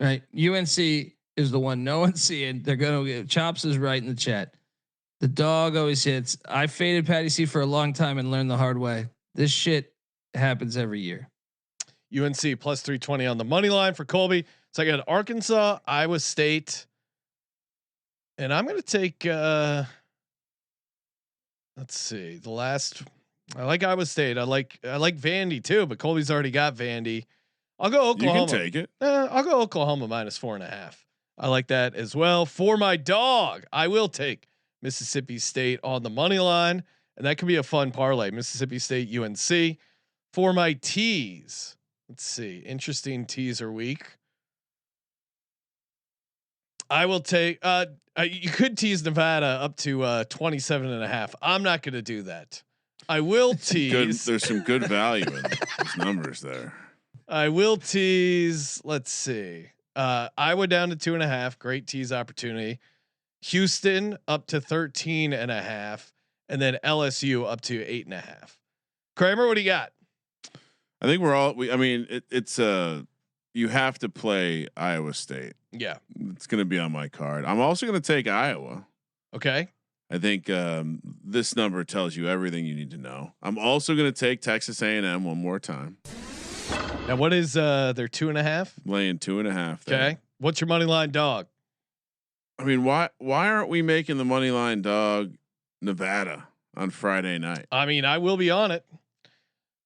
Right? UNC is the one no one's seeing. They're gonna get Chops is right in the chat. The dog always hits. I faded Patty C for a long time and learned the hard way. This shit happens every year. UNC plus 320 on the money line for Colby. So I got Arkansas, Iowa State, and I'm going to take. Let's see the last. I like Iowa State. I like Vandy too, but Colby's already got Vandy. I'll go Oklahoma. You can take it. I'll go Oklahoma minus 4.5. I like that as well. For my dog, I will take Mississippi State on the money line, and that could be a fun parlay. Mississippi State, UNC. For my teas, let's see. Interesting teaser week. I will take. You could tease Nevada up to 27.5. I'm not going to do that. I will tease. There's some good value in those numbers there. I will tease. Let's see. Iowa down to 2.5. Great tease opportunity. Houston up to 13.5, and then LSU up to 8.5. Kramer, what do you got? I think we're all. I mean, it's you have to play Iowa State. Yeah, it's going to be on my card. I'm also going to take Iowa. Okay. I think this number tells you everything you need to know. I'm also going to take Texas A&M one more time. Now, what is their 2.5? Laying 2.5. Okay. What's your money line dog? I mean, why aren't we making the money line dog Nevada on Friday night? I mean, I will be on it.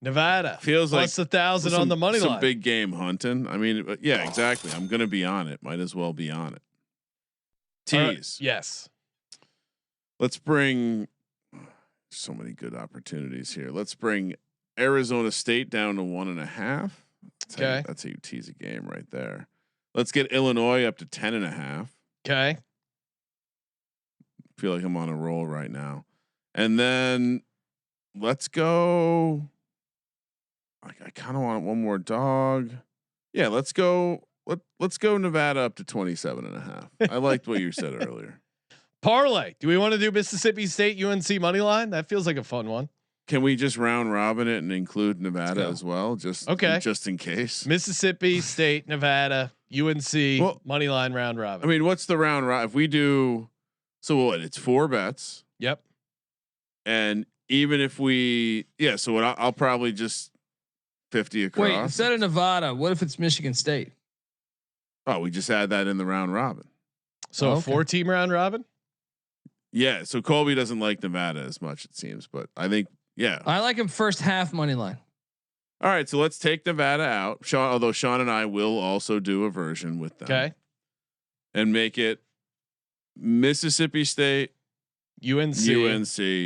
Nevada feels plus like 1,000 on the money line. Some big game hunting. I mean, yeah, exactly. I'm going to be on it. Might as well be on it. Tease. Yes. Let's bring so many good opportunities here. Let's bring Arizona State down to 1.5. Okay. That's how you tease a game right there. Let's get Illinois up to 10.5. Okay. Feel like I'm on a roll right now. And then let's go. I kind of want one more dog. Yeah, let's go. Let's go Nevada up to 27.5. I liked what you said earlier. Parlay. Do we want to do Mississippi State UNC money line? That feels like a fun one. Can we just round robin it and include Nevada as well? Just in case. Mississippi State, Nevada, UNC money line round robin. I mean, what's the round robin? If we do, so what? It's 4 bets. Yep. And even if we, so what? I'll probably just 50 across. Wait, instead of Nevada, what if it's Michigan State? Oh, we just add that in the round robin. So a 4-team round robin. Yeah. So Colby doesn't like Nevada as much, it seems, but I think. Yeah, I like him first half money line. All right, so let's take Nevada out. Although Sean and I will also do a version with them. Okay. And make it Mississippi State, UNC,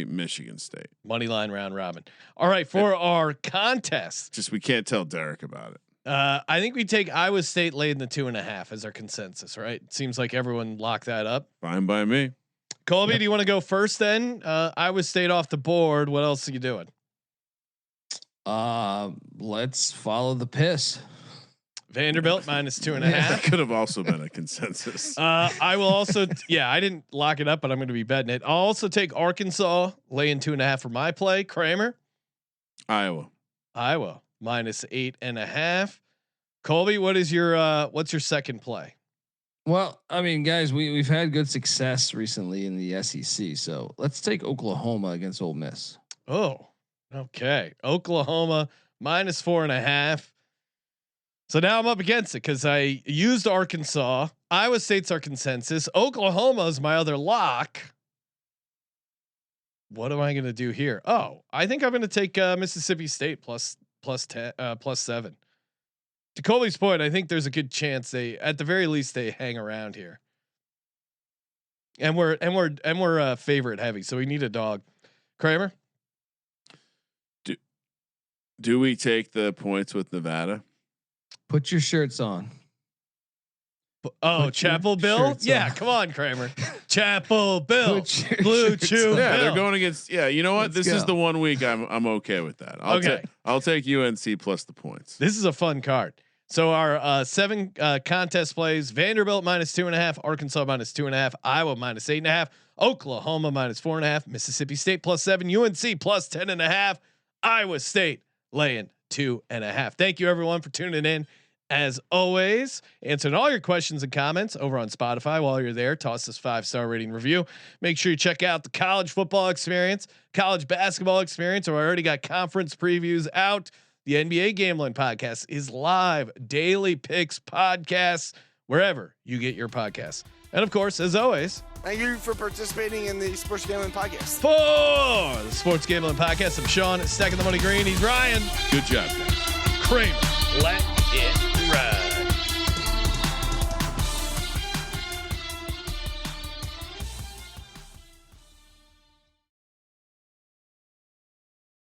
Michigan State. Money line round robin. All right, for our contest. Just we can't tell Derek about it. I think we take Iowa State laying the 2.5 as our consensus, right? It seems like everyone locked that up. Fine by me. Colby, do you want to go first then? Iowa State off the board. What else are you doing? Let's follow the piss. Vanderbilt minus 2.5. That could have also been a consensus. I will also, I didn't lock it up, but I'm going to be betting it. I'll also take Arkansas laying 2.5 for my play. Kramer, Iowa minus 8.5. Colby, what's your second play? Well, I mean, guys, we've had good success recently in the SEC, so let's take Oklahoma against Ole Miss. Oh, okay. Oklahoma minus 4.5. So now I'm up against it because I used Arkansas. Iowa State's our consensus. Oklahoma is my other lock. What am I going to do here? Oh, I think I'm going to take Mississippi State plus 7. To Colby's point, I think there's a good chance at the very least they hang around here. And we're favorite heavy, so we need a dog. Kramer, do we take the points with Nevada? Put your shirts on. Oh, Chapel Bill? Yeah, come on, Kramer. Chapel Bill, Blue Chew. Yeah, Bill. they're going against. Yeah, you know what? This is the 1 week I'm okay with that. I'll take UNC plus the points. This is a fun card. So our 7 contest plays: Vanderbilt minus 2.5, Arkansas minus 2.5, Iowa minus 8.5, Oklahoma -4.5, Mississippi State +7, UNC +10.5, Iowa State laying 2.5. Thank you everyone for tuning in. As always, answering all your questions and comments over on Spotify. While you're there, toss us 5-star rating review. Make sure you check out the college football experience, college basketball experience, or I already got conference previews out. The NBA Gambling Podcast is live, daily picks podcasts, wherever you get your podcasts. And of course, as always, Thank you for participating in the Sports Gambling Podcast. for the Sports Gambling Podcast, I'm Sean, Stacking the Money Green. He's Ryan. Good job, guys. Kramer.